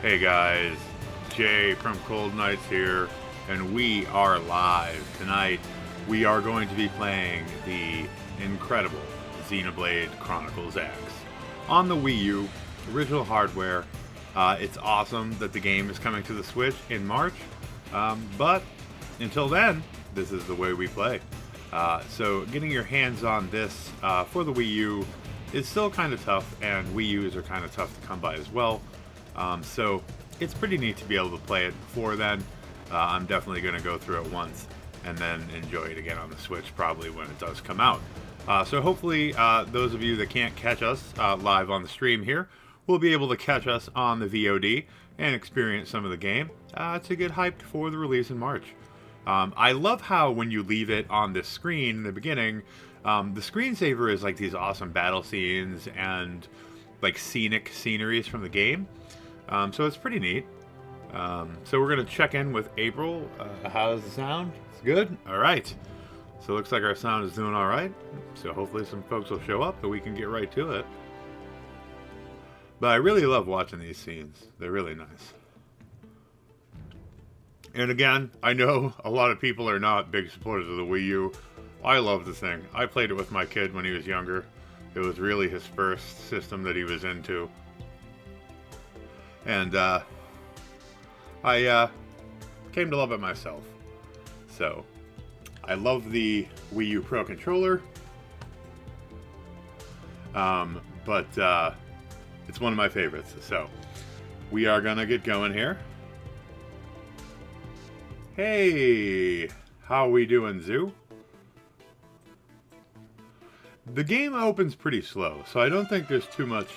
Hey guys, Jay from Cold Nights here, and we are live. Tonight, we are going to be playing the incredible Xenoblade Chronicles X on the Wii U, original hardware. It's awesome that the game is coming to the Switch in March, but until then, this is the way we play. So getting your hands on this for the Wii U is still kind of tough, and Wii U's are kind of tough to come by as well. So it's pretty neat to be able to play it before then. I'm definitely going to go through it once and then enjoy it again on the Switch probably when it does come out. So hopefully those of you that can't catch us live on the stream here will be able to catch us on the VOD and experience some of the game to get hyped for the release in March. I love how when you leave it on this screen in the beginning, the screensaver is like these awesome battle scenes and like scenic sceneries from the game. So it's pretty neat. So we're going to check in with April. How does the sound? It's good? Alright. So it looks like our sound is doing alright. So hopefully some folks will show up and we can get right to it. But I really love watching these scenes. They're really nice. And again, I know a lot of people are not big supporters of the Wii U. I love the thing. I played it with my kid when he was younger. It was really his first system that he was into. And I came to love it myself. So, I love the Wii U Pro controller. But it's one of my favorites. So, we are going to get going here. Hey, how we doing, Zoo? The game opens pretty slow, so I don't think there's too much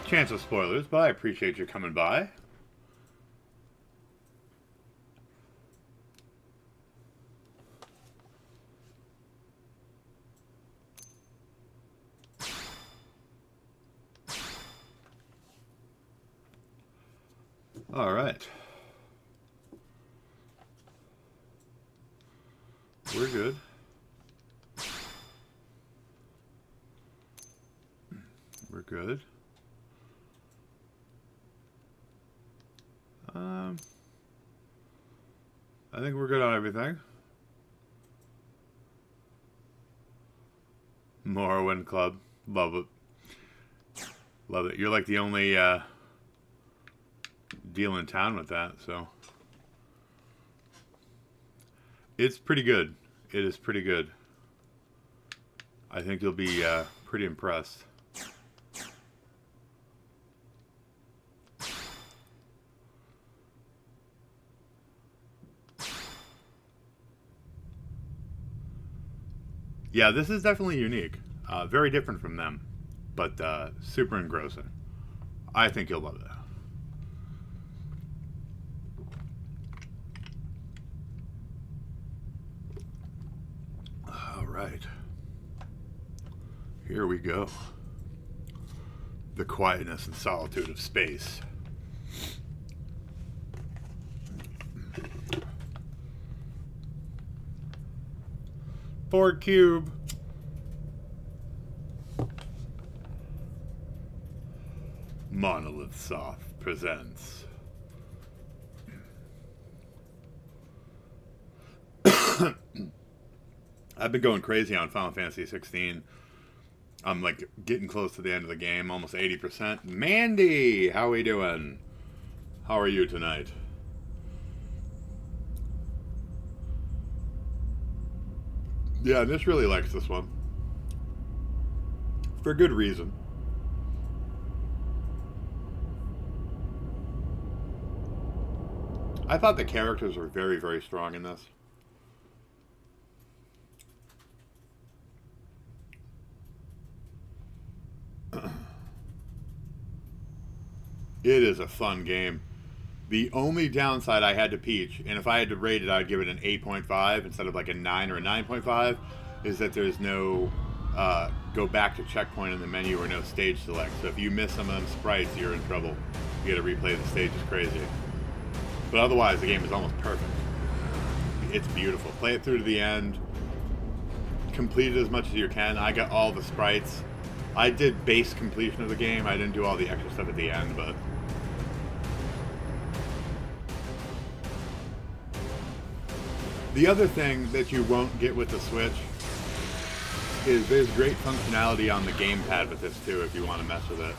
chance of spoilers, but I appreciate you coming by. All right. We're good. We're good. I think we're good on everything. Morrowind Club. Love it. Love it. You're like the only deal in town with that, so. It's pretty good. It is pretty good. I think you'll be pretty impressed. Yeah, this is definitely unique. Very different from them, but super engrossing. I think you'll love it. All right. Here we go. The quietness and solitude of space. Ford Cube. Monolith Soft presents. I've been going crazy on Final Fantasy 16. I'm like getting close to the end of the game, almost 80%. Mandy, how we doing? How are you tonight? Yeah, Nish really likes this one. For good reason. I thought the characters were very, very strong in this. It is a fun game. The only downside I had to Peach, and if I had to rate it, I'd give it an 8.5 instead of like a 9 or a 9.5, is that there's no go back to checkpoint in the menu or no stage select. So if you miss some of them sprites, you're in trouble. You gotta replay the stage, is crazy. But otherwise, the game is almost perfect. It's beautiful. Play it through to the end. Complete it as much as you can. I got all the sprites. I did base completion of the game. I didn't do all the extra stuff at the end, but The other thing that you won't get with the Switch is there's great functionality on the gamepad with this too if you want to mess with it.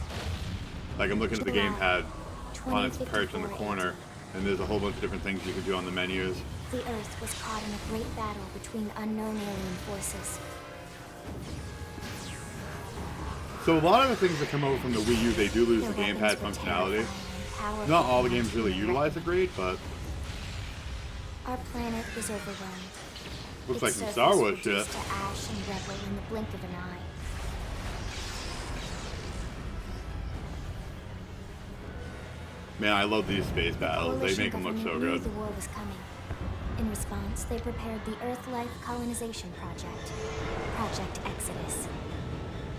Like I'm looking at the gamepad on its perch in the corner, and there's a whole bunch of different things you can do on the menus. The Earth was caught in a great battle between unknown alien forces. So a lot of the things that come over from the Wii U, they do lose the gamepad functionality. Not all the games really utilize it great, but our planet was overwhelmed. Looks like some Star Wars shit. To ash and rubble in the blink of an eye. Man, I love these space battles. They make them look so good. The war was coming. In response, they prepared the Earth Life Colonization Project, Project Exodus.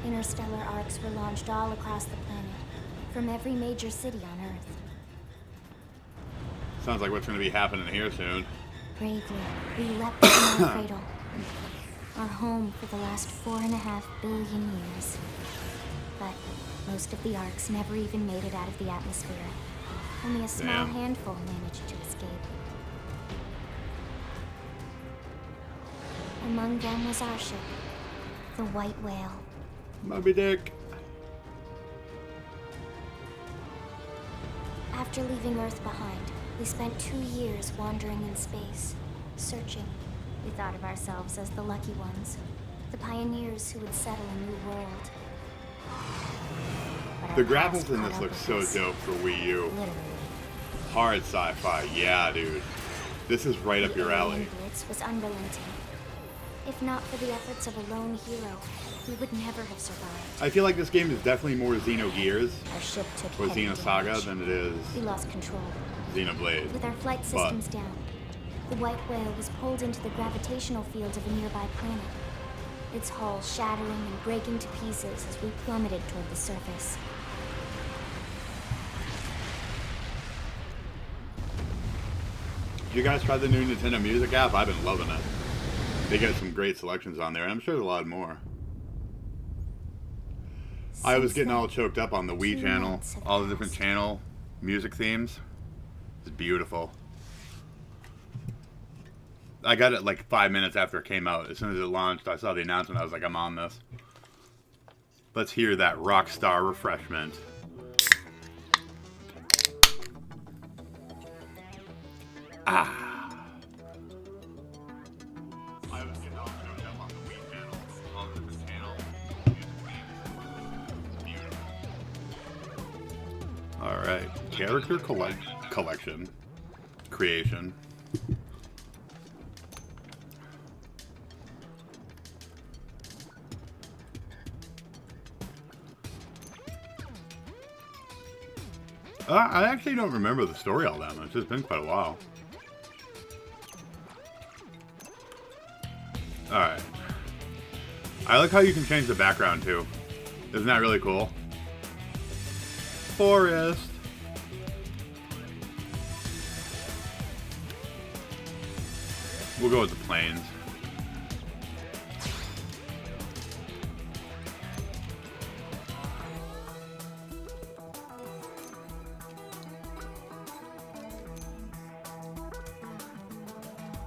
Interstellar arcs were launched all across the planet, from every major city on Earth. Sounds like what's going to be happening here soon. Bravely, we leapt from our cradle, our home for the last 4.5 billion years. But most of the arcs never even made it out of the atmosphere. Only a small handful managed to escape. Among them was our ship, the White Whale. Moby Dick. After leaving Earth behind, we spent 2 years wandering in space, searching. We thought of ourselves as the lucky ones, the pioneers who would settle a new world. The graphics in this look so dope for Wii U. Literally. Hard sci-fi, yeah, dude. This is right up your alley. The blitz was unrelenting. If not for the efforts of a lone hero, we would never have survived. I feel like this game is definitely more Xenogears Our ship took or heavy Xenosaga damage. than it is We lost control. Xenoblade. With our flight systems down, the White Whale was pulled into the gravitational field of a nearby planet. Its hull shattering and breaking to pieces as we plummeted toward the surface. Did you guys try the new Nintendo Music app? I've been loving it. They got some great selections on there, and I'm sure there's a lot more. I was getting all choked up on the Wii channel, all the different channel music themes. It's beautiful. I got it like 5 minutes after it came out. As soon as it launched, I saw the announcement. I was like, I'm on this. Let's hear that rock star refreshment. Ah. Alright, character collection, creation. I actually don't remember the story all that much. It's been quite a while. Alright. I like how you can change the background too. Isn't that really cool? Forest. We'll go with the plains.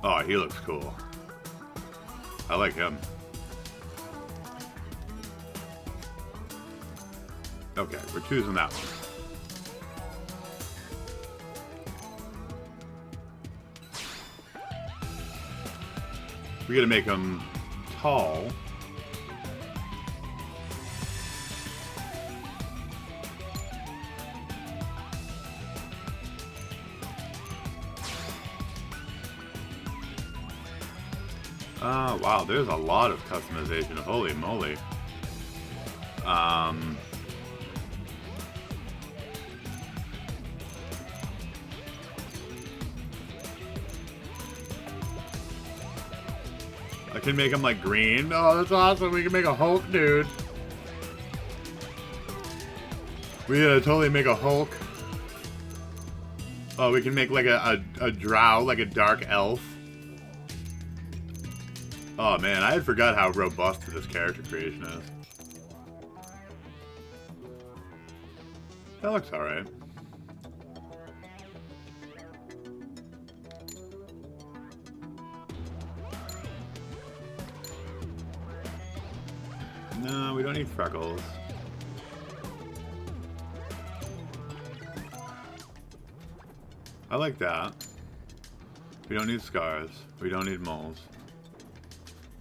Oh, he looks cool. I like him. Okay, we're choosing that one. We gotta make him tall. Wow, there's a lot of customization. Holy moly. I can make him like green. Oh, that's awesome. We can make a Hulk, dude. We gotta totally make a Hulk. Oh, we can make like a drow, like a dark elf. Oh man, I had forgot how robust this character creation is. That looks alright. No, we don't need freckles. I like that. We don't need scars. We don't need moles.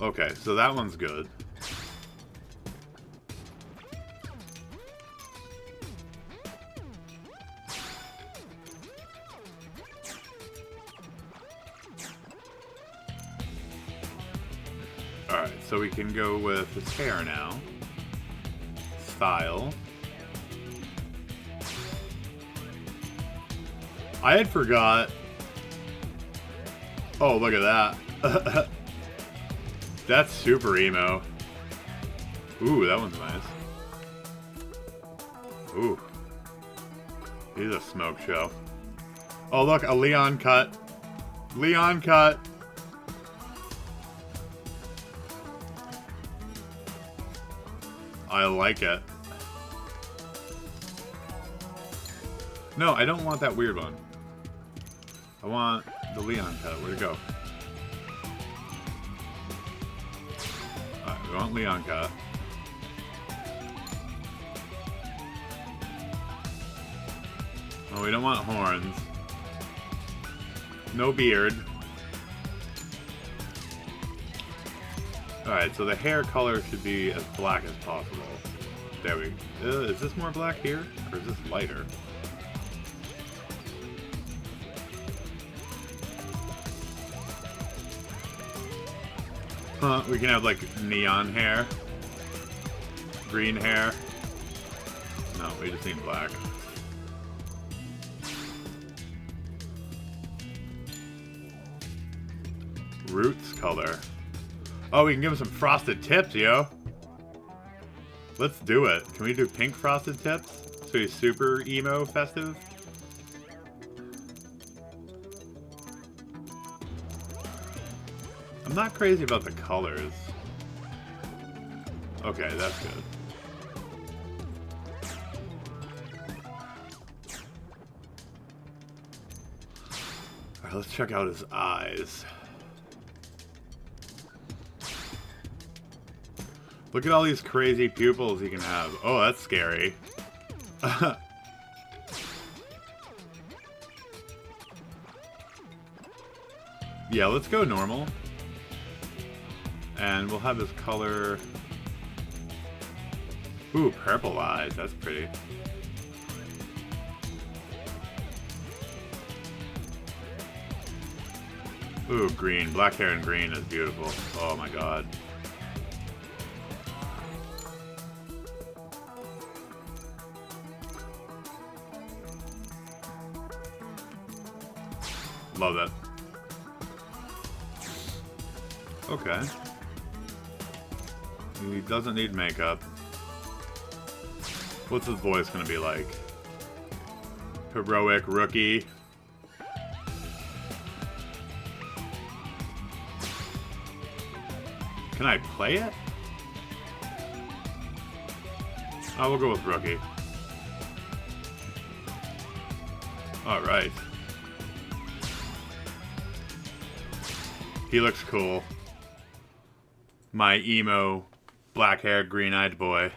Okay, so that one's good. Alright, so we can go with his hair now. Style. I had forgot. Oh, look at that. That's super emo. Ooh, that one's nice. Ooh. He's a smoke show. Oh, look, a Leon cut. Leon cut. I like it. No, I don't want that weird one. I want the Leon cut. Where'd it go? Alright, we want Leon cut. Oh, we don't want horns. No beard. Alright, so the hair color should be as black as possible. There we go. Is this more black here? Or is this lighter? Huh, we can have like neon hair. Green hair. No, we just need black. Roots color. Oh, we can give him some frosted tips, yo. Let's do it. Can we do pink frosted tips? So he's super emo festive? I'm not crazy about the colors. Okay, that's good. Alright, let's check out his eyes. Look at all these crazy pupils he can have. Oh, that's scary. Yeah, let's go normal. And we'll have his color... Ooh, purple eyes. That's pretty. Ooh, green. Black hair and green is beautiful. Oh my god. Love that. Okay. He doesn't need makeup. What's his voice gonna be like? Heroic rookie. Can I play it? Oh, we'll go with rookie. Alright. He looks cool. My emo, black-haired, green-eyed boy.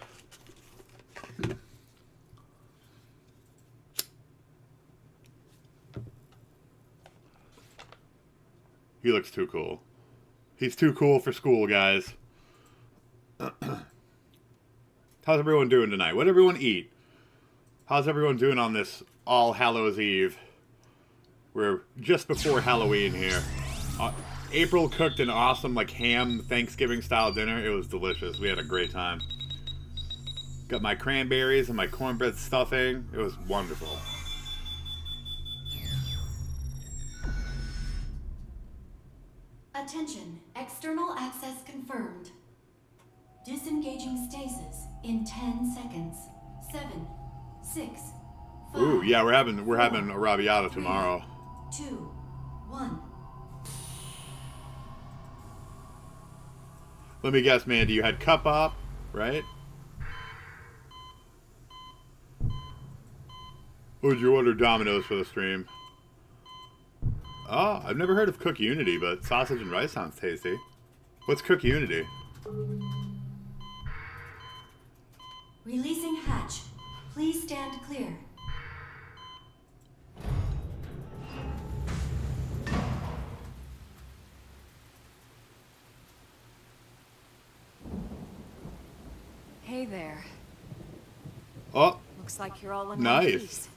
He looks too cool. He's too cool for school, guys. How's everyone doing tonight? What'd everyone eat? How's everyone doing on this All Hallows Eve? We're just before Halloween here. April cooked an awesome, like, ham Thanksgiving-style dinner. It was delicious. We had a great time. Got my cranberries and my cornbread stuffing. It was wonderful. Attention. External access confirmed. Disengaging stasis in 10 seconds. 7, 6, 5. Ooh, yeah, we're having a Rabiata tomorrow. 2, 1. Let me guess, Mandy, you had Cup Up, right? Or did you order Domino's for the stream? Oh, I've never heard of Cook Unity, but sausage and rice sounds tasty. What's Cook Unity? Releasing hatch. Please stand clear. Hey there. Oh, Looks like you're all in one nice. piece.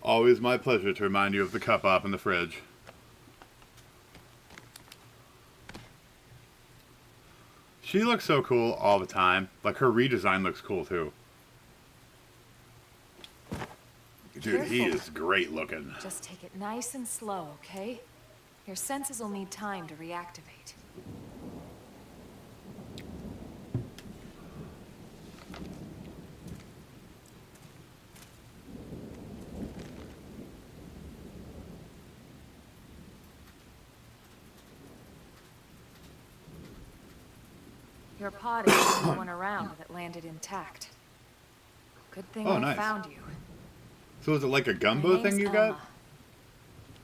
Always my pleasure to remind you of the cup op in the fridge. She looks so cool all the time. Like, her redesign looks cool, too. Dude, he Careful. is great looking. Just take it nice and slow, okay? Your senses will need time to reactivate. Your pod is the only one around that landed intact. Good thing Oh, I nice. found you. So is it like a My gumbo thing name's you Elma. got?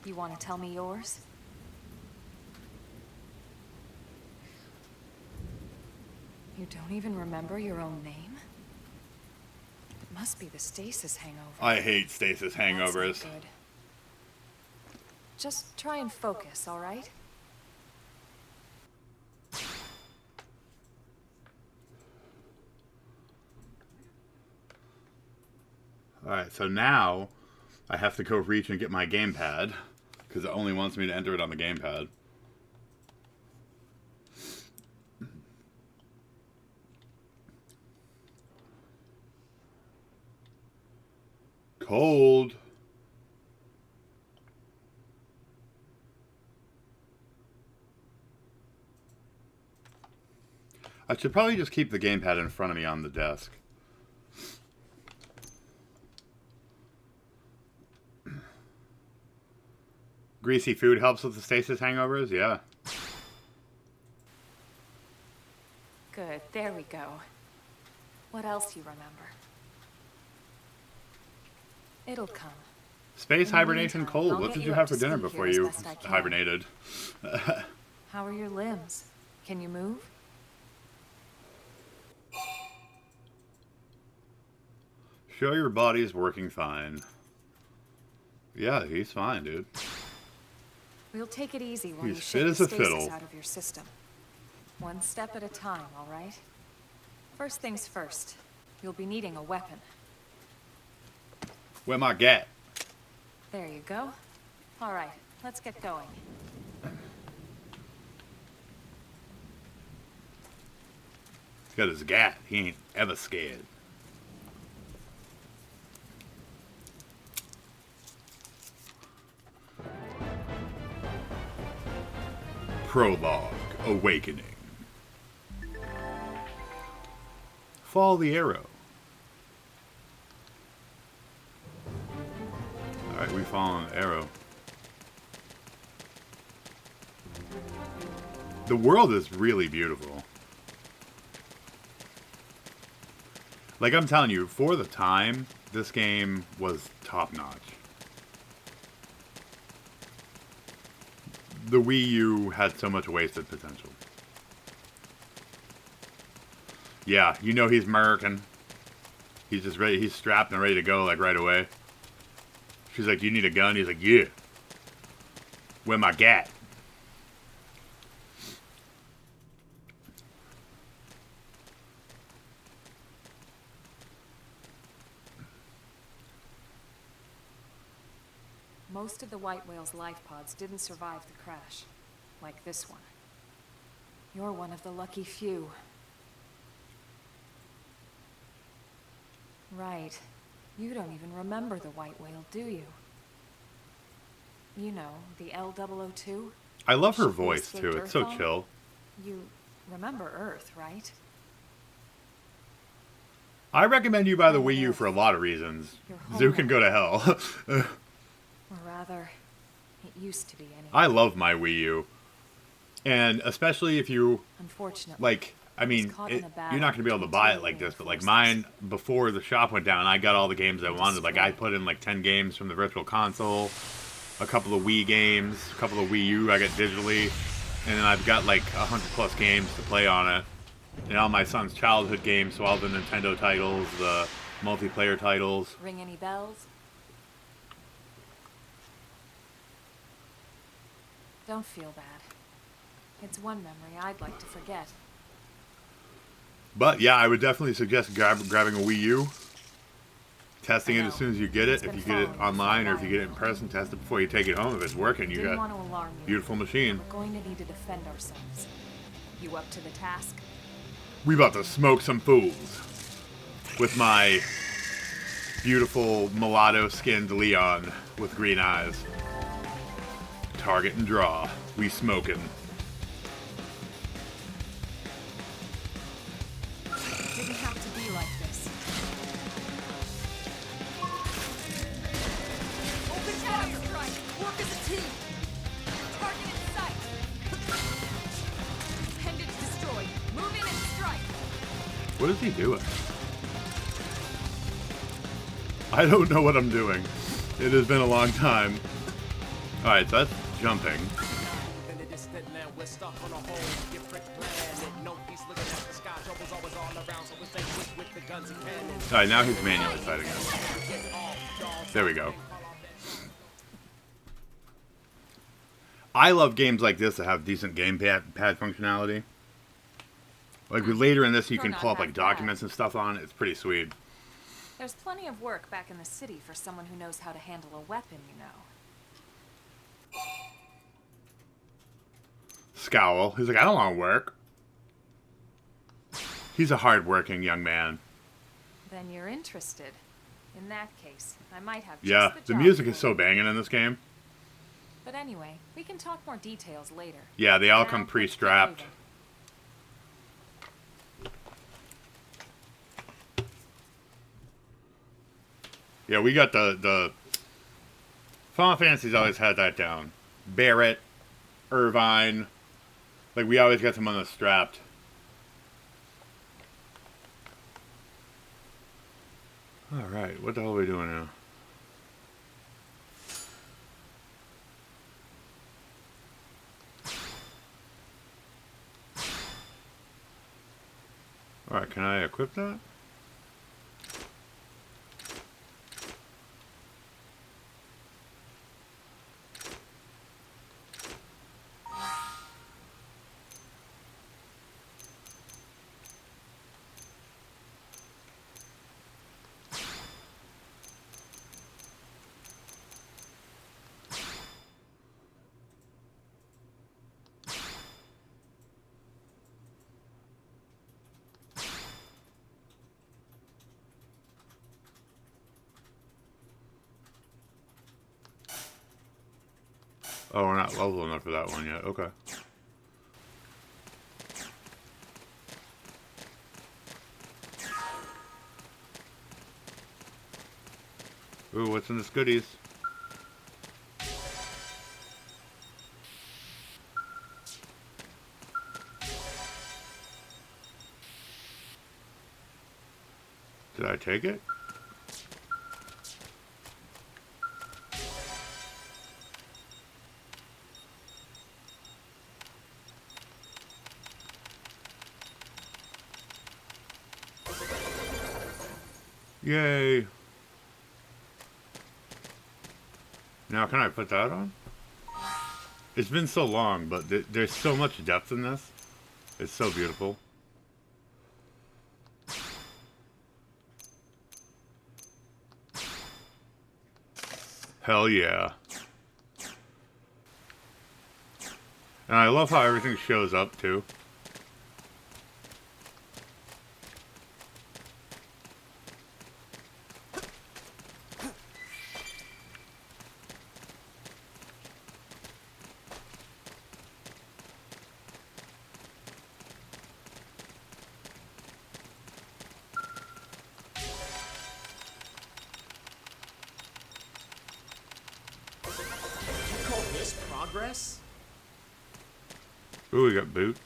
You want to tell me yours? You don't even remember your own name? It must be the stasis hangover. I hate stasis That's not hangovers. good. Just try and focus, all right? Alright, so now I have to go reach and get my gamepad, because it only wants me to enter it on the gamepad. Cold. I should probably just keep the gamepad in front of me on the desk. Greasy food helps with the stasis hangovers? Yeah. Good, there we go. What else you remember? It'll come. Space In the hibernation meantime, cold. I'll What get did you you up have to for dinner speed before here as you best I can. hibernated? How are your limbs? Can you move? Show your body's working fine. Yeah, he's fine, dude. We'll take it easy while He's you fit shake as the a stasis fiddle. out of your system. One step at a time, all right? First things first. You'll be needing a weapon. Where my gat? There you go. All right, let's get going. He's got his gat. He ain't ever scared. Prologue. Awakening. Follow the arrow. Alright, we follow the arrow. The world is really beautiful. Like, I'm telling you, for the time, this game was top-notch. The Wii U had so much wasted potential. Yeah, you know he's American. He's just ready. He's strapped and ready to go, like, right away. She's like, "You need a gun?" He's like, "Yeah." Where my gat? Most of the white whale's life pods didn't survive the crash, like this one. You're one of the lucky few. Right. You don't even remember the white whale, do you? You know, the L002? I love her Ship we voice, escaped too. It's so Earth on? chill. You remember Earth, right? I recommend you buy the Wii U for a lot of reasons. Your home Zoo can now. go to hell. Or rather, it used to be anyway. I love my Wii U. And especially if you, Unfortunately. like, I mean, caught in a battle you're not going to be able to buy it like between this, but, like, forces. mine, before the shop went down, I got all the games I wanted. Like, I put in, like, 10 games from the Virtual Console. a couple of Wii games, a couple of Wii U I got digitally, and then I've got like 100+ games to play on it. And all my son's childhood games, so all the Nintendo titles, the multiplayer titles. Ring any bells? Don't feel bad. It's one memory I'd like to forget. But yeah, I would definitely suggest grabbing a Wii U, testing it as soon as you get it. If you get it online or if you get it in person, test it before you take it home. If it's working, you got a beautiful machine. We're going to need to defend ourselves. You up to the task? We about to smoke some fools with my beautiful mulatto-skinned Leon with green eyes. Target and draw. We smoking. It didn't have to be like this. Open fire! Strike! Work as a team! Target in sight! Appendage destroyed. Move in and strike! What is he doing? I don't know what I'm doing. It has been a long time. Alright, so that's jumping. Alright, now he's manually fighting us. There we go. I love games like this that have decent gamepad functionality. Like later in this, you can pull up like documents and stuff on it. It's pretty sweet. There's plenty of work back in the city for someone who knows how to handle a weapon, you know. Scowl. He's like, I don't want to work. He's a hard-working young man. Then you're interested. In that case, I might have just Yeah, the music is so banging in this game. But anyway, we can talk more details later. Yeah, they all come pre-strapped. Yeah, we got the Final Fantasy's always had that down. Barrett, Irvine, like we always got them on the strapped. All right, what the hell are we doing now? All right, can I equip that? Oh, we're not level enough for that one yet. Okay. Ooh, what's in this goodies? Did I take it? Yay! Now can I put that on? It's been so long, but there's so much depth in this. It's so beautiful. Hell yeah. And I love how everything shows up too. Ooh, we got boots.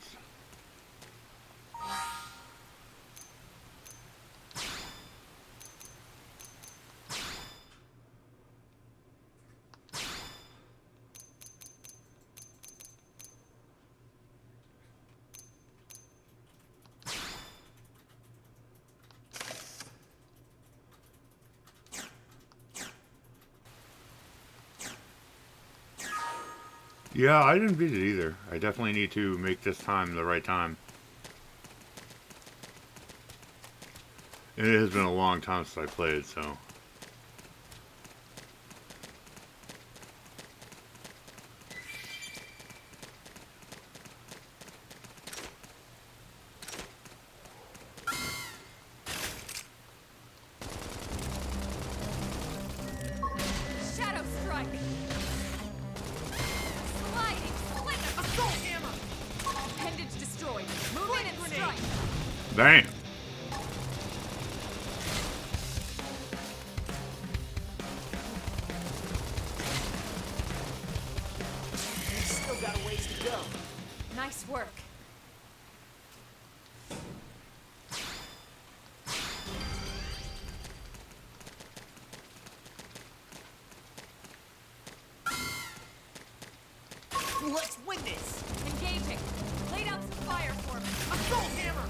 Yeah, I didn't beat it either. I definitely need to make this time the right time. And it has been a long time since I played, so... Damn. Still got a ways to go. Nice work. Let's win this. Engaging. Lay down some fire for me. Assault hammer.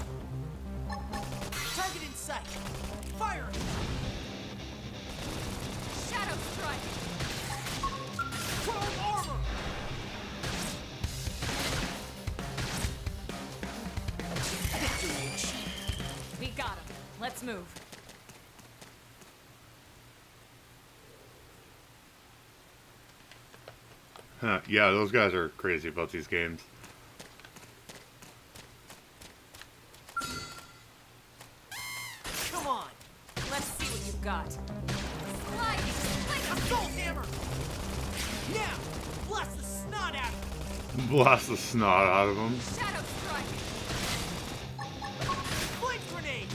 Target in sight. Fire. Shadow strike. Chrome armor. Victory achieved. We got him. Let's move. Yeah, those guys are crazy about these games. Come on. Let's see what you've got. Sliding. Assault hammer. Now, blast the snot out of him. Blast the snot out of them. Shadow strike. Flame grenade.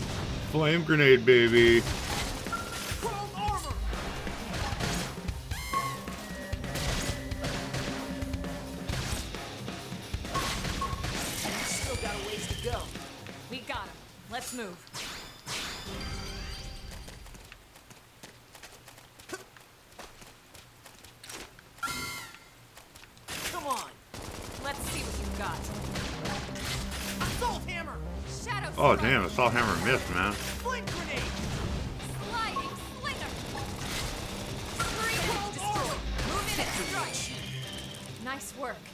Flame grenade, baby. Chrome armor. Still got a ways to go. We got him. Let's move. Come on. Let's see what you've got. Assault hammer. Shadow Oh, strike. damn. Assault hammer missed, man. Flame grenade. Sliding slinger. Scream and destroy. Move in and strike. Nice work.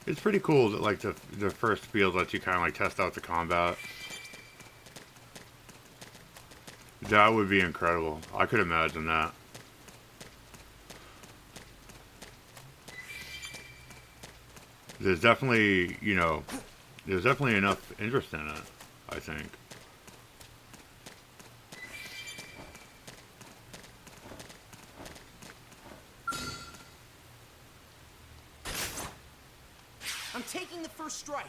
It's pretty cool that, like, the first field lets you kind of, like, test out the combat. That would be incredible. I could imagine that. There's definitely, you know, there's definitely enough interest in it, I think. I'm taking the first strike.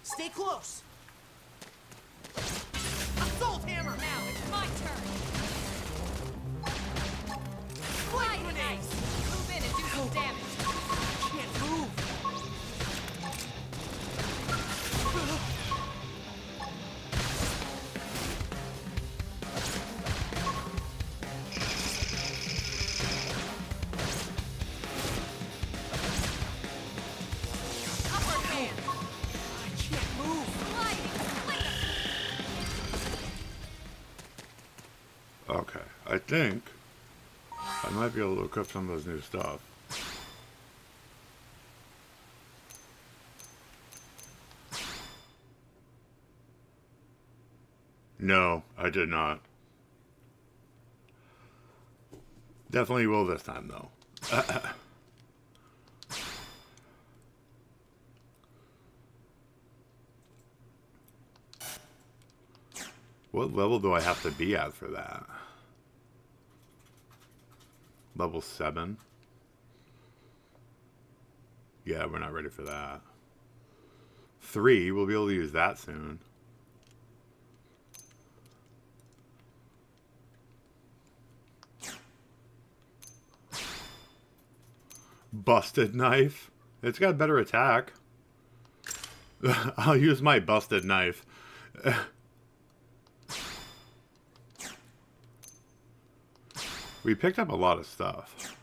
Stay close. Assault hammer. Now it's my turn. Flame Sliding grenade. ice. Move in and do some damage. Can't move. Upper hand. I can't move. Sliding slinger. Okay, I think I might be able to look up some of those new stuff. No, I did not. Definitely will this time, though. What level do I have to be at for that? Level 7? Yeah, we're not ready for that. 3, we'll be able to use that soon. Busted knife. It's got better attack. I'll use my busted knife. We picked up a lot of stuff.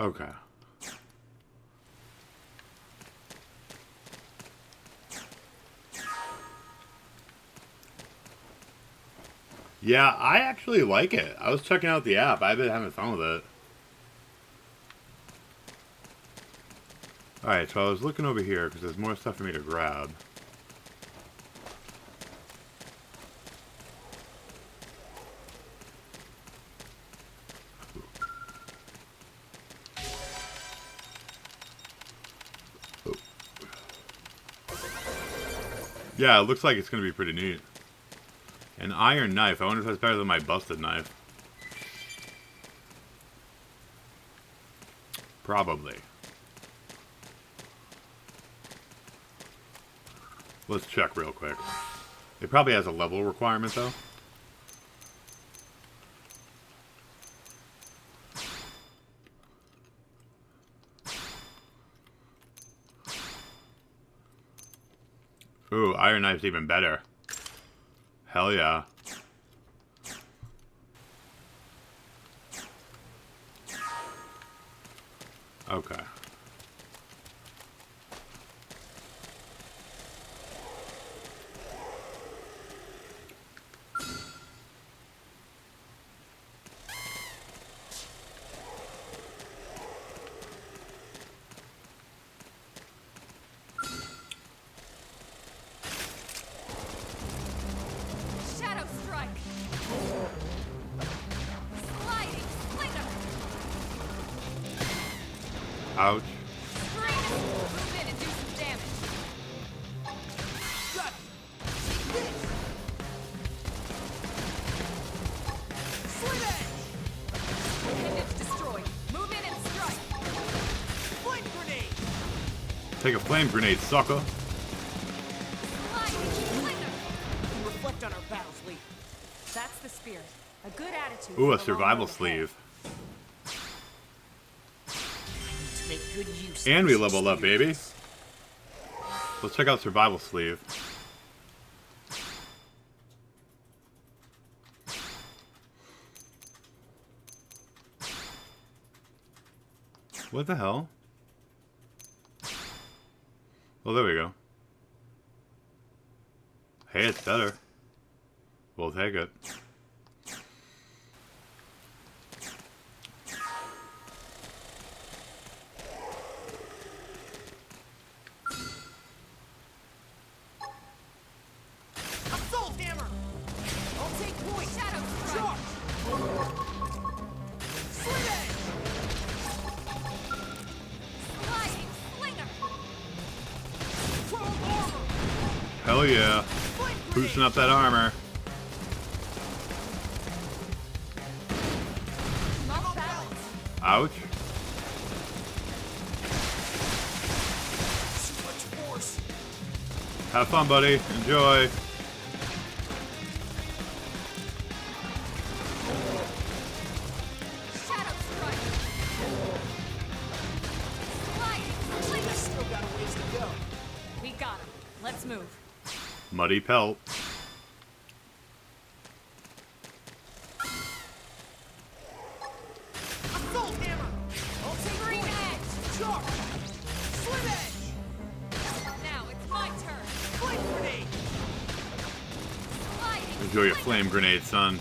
Okay. Yeah, I actually like it. I was checking out the app. I've been having fun with it. Alright, so I was looking over here because there's more stuff for me to grab. Yeah, it looks like it's going to be pretty neat. An iron knife. I wonder if that's better than my busted knife. Probably. Let's check real quick. It probably has a level requirement, though. Ooh, iron knife's even better. Hell yeah. Okay. Shadow strike. Sliding slinger. Ouch. Move in and do some damage. Got it. Slit edge. Appendage destroyed. Move in and strike. Flame grenade. Take a flame grenade, sucker. Sliding slinger. We reflect on our battles later. That's the spirit. A good attitude. Ooh, a for the long survival road ahead. sleeve. To make good use. And of we this leveled up, baby. experience. Let's check out survival sleeve. What the hell? Well, there we go. Hey, it's better. We'll take it. Assault hammer. I'll take point. Shadow strike. Charge. Slit edge. Sliding slinger. Chrome armor. Hell yeah. Flame grenade. Boosting up that armor. Off balance. Ouch. Too much force. Have fun, buddy. Enjoy. Shadow strike. Sliding slinger. Still got a ways to go. We got him. Let's move. Muddy pelt. Assault hammer. I'll take Green point. edge. Charge. Slit edge. Now it's my turn. Flame grenade. Sliding Enjoy your slinger. flame grenade, son.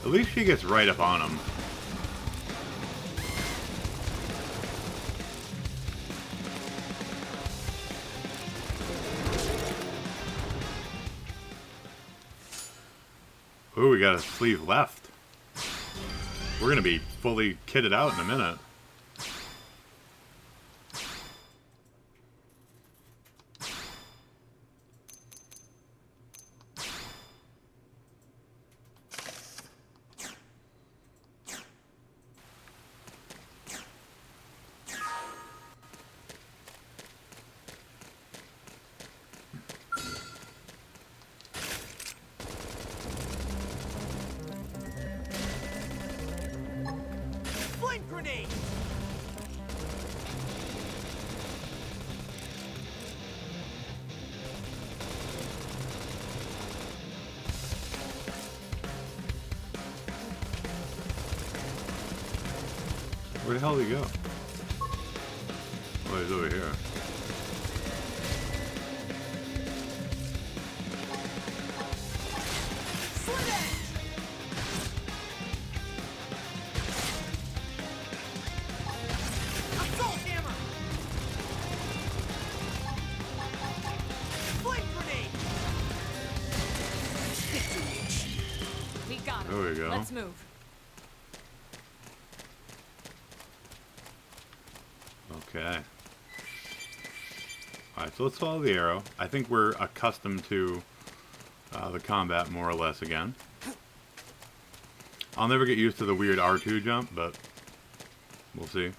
At least she gets right up on him. Ooh, we got a sleeve left. We're gonna be fully kitted out in a minute. Flame grenade. Where the hell did he go? Oh, he's over here. Assault hammer! Flame grenade! We got him. There we go. Let's move. Okay. Alright, so let's follow the arrow. I think we're accustomed to the combat more or less again. I'll never get used to the weird R2 jump, but we'll see.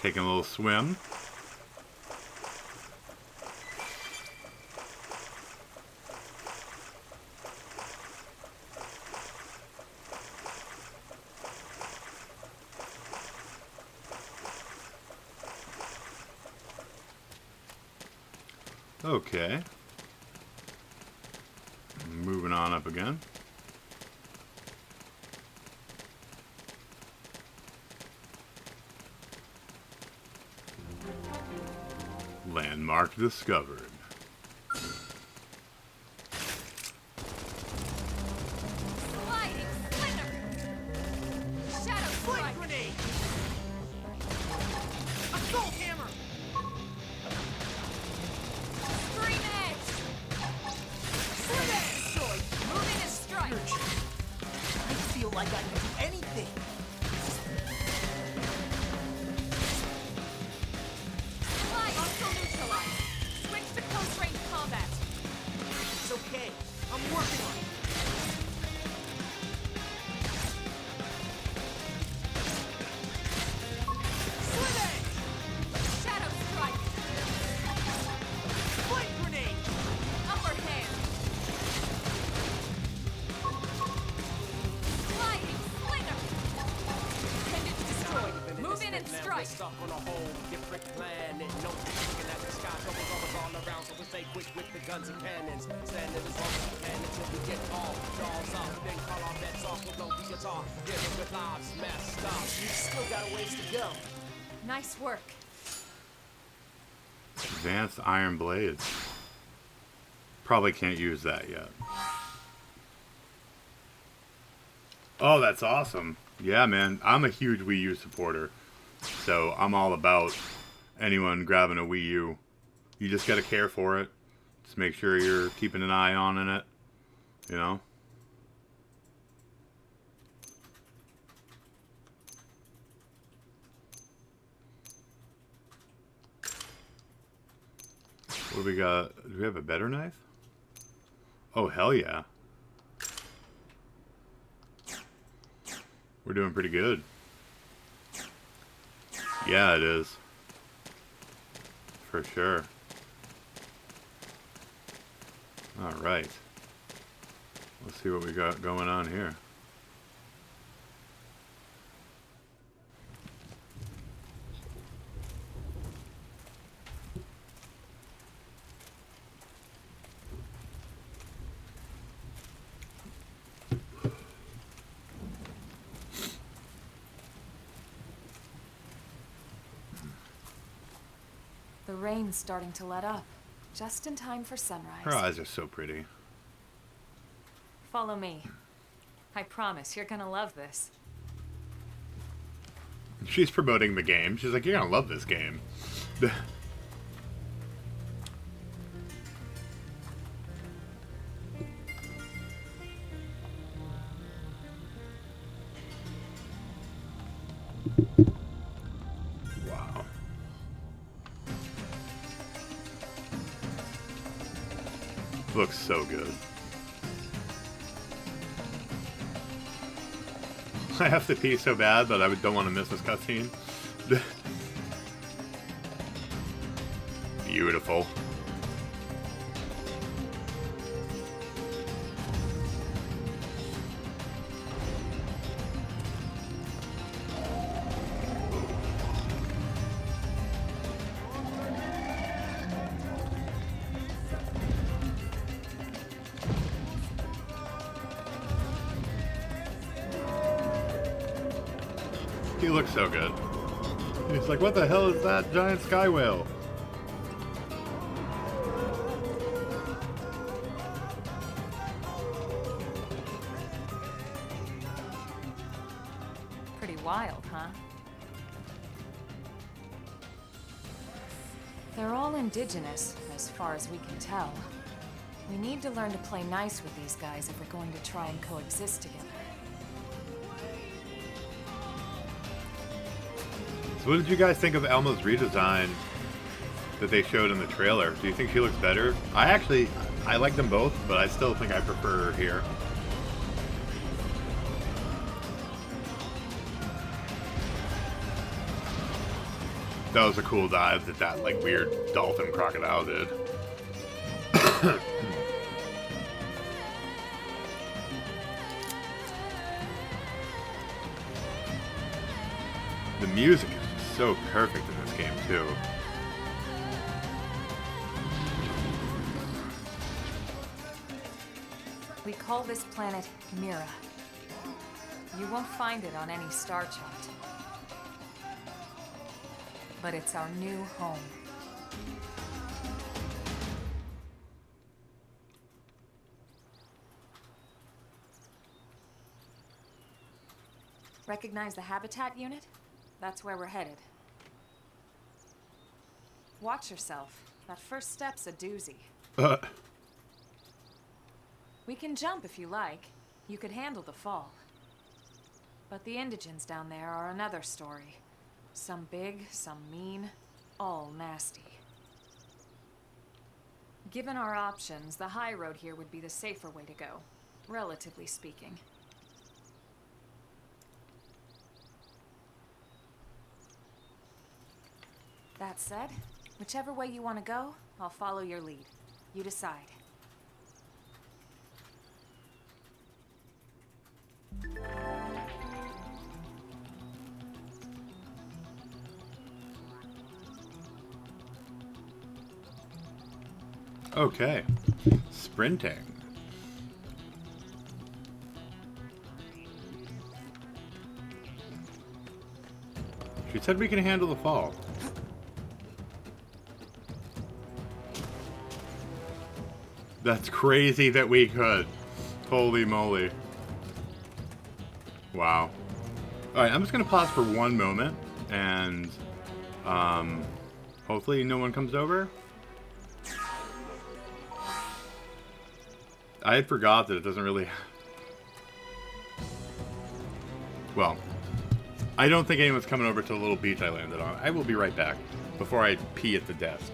Taking a little swim. Okay. Moving on up again. Landmark discovered. Sliding splinter. Shadow Flame strike. grenade! Assault hammer! Scream edge. Destroy. Moving and strike. I feel like I can do anything! Slide. Hostile neutralized. Switch to close range combat. It's okay. I'm working on it. Slit edge! Shadow strike. Flame grenade! Upper hand. Sliding splinter. Intended destroyed. Move in and strike. Stuck on a whole different planet. No looking at the sky, troubles always all around. So we stay quick with the guns and cannons. Standing as long as we can until we get off. Jaws up, then call our bets off. We'll blow the guitar. Living with lives messed up. You still got a ways to go. Nice work. Advanced iron blades. Probably can't use that yet. Oh, that's awesome. Yeah, man. I'm a huge Wii U supporter. So I'm all about anyone grabbing a Wii U. You just gotta care for it. Just make sure you're keeping an eye on it. You know? What do we got? Do we have a better knife? Oh, hell yeah. We're doing pretty good. Yeah, it is. For sure. Alright. Let's see what we got going on here. The rain's starting to let up. Just in time for sunrise. Her eyes are so pretty. Follow me. I promise you're gonna love this. She's promoting the game. She's like, you're gonna love this game. Wow. Looks so good. I have to pee so bad, but I don't want to miss this cutscene. Beautiful. He looks so good. He's like, what the hell is that giant sky whale? Pretty wild, huh? They're all indigenous, as far as we can tell. We need to learn to play nice with these guys if we're going to try and coexist together. So what did you guys think of Elma's redesign that they showed in the trailer? Do you think she looks better? I like them both, but I still think I prefer her here. That was a cool dive that like weird dolphin crocodile did. The music is so perfect in this game too. We call this planet Mira. You won't find it on any star chart. But it's our new home. Recognize the habitat unit? That's where we're headed. Watch yourself. That first step's a doozy. We can jump if you like. You could handle the fall. But the indigents down there are another story. Some big, some mean, all nasty. Given our options, the high road here would be the safer way to go, relatively speaking. That said, whichever way you want to go, I'll follow your lead. You decide. Okay. Sprinting. She said we can handle the fall. That's crazy that we could. Holy moly. Wow. Alright, I'm just going to pause for one moment, and hopefully no one comes over. I had forgot that it doesn't really... Well, I don't think anyone's coming over to the little beach I landed on. I will be right back before I pee at the desk.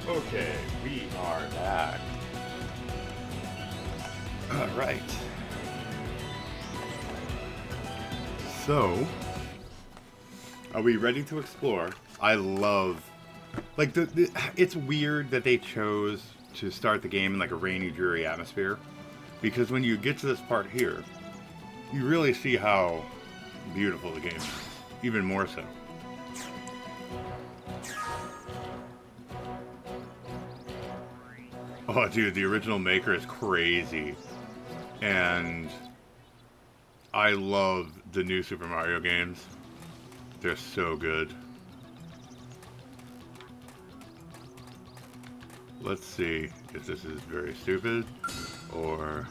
Okay, we are back. All right. So, are we ready to explore? I love, like, it's weird that they chose to start the game in like a rainy, dreary atmosphere, because when you get to this part here, you really see how beautiful the game is, even more so. Oh, dude, the original maker is crazy. And I love the new Super Mario games. They're so good. Let's see if this is very stupid. Or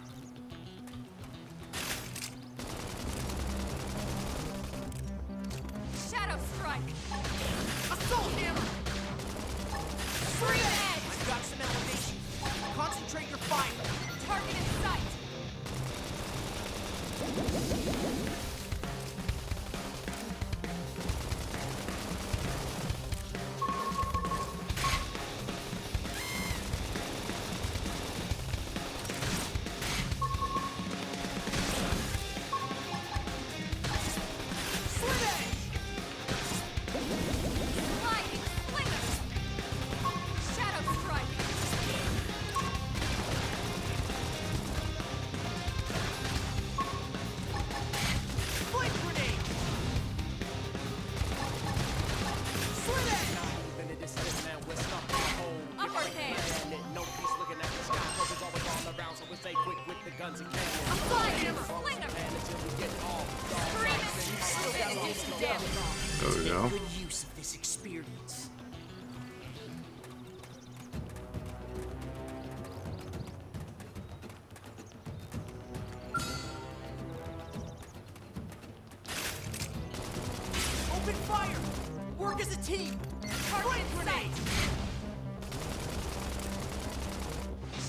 Shadow strike. Assault hammer! Free edge. I've got some elevation. Concentrate your fire. Target in sight. Slit edge! Lightning slinger. Shadow strike. Flame grenade! Slit edge! Then it is this man, we're stuck in a hole. Upper hand. Planet, no peace looking at the sky. Troubles always all around, so we stay quick with the guns and cannons. Lightning slinger. And until we get off. Scream and spit and do some damage. there we go. Good use of this experience. Open fire! Work as a team! Target in sight.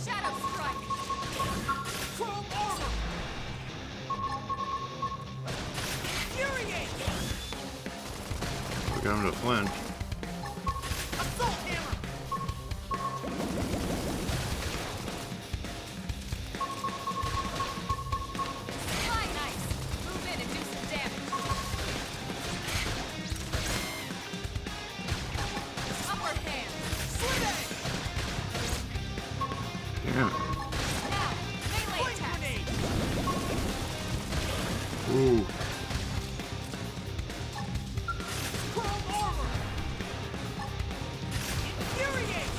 Shadow strike. Chrome armor! Infuriate! We got him to flinch. Assault hammer! Flying ice. Move in and do some damage. Upper hand. Slit edge! Damn it. Now, melee Flame attack. grenade! Ooh. Chrome armor! Infuriate!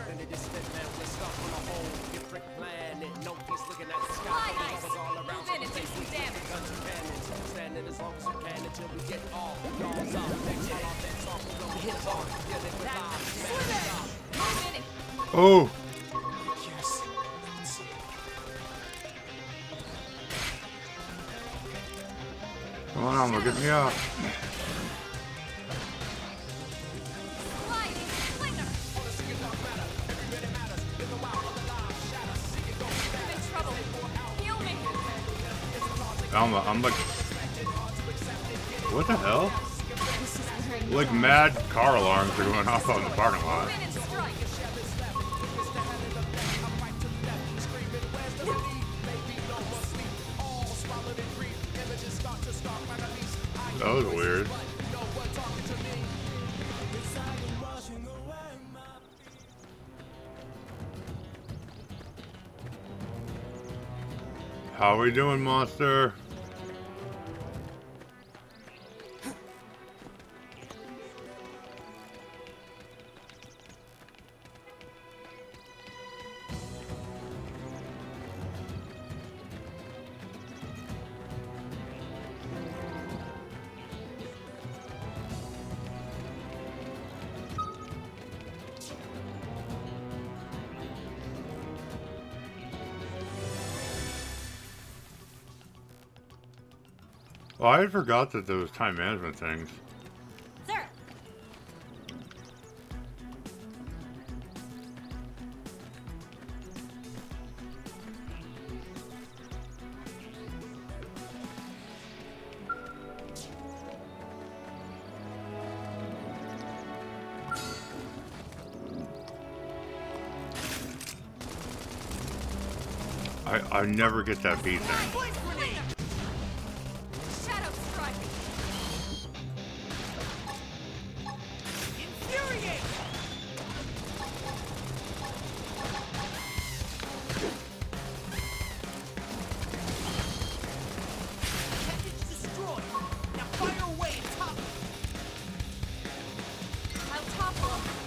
Then it is this man, we're stuck on a hole. Different planet, no peace looking at the sky. Fly Troubles ice. always all around, Move so in we and stay do some quick with damage. the guns and cannons. Standing as long as we can until we get off. Jaws up, next all our bets off. We're gonna hit hard, dealing with lives. Slit edge! Move in and Oh. Yes, that's it. Come on, look at me up. Lightning slinger. I'm in trouble. Heal me. I'm like, what the hell? This is wearing Like mad car alarms are going off on the parking lot. Move in and strike. That was weird. How we doing, monster? Oh, I had forgot that there was time management things. Sir. I never get that beat thing. Flame grenade! Shadow strike. Infuriate! Package destroyed! Now fire away and top it! I'll topple him.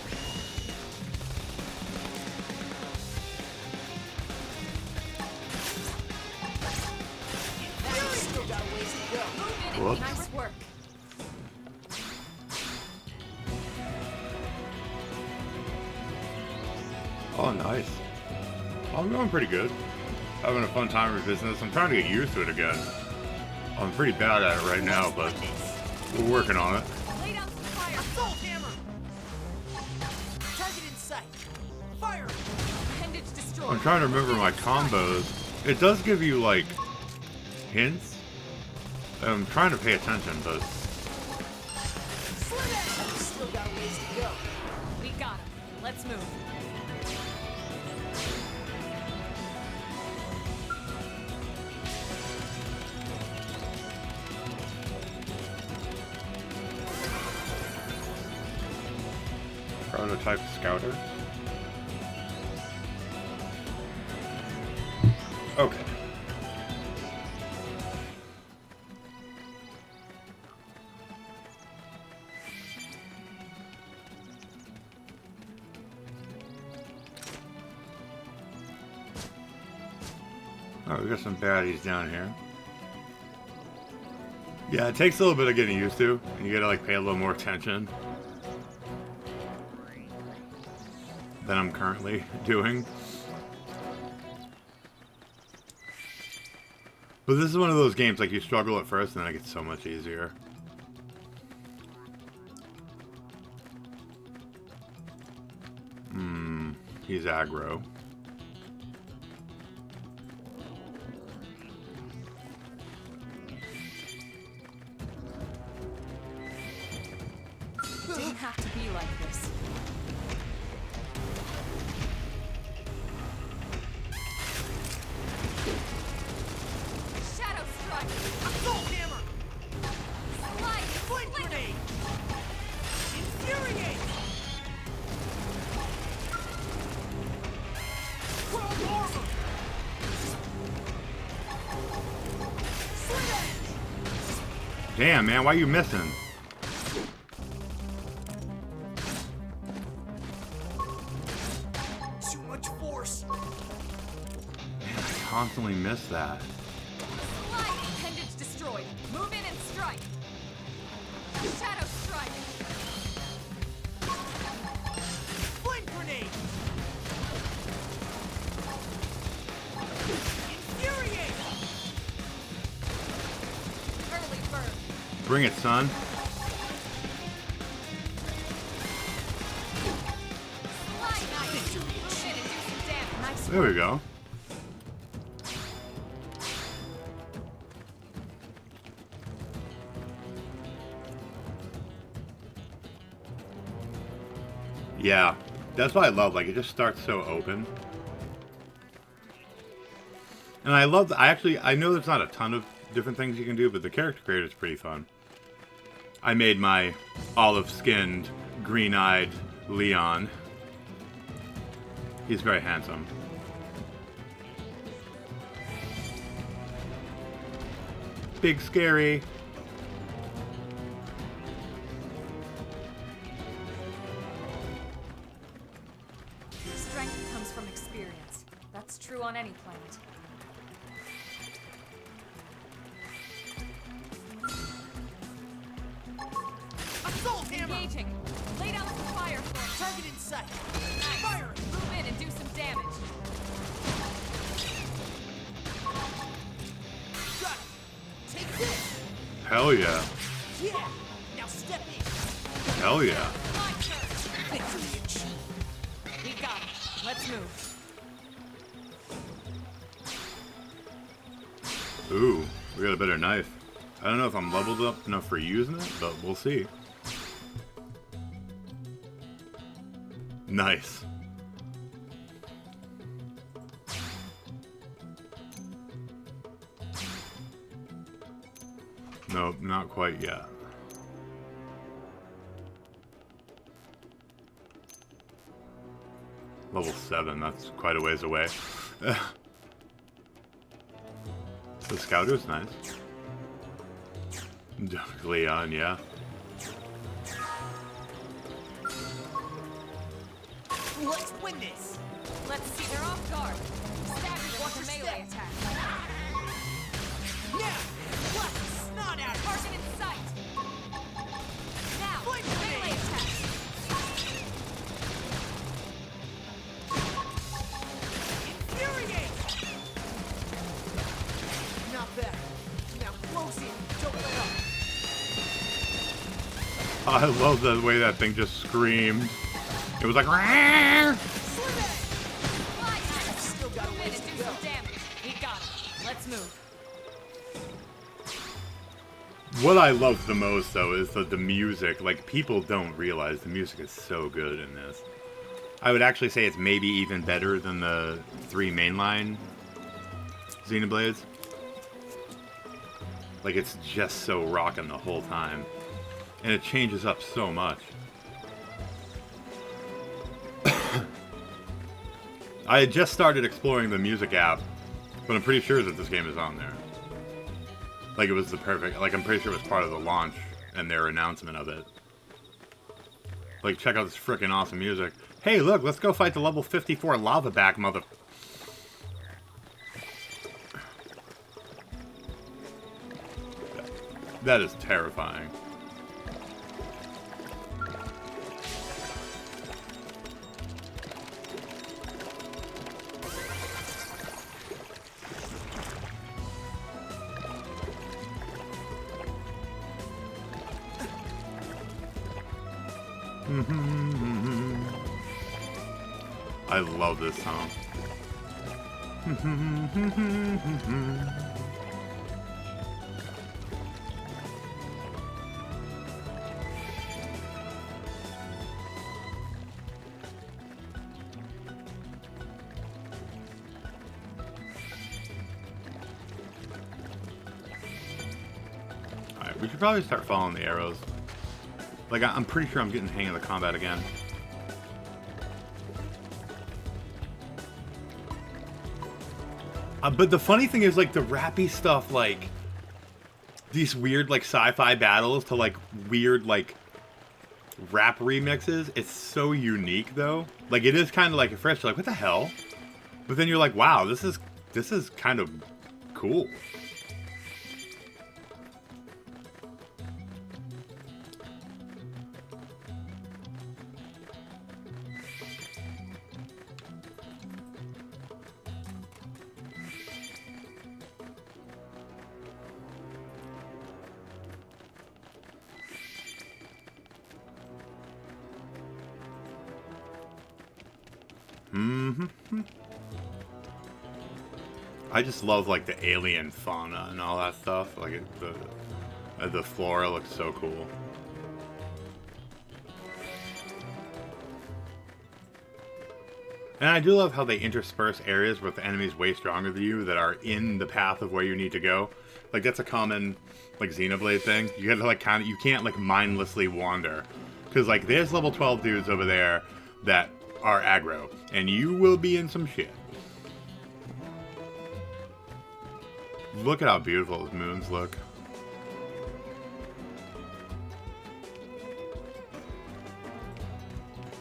Still got a ways to go. Move in and Whoops. nice work. Oh, nice. I'm going pretty good. Having a fun time revisiting this. I'm trying to get used to it again. I'm pretty bad at it right now, but we're working on it. Lay down some fire. Assault hammer. Target in sight. Fire. Appendage destroyed. I'm trying to remember my combos. It does give you, like, hints. I'm trying to pay attention, but... Still got a ways to go. We got him. Let's move. Prototype scouter. Okay. Oh, we got some baddies down here. Yeah, it takes a little bit of getting used to. You gotta like pay a little more attention than I'm currently doing. But this is one of those games, like, you struggle at first, and then it gets so much easier. He's aggro. Didn't have to be like this. Shadow strike. Assault hammer. Slide! Flame grenade. Infuriate. Chrome armor. Slit edge. Damn, man, why are you missing? Too much force. Man, I constantly miss that. Slide! Appendage destroyed. Move in and strike. Shadow strike. Flame grenade. Infuriate. Early bird. Bring it, son. Slide! Nice. Move in and do some damage. Nice. There we go. Yeah, that's what I love. Like, it just starts so open. And I love, I know there's not a ton of different things you can do, but the character creator is pretty fun. I made my olive-skinned, green-eyed Leon. He's very handsome. Big scary. Strength comes from experience. That's true on any planet. Assault hammer. Engaging. Lay down some fire for it. Target in sight. Nice. Fire. Move in and do some damage. Got it. Take this. Hell yeah. Yeah. Now step in. Hell yeah. My turn. Victory achieved. We got it. Let's move. Ooh, we got a better knife. I don't know if I'm leveled up enough for using it, but we'll see. Nice. Nope, not quite yet. Level 7, that's quite a ways away. The Scouter's nice. Leon, yeah. Let's win this. Let's see. They're off guard. Stab them with a melee attack. Now, blast the snot out of it. Target in sight. Now, Flame melee grenade. attack. Infuriate. I love the way that thing just screamed. It was like, "Rah!" Still got a ways to go. We got it. Let's move. What I love the most, though, is the music. Like, people don't realize the music is so good in this. I would actually say it's maybe even better than the 3 mainline Xenoblades. Like, it's just so rockin' the whole time. And it changes up so much. I had just started exploring the music app, but I'm pretty sure that this game is on there. Like, it was the perfect... Like, I'm pretty sure it was part of the launch and their announcement of it. Like, check out this frickin' awesome music. Hey, look, let's go fight the level 54 lava back, mother... That is terrifying. I love this song. Alright, we should probably start following the arrows. Like, I'm pretty sure I'm getting the hang of the combat again. But the funny thing is, like, the rappy stuff, like, these weird, like, sci-fi battles to, like, weird, like, rap remixes, it's so unique, though. Like, it is kind of, like, at first you're like, what the hell? But then you're like, wow, this is kind of cool. I just love, like, the alien fauna and all that stuff. Like, the flora looks so cool. And I do love how they intersperse areas with enemies way stronger than you that are in the path of where you need to go. Like, that's a common, like, Xenoblade thing. You gotta, like, you can't, like, mindlessly wander. Because, like, there's level 12 dudes over there that are aggro, and you will be in some shit. Look at how beautiful those moons look.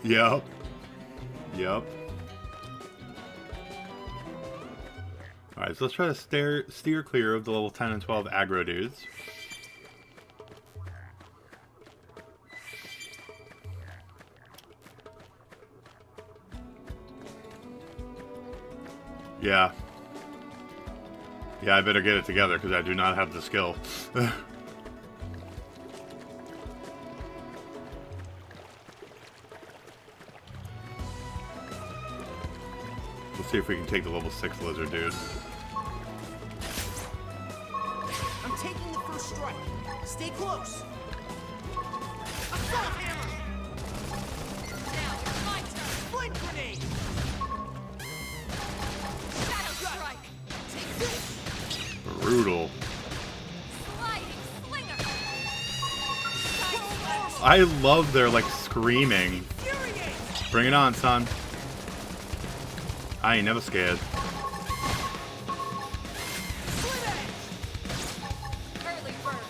Yep. Yep. Alright, so let's try to steer clear of the level 10 and 12 aggro dudes. Yeah. Yeah, I better get it together because I do not have the skill. Let's see if we can take the level 6 lizard dude. I'm taking the first strike. Stay close. Assault hammer! Now it's my turn. Flint grenade! Shadow strike. Take this. Brutal. Sliding slinger. I love their, like, screaming. Infuriate! Bring it on, son. I ain't never scared. Slit edge! Early bird.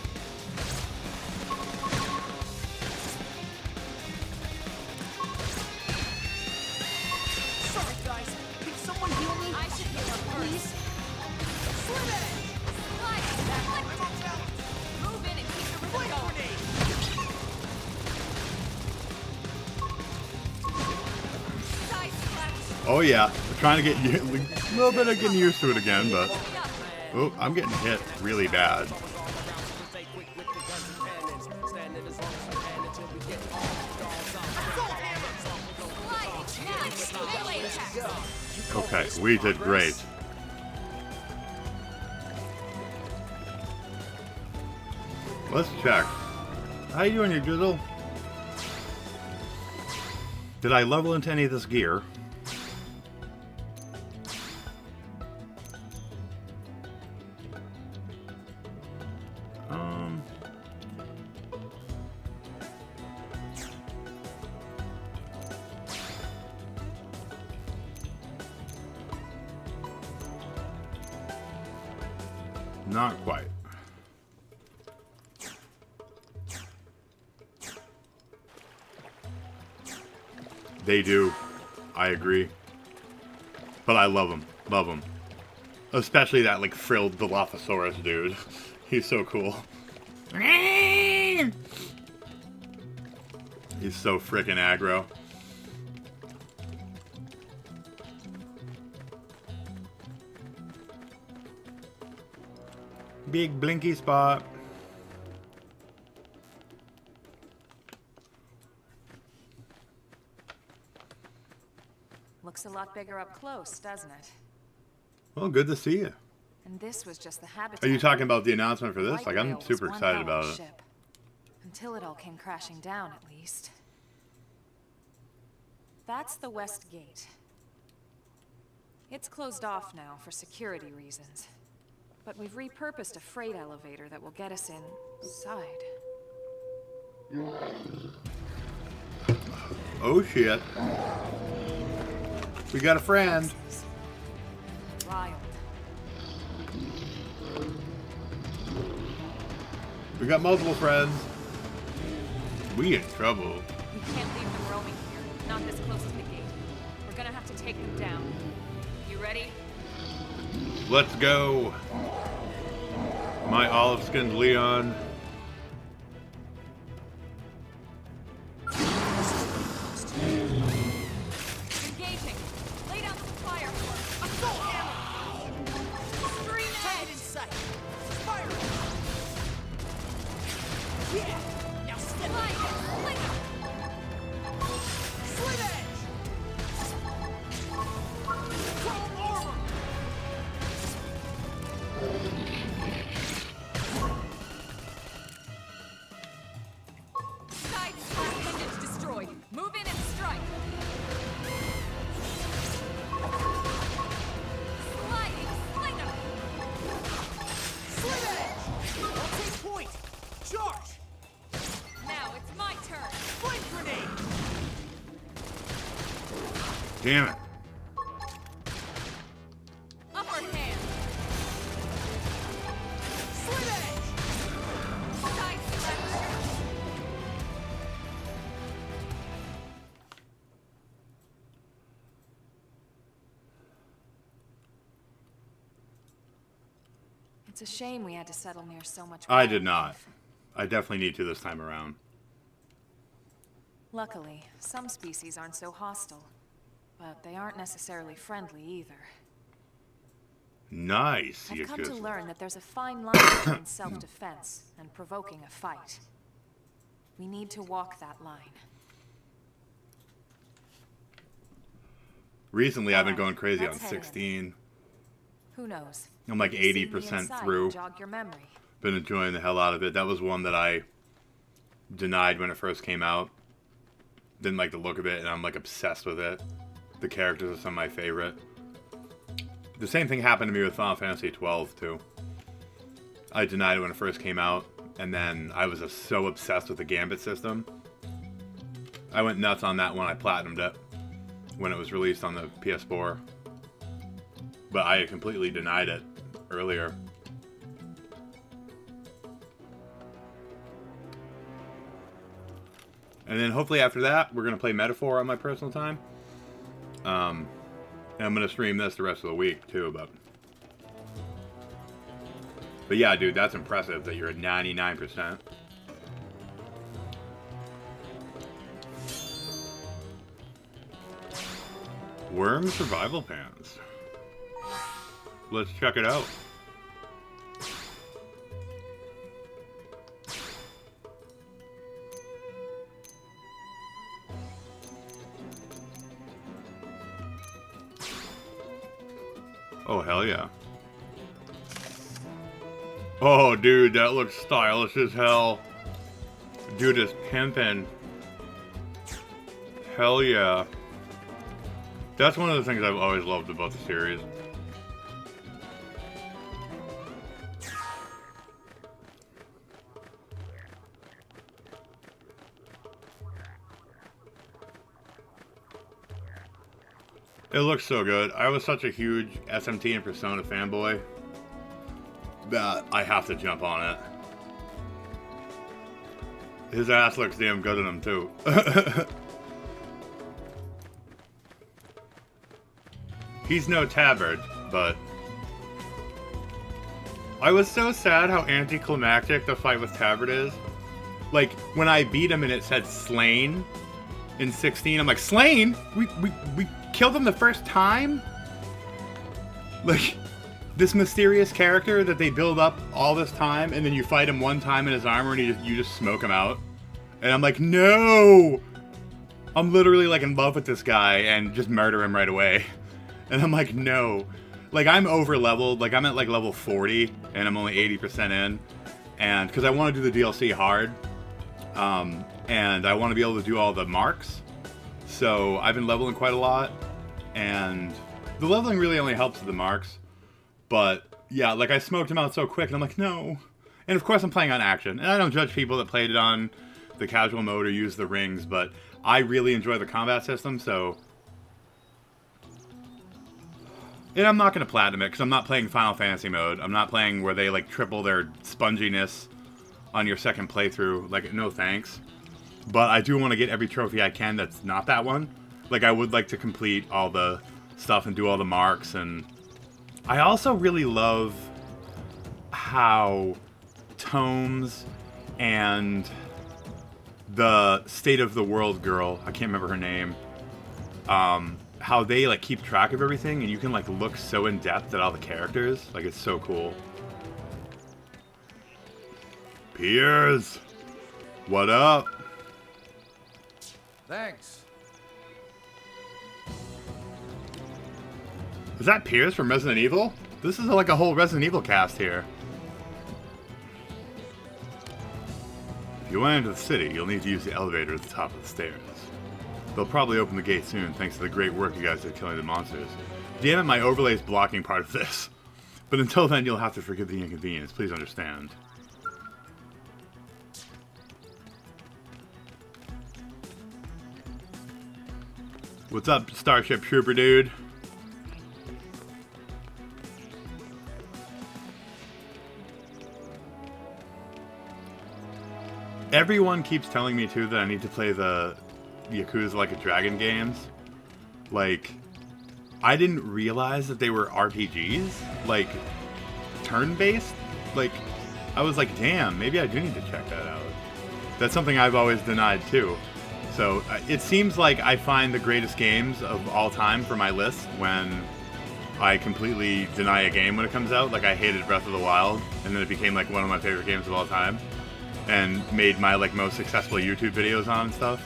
Sorry, guys. Can someone heal me? I should hit them Please? first. Slit edge! Sliding back. I'm on out! Move in and keep your rhythm Flint going. grenade! Side slash. Oh yeah, we're trying to get a little bit of getting used to it again, but oh, I'm getting hit really bad. Okay, we did great. Let's check. How you doing, you drizzle? Did I level into any of this gear? Not quite. They do. I agree. But I love them. Love them. Especially that, like, frilled Dilophosaurus dude. He's so cool. He's so frickin' aggro. Big blinky spot. Looks a lot bigger up close, doesn't it? Well, good to see you. And this was just the habitat. Are you talking about the announcement for this? White Like, I'm Whale was super one excited hell of about a it. ship. Until it all came crashing down, at least. That's the West Gate. It's closed off now for security reasons. But we've repurposed a freight elevator that will get us inside. Oh, shit. We got a friend. Riled. We got multiple friends. We in trouble. We can't leave them roaming here. Not this close to the gate. We're gonna have to take them down. You ready? Let's go. My olive-skinned Leon. Engaging. Lay down some fire. Assault hammer! Scream Target edge. in sight! Fire! Yeah! Now step Slide it! it. Fling it. Slit edge! Chrome armor! Side slap appendage destroyed. Move in and strike. Sliding slinger. Slit edge! I'll take point! Charge! Now it's my turn. Flame grenade! Damn it. Upper hand. Slit edge! Side slap. It's a shame we had to settle near so much. I did wildlife. not. I definitely need to this time around. Luckily, some species aren't so hostile, but they aren't necessarily friendly either. Nice. I've You come to just... learn that there's a fine line between self-defense and provoking a fight. We need to walk that line. Recently, I've been Alright, going crazy on let's head in. 16. Who knows? I'm like Maybe seeing the 80% inside through. will jog your memory. Been enjoying the hell out of it. That was one that I denied when it first came out. Didn't like the look of it, and I'm like obsessed with it. The characters are some of my favorite. The same thing happened to me with Final Fantasy 12 too. I denied it when it first came out, and then I was just so obsessed with the Gambit system. I went nuts on that one. I platinumed it when it was released on the PS4. But I completely denied it earlier. And then hopefully after that, we're going to play Metaphor on my personal time. And I'm going to stream this the rest of the week, too. But yeah, dude, that's impressive that you're at 99%. Worm survival pants. Let's check it out. Oh, hell yeah. Oh, dude, that looks stylish as hell. Dude is pimpin'. Hell yeah. That's one of the things I've always loved about the series. It looks so good. I was such a huge SMT and Persona fanboy that I have to jump on it. His ass looks damn good in him too. He's no tabard, but I was so sad how anticlimactic the fight with Tabard is. Like, when I beat him and it said slain in 16, I'm like, slain? We killed him the first time? Like, this mysterious character that they build up all this time, and then you fight him one time in his armor and you just smoke him out. And I'm like, no! I'm literally like in love with this guy and just murder him right away. And I'm like, no. Like, I'm over leveled. Like, I'm at like level 40 and I'm only 80% in. And because I want to do the DLC hard. And I want to be able to do all the marks. So I've been leveling quite a lot. And the leveling really only helps with the marks. But yeah, like I smoked him out so quick and I'm like, no. And of course I'm playing on action. And I don't judge people that played it on the casual mode or use the rings. But I really enjoy the combat system, so... And I'm not going to platinum it, because I'm not playing Final Fantasy mode. I'm not playing where they, like, triple their sponginess on your second playthrough. Like, no thanks. But I do want to get every trophy I can that's not that one. Like, I would like to complete all the stuff and do all the marks. And I also really love how Tomes and the State of the World girl, I can't remember her name, how they like keep track of everything, and you can like look so in depth at all the characters. Like, it's so cool. Piers, what up? Thanks. Is that Piers from Resident Evil? This is like a whole Resident Evil cast here. If you went into the city, you'll need to use the elevator at the top of the stairs. They'll probably open the gate soon, thanks to the great work you guys did killing the monsters. Damn it, my overlay is blocking part of this. But until then, you'll have to forgive the inconvenience. Please understand. What's up, Starship Trooper dude? Everyone keeps telling me, too, that I need to play the Yakuza Like a Dragon games. Like, I didn't realize that they were RPGs. Like, turn-based. Like, I was like, damn, maybe I do need to check that out. That's something I've always denied, too. So, it seems like I find the greatest games of all time for my list when I completely deny a game when it comes out. Like, I hated Breath of the Wild, and then it became, like, one of my favorite games of all time. And made my, like, most successful YouTube videos on and stuff.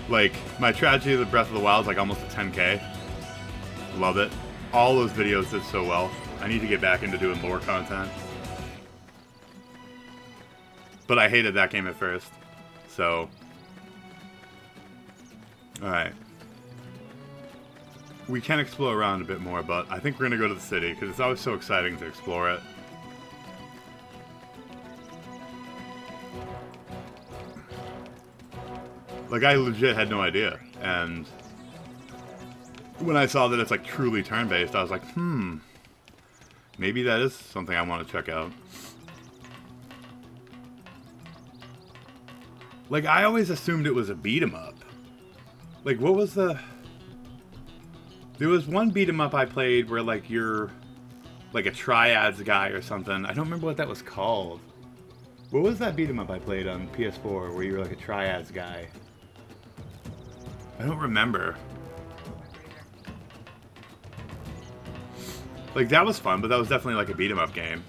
Like, my tragedy of the Breath of the Wild is, like, almost a 10K. Love it. All those videos did so well. I need to get back into doing lore content. But I hated that game at first. So. Alright. We can explore around a bit more, but I think we're going to go to the city, because it's always so exciting to explore it. Like, I legit had no idea. And when I saw that it's, like, truly turn-based, I was like, maybe that is something I want to check out. Like, I always assumed it was a beat-em-up. Like, what was the... There was one beat-em-up I played where, like, you're, like, a triads guy or something. I don't remember what that was called. What was that beat-em-up I played on PS4 where you were, like, a triads guy? I don't remember. Like, that was fun, but that was definitely, like, a beat-em-up game.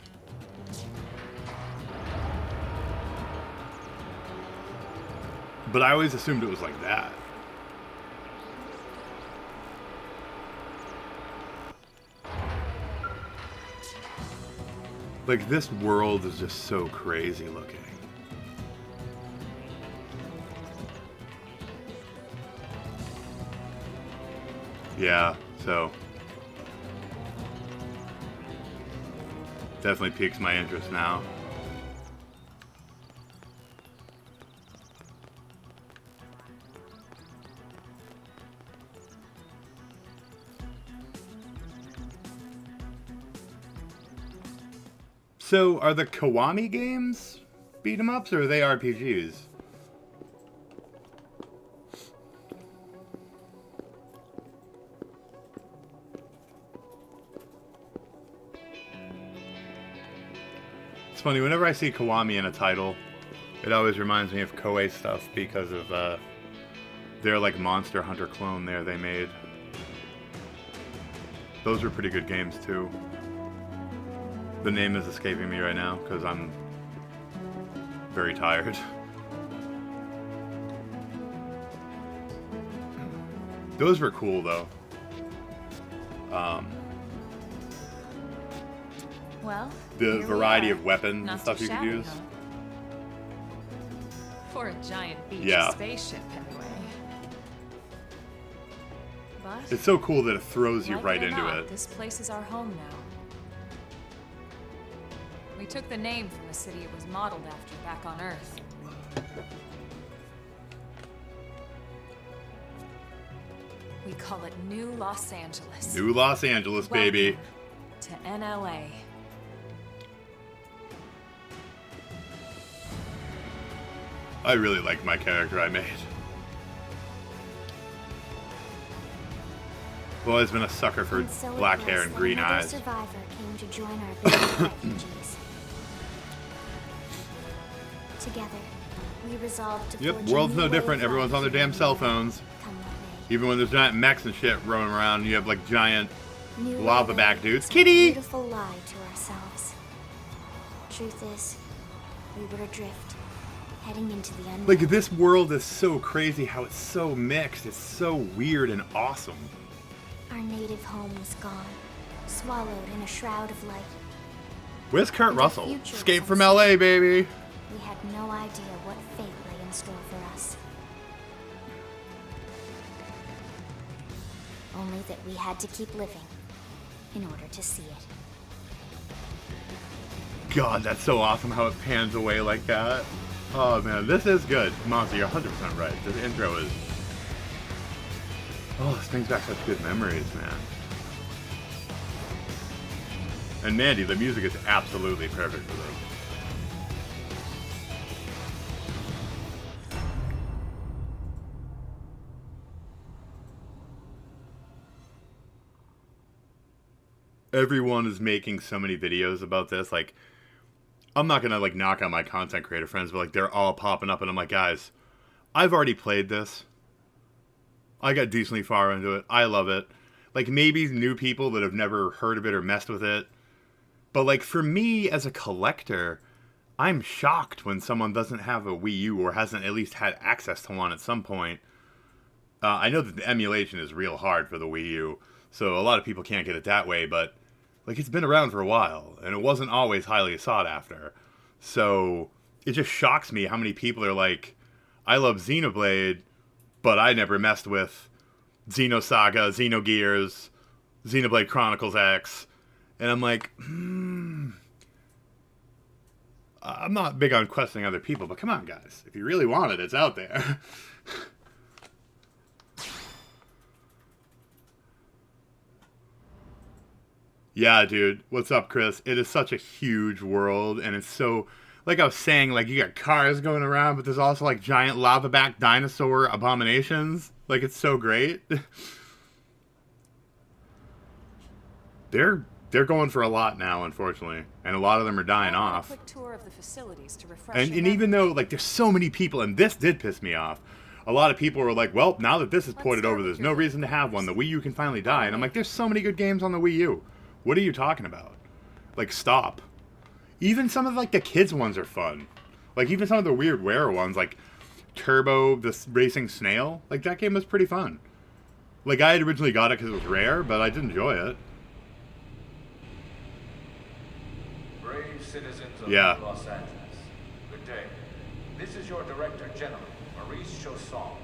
But I always assumed it was like that. Like, this world is just so crazy looking. Yeah, so definitely piques my interest now. So, are the Kiwami games beat 'em ups, or are they RPGs? It's funny, whenever I see Kiwami in a title, it always reminds me of Koei stuff because of their like Monster Hunter clone there they made. Those were pretty good games too. The name is escaping me right now because I'm very tired. Those were cool though. Well, The here variety we are. of weapons Not and stuff too you could shabby, use. huh? For a giant beach Yeah. spaceship, anyway. But It's so cool that it throws you like right or into not, it. This place is our home now. We took the name from the city it was modeled after back on Earth. We call it New Los Angeles. New Los Angeles, baby. Welcome to NLA. I really like my character I made. I've always been a sucker for And so it black was hair and that green another eyes. survivor came to join our band of refugees. Together, we resolved to Yep, forge a world's new no way different. of Everyone's life on their in damn NLA, cell phones. come what may. Even when there's giant mechs and shit roaming around, you have like giant New lava LA back dudes. is a Kitty! beautiful lie to ourselves. Truth is, we were adrift, heading into the unknown. Like, this world is so crazy how it's so mixed. It's so weird and awesome. Our native home was gone, swallowed in a shroud of light. Where's Kurt And the Russell? future Escape was from uncertain. LA, baby. We had no idea what fate lay in store for us. Only that we had to keep living in order to see it. God, that's so awesome how it pans away like that. Oh man, this is good. Monster, you're 100% right. This intro is... Oh, this brings back such good memories, man. And Mandy, the music is absolutely perfect for this. Everyone is making so many videos about this. Like, I'm not gonna like knock on my content creator friends, but like they're all popping up, and I'm like, guys, I've already played this. I got decently far into it. I love it. Like, maybe new people that have never heard of it or messed with it. But like, for me as a collector, I'm shocked when someone doesn't have a Wii U or hasn't at least had access to one at some point. I know that the emulation is real hard for the Wii U, so a lot of people can't get it that way, but like, it's been around for a while, and it wasn't always highly sought after. So it just shocks me how many people are like, I love Xenoblade, but I never messed with Xenosaga, Xenogears, Xenoblade Chronicles X. And I'm like, I'm not big on questioning other people, but come on, guys. If you really want it, it's out there. Yeah, dude. What's up, Chris? It is such a huge world, and it's so... Like I was saying, like, you got cars going around, but there's also, like, giant lava-back dinosaur abominations. Like, it's so great. They're going for a lot now, unfortunately. And a lot of them are dying I'll have a off. quick tour of the facilities to refresh And your even memory. though, like, there's so many people, and this did piss me off, a lot of people were like, well, now that this is Let's ported start over, with there's your no reason to have one. The Wii U can finally die. And I'm like, there's so many good games on the Wii U. What are you talking about? Like, stop. Even some of, like, the kids' ones are fun. Like, even some of the weird rare ones, like Turbo, the racing snail. Like, that game was pretty fun. Like, I had originally got it because it was rare, but I did enjoy it. Praise citizens of Yeah. Los Angeles. Good day. This is your Director General, Maurice Chausson.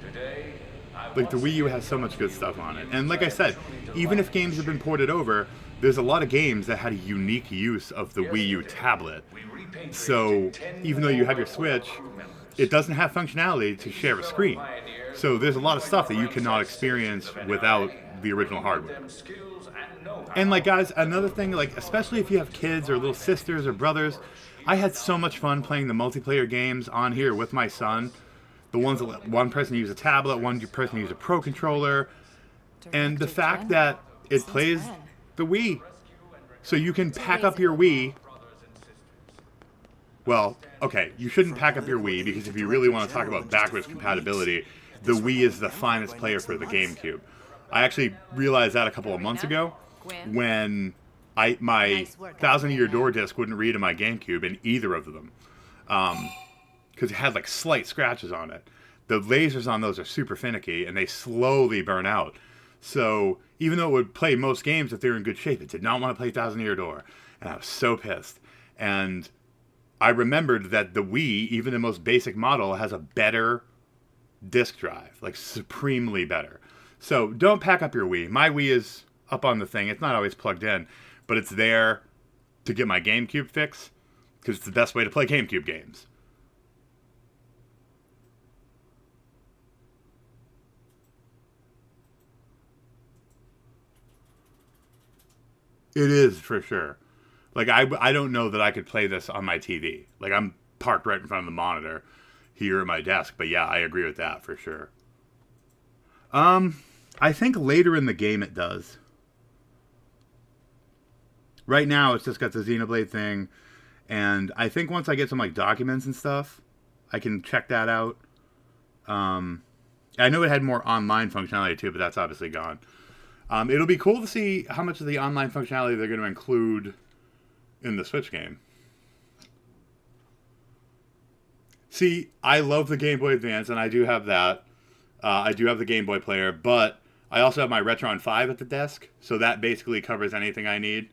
Today, Like, the Wii U has so much good stuff on it. And like I said, even if games have been ported over, there's a lot of games that had a unique use of the Wii U tablet. So, even though you have your Switch, it doesn't have functionality to share a screen. So there's a lot of stuff that you cannot experience without the original hardware. And like, guys, another thing, like, especially if you have kids or little sisters or brothers, I had so much fun playing the multiplayer games on here with my son. The ones that let one person use a tablet, one person use a Pro Controller, and the fact that it plays the Wii. So you can pack up your Wii. Well, okay, you shouldn't pack up your Wii, because if you really want to talk about backwards compatibility, the Wii is the finest player for the GameCube. I actually realized that a couple of months ago when my 1000-Year Door disc wouldn't read in my GameCube in either of them. Because it had like slight scratches on it. The lasers on those are super finicky, and they slowly burn out. So even though it would play most games if they were in good shape, it did not want to play 1000-Year Door. And I was so pissed. And I remembered that the Wii, even the most basic model, has a better disk drive. Like, supremely better. So don't pack up your Wii. My Wii is up on the thing. It's not always plugged in, but it's there to get my GameCube fix, because it's the best way to play GameCube games. It is, for sure. Like, I don't know that I could play this on my TV. Like, I'm parked right in front of the monitor here at my desk. But yeah, I agree with that, for sure. I think later in the game it does. Right now, it's just got the Xenoblade thing. And I think once I get some, like, documents and stuff, I can check that out. I know it had more online functionality, too, but that's obviously gone. It'll be cool to see how much of the online functionality they're going to include in the Switch game. See, I love the Game Boy Advance, and I do have that. I do have the Game Boy player, but I also have my Retron 5 at the desk, so that basically covers anything I need.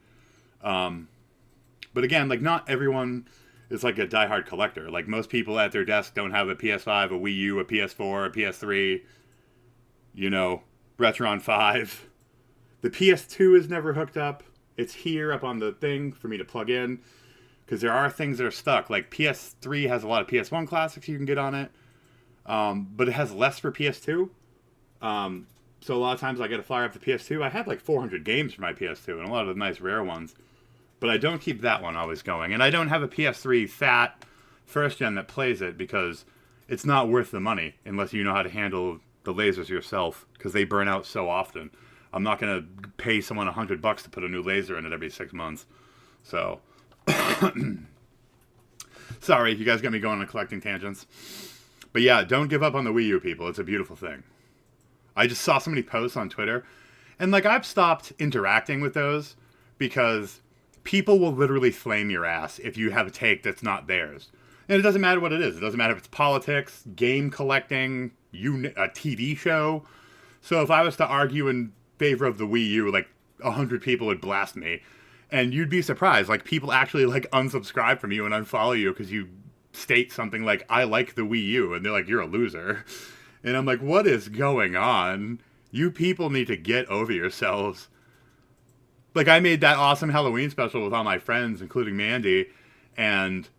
But again, like, not everyone is like a diehard collector. Like, most people at their desk don't have a PS5, a Wii U, a PS4, a PS3, you know, Retron 5. The PS2 is never hooked up. It's here up on the thing for me to plug in, because there are things that are stuck. Like, PS3 has a lot of PS1 classics you can get on it, but it has less for PS2. So a lot of times I get to fire up the PS2. I had like 400 games for my PS2, and a lot of the nice rare ones. But I don't keep that one always going. And I don't have a PS3 fat first gen that plays it, because it's not worth the money unless you know how to handle the lasers yourself, because they burn out so often. I'm not going to pay someone $100 to put a new laser in it every 6 months. So, sorry, you guys got me going on collecting tangents. But yeah, don't give up on the Wii U, people. It's a beautiful thing. I just saw so many posts on Twitter, and like, I've stopped interacting with those, because people will literally flame your ass if you have a take that's not theirs. And it doesn't matter what it is. It doesn't matter if it's politics, game collecting, a TV show. So if I was to argue in favor of the Wii U, like, 100 people would blast me. And you'd be surprised. Like, people actually, like, unsubscribe from you and unfollow you because you state something like, I like the Wii U. And they're like, you're a loser. And I'm like, what is going on? You people need to get over yourselves. Like, I made that awesome Halloween special with all my friends, including Mandy, and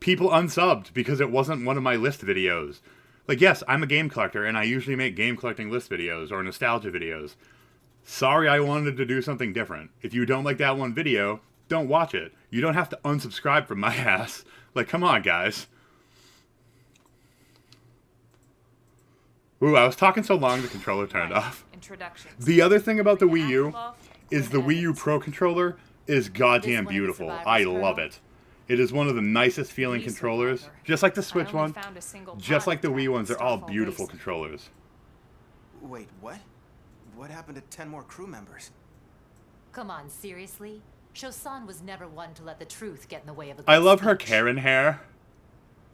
people unsubbed because it wasn't one of my list videos. Like, yes, I'm a game collector, and I usually make game collecting list videos or nostalgia videos. Sorry, I wanted to do something different. If you don't like that one video, don't watch it. You don't have to unsubscribe from my ass. Like, come on, guys. Ooh, I was talking so long the controller turned off. The other thing about the Wii U is the Wii U Pro Controller is goddamn beautiful. I love it. It is one of the nicest feeling controllers. Just like the Switch one, just like the Wii ones, they're all beautiful controllers. Wait, what? What happened to 10 more crew members? Come on, seriously? Chausson was never one to let the truth get in the way of a good I love her speech. Karen hair.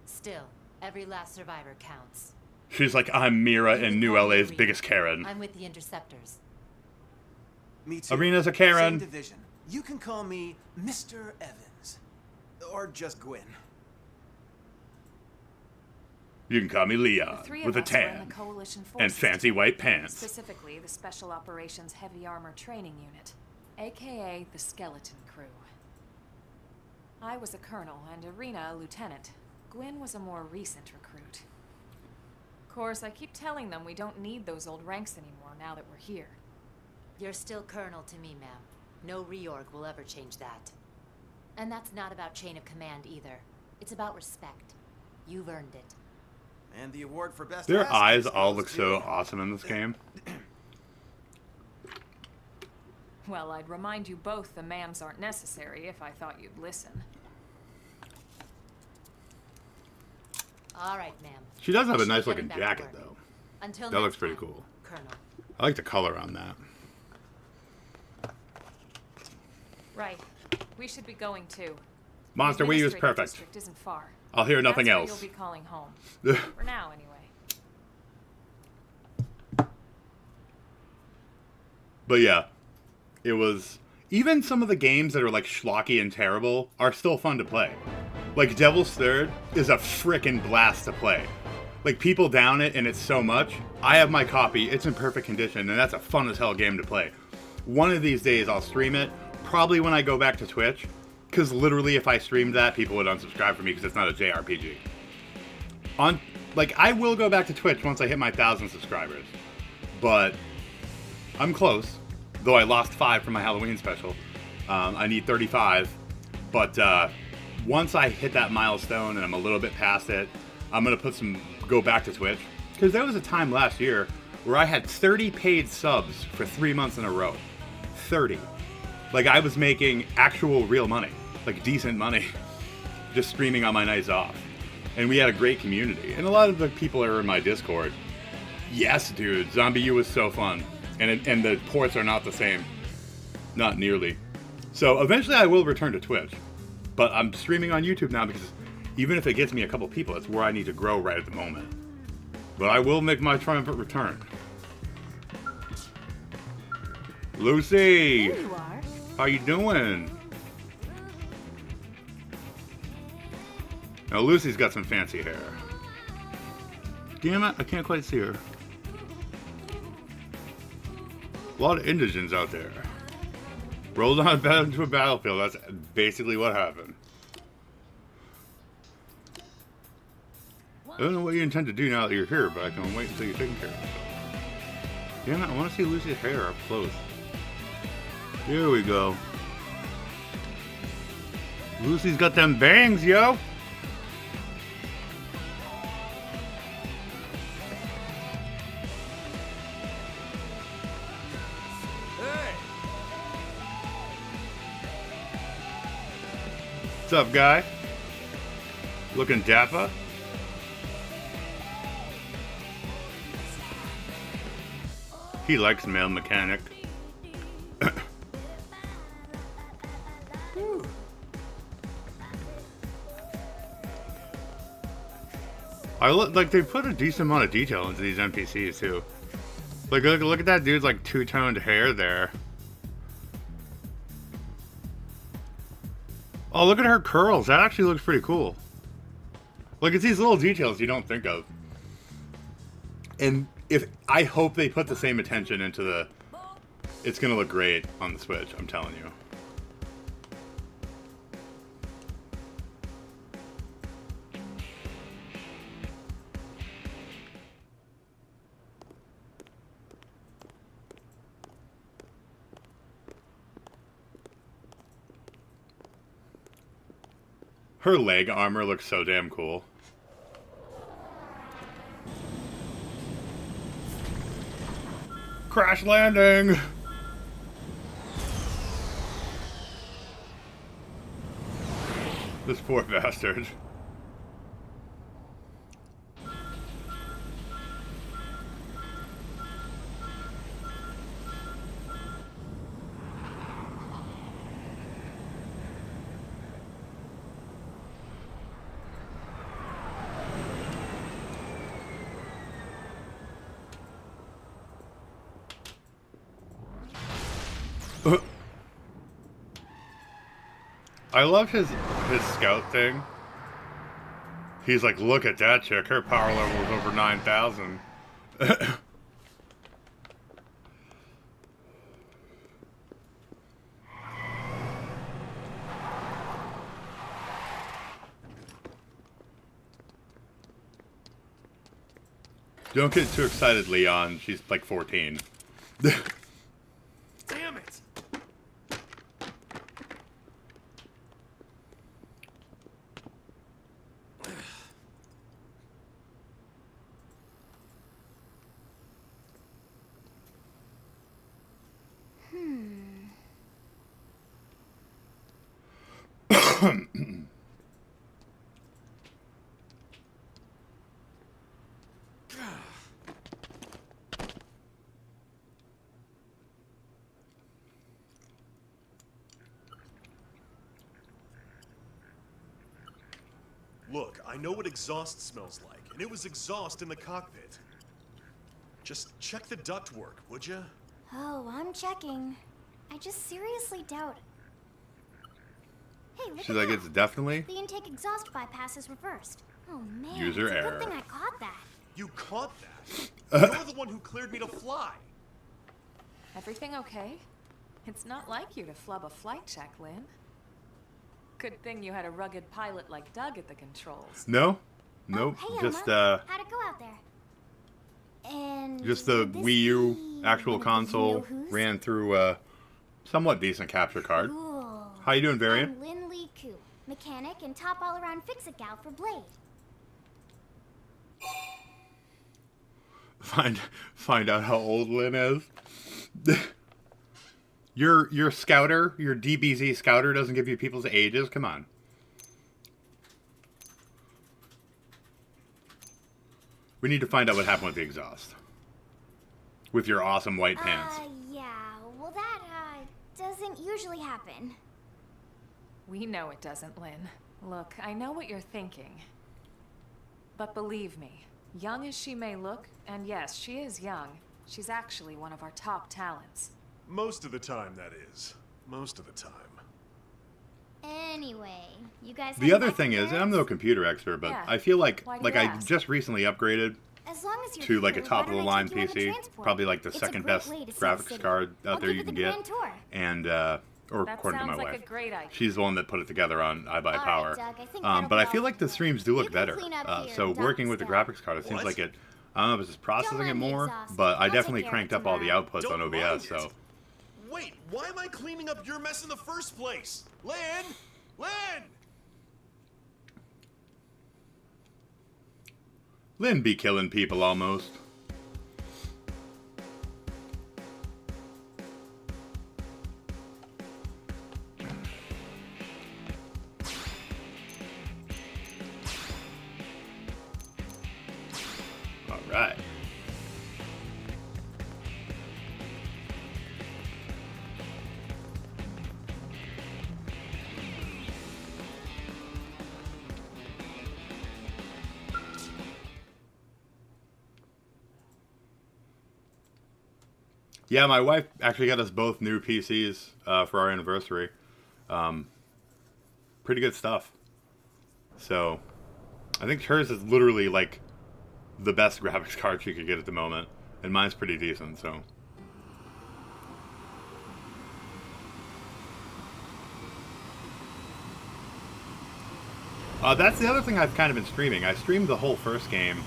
Still, every last survivor counts. She's like, I'm Mira in New LA's biggest Karen. I'm with the Interceptors. Me too. Arena's a Karen. Same division. You can call me Mr. Evans. Or just Gwyn. You can call me The Leon, three with of a us were in tan the Coalition and Forces fancy team, white pants. specifically the Special Operations Heavy Armor Training Unit, aka the Skeleton Crew. I was a colonel and Irina a lieutenant. Gwyn was a more recent recruit. Of course, I keep telling them we don't need those old ranks anymore now that we're here. You're still Colonel to me, ma'am. No reorg will ever change that. And that's not about chain of command either. It's about respect. You've earned it. And the award for best Their ass eyes goes all look to- so awesome in this game. Well, I'd remind you both the ma'ams aren't necessary if I thought you'd listen. All right, ma'am. She does have a She's nice getting looking back to jacket, work. though. Until That next looks pretty time, cool. Colonel. I like the color on that. Right. We should be going too. Monster The Wii U is administrative perfect. district isn't far. I'll hear nothing That's where else. You'll be calling home. For now, anyway. But yeah, it was... Even some of the games that are like schlocky and terrible are still fun to play. Like Devil's Third is a frickin' blast to play. Like people down it and it's so much. I have my copy, it's in perfect condition, and that's a fun as hell game to play. One of these days I'll stream it, probably when I go back to Twitch, because literally if I streamed that, people would unsubscribe from me because it's not a JRPG. Like, I will go back to Twitch once I hit my 1,000 subscribers, but I'm close. Though I lost 5 from my Halloween special. I need 35. But once I hit that milestone and I'm a little bit past it, I'm going to go back to Twitch. Because there was a time last year where I had 30 paid subs for 3 months in a row. 30. Like I was making actual real money. Like decent money. Just streaming on my nights off. And we had a great community. And a lot of the people are in my Discord. Yes, dude. Zombie U was so fun. And the ports are not the same. Not nearly. So eventually I will return to Twitch. But I'm streaming on YouTube now because even if it gets me a couple people, it's where I need to grow right at the moment. But I will make my triumphant return. Lucy! There you are. How you doing? Now Lucy's got some fancy hair. Damn it, I can't quite see her. A lot of indigents out there. Rolled on a bed into a battlefield. That's basically what happened. I don't know what you intend to do now that you're here, but I can wait until you're taken care of. Damn it, I want to see Lucy's hair up close. Here we go. Lucy's got them bangs, yo! What's up, guy? Looking dapper? He likes male mechanic. Like they put a decent amount of detail into these NPCs too. Like look at that dude's like two-toned hair there. Oh, look at her curls. That actually looks pretty cool. Like, it's these little details you don't think of. And I hope they put the same attention into the... It's gonna look great on the Switch, I'm telling you. Her leg armor looks so damn cool. Crash landing! This poor bastard. I love his scout thing. He's like, look at that chick. Her power level is over 9,000. Don't get too excited, Leon. She's like 14. Damn it! Look, I know what exhaust smells like, and it was exhaust in the cockpit. Just check the ductwork, would ya? Oh, I'm checking. I just seriously doubt. Hey, look She's at like, that. it's definitely The intake exhaust bypass is reversed. Oh man, User it's a error. good thing I caught that. You caught that? You're the one who cleared me to fly. Everything okay? It's not like you to flub a flight check, Lynn. Good thing you had a rugged pilot like Doug at the controls. No, nope. Oh, hey, Just Emma. How'd it go out there? And just the would this Wii U be actual one of the console Yo-Hoos? ran through a somewhat decent capture card. Cool. How you doing, Varian? I'm Lynn Lee Koo, mechanic and top all-around fix-it gal for Blade. Find out how old Lynn is. Your scouter, your DBZ scouter doesn't give you people's ages. Come on. We need to find out what happened with the exhaust. With your awesome white pants. Yeah, well that, doesn't usually happen. We know it doesn't, Lynn. Look, I know what you're thinking. But believe me, young as she may look, and yes, she is young, she's actually one of our top talents. Most of the time, that is. Most of the time. Anyway, you guys. The other thing is, and I'm no computer expert, but Yeah. I feel like Why do you I ask? just recently upgraded as long as you're to like a here, top why of the don't I line take you on the PC, transport? probably like the It's a second great best way to see the graphics city. card I'll out there give you the can get, grand tour. and or That according to my sounds like wife, a great idea. she's the one that put it together on I Buy All right, Power. Doug, I think But that'll I be feel all like the for streams do look You can better. clean up here So and drop working the with the stuff. graphics card, it seems What? like it. I don't know if it's just processing it mind the more, exhaust. but I I'll take definitely care of cranked it up all the tomorrow. outputs Don't on OBS. mind So it. Wait, why am I cleaning up your mess in the first place? Lynn! Lynn! Lynn be killing people almost. All right. Yeah, my wife actually got us both new PCs for our anniversary. Pretty good stuff. So, I think hers is literally like the best graphics card she could get at the moment, and mine's pretty decent. So, that's the other thing I've kind of been streaming. I streamed the whole first game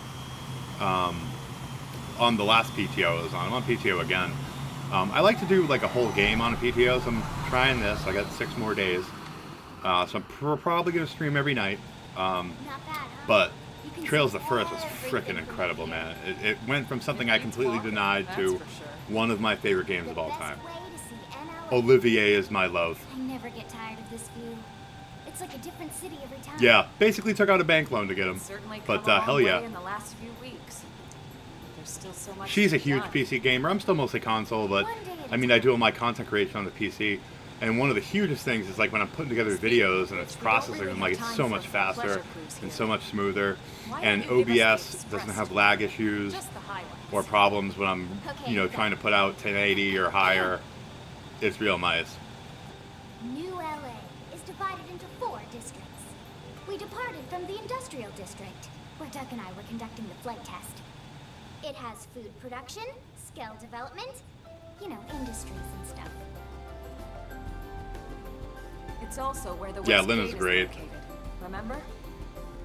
on the last PTO I was on. I'm on PTO again. I like to do like a whole game on a PTO, so I'm trying this. I got 6 more days. So I'm probably going to stream every night. Not bad, huh? But You can Trails see the First was everything freaking from incredible, here. man. It went from something I completely denied to That's for sure. one of my favorite games The of all best time. way to see NLA. Olivier is my love. I never get tired of this view. It's like a different city every time. Yeah, basically took out a bank loan to get him. It's certainly come But a long hell way yeah. in the last few weeks. There's still so much She's to a be huge done. PC gamer. I'm still mostly console, but One day at a I mean, I do all my content creation on the PC. And one of the hugest things is like when I'm putting together videos and it's We don't processing really them, like have it's time so for much full faster pleasure cruise and here. so much smoother. Why And don't you give us the OBS doesn't express have tour? lag issues Just the highlights. or problems when I'm, Okay, you know, trying to put out 1080 or higher. It's real nice. New LA is divided into we departed from the industrial district, where Doug and I were conducting the flight test. It has food production, skill development, you know, industries and stuff. It's also where the Yeah, West Lynn Gate is is great. located. Remember?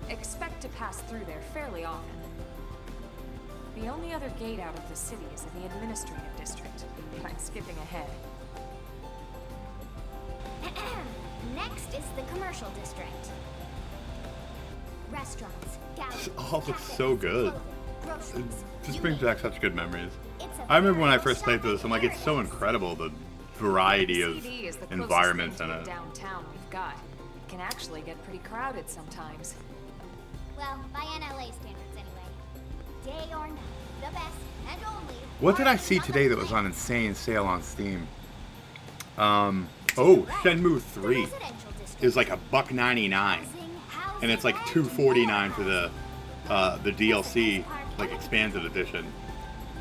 Expect to pass through there fairly often. The only other gate out of the city is in the administrative district, but I'm skipping ahead. Next is the commercial district. Restaurants, galleries, This all looks cafes, so good. clothing, groceries, This you brings name back such good memories. it. It's a I remember when I veritable first played through this, I'm like, it's so shopping incredible, the variety of CD is the closest environments thing in to it. downtown we've got. It can actually get pretty crowded sometimes. Well, by NLA standards anyway. Day or night, the best and only. What did I Party see on the today that was planet. on insane sale on Steam? Oh, Shenmue 3 is like $1.99, and it's like $2.49 for the DLC, like expanded edition.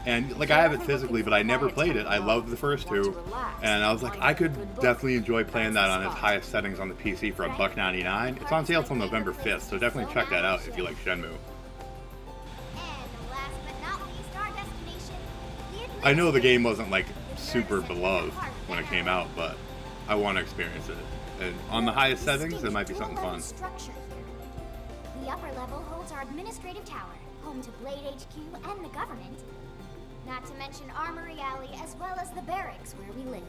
And like I have it physically, but I never played it. I loved the first two, and I was like, I could definitely enjoy playing that on its highest settings on the PC for $1.99. It's on sale till November 5th, so definitely check that out if you like Shenmue. And last but not least, our destination, the I know the game wasn't like It's super very beloved central when it part of came out, but I want to experience it. And on the highest settings, it might be something fun. Structure here. The upper level holds our administrative tower, home to Blade HQ and the government. Not to mention Armory Alley as well as the barracks where we live.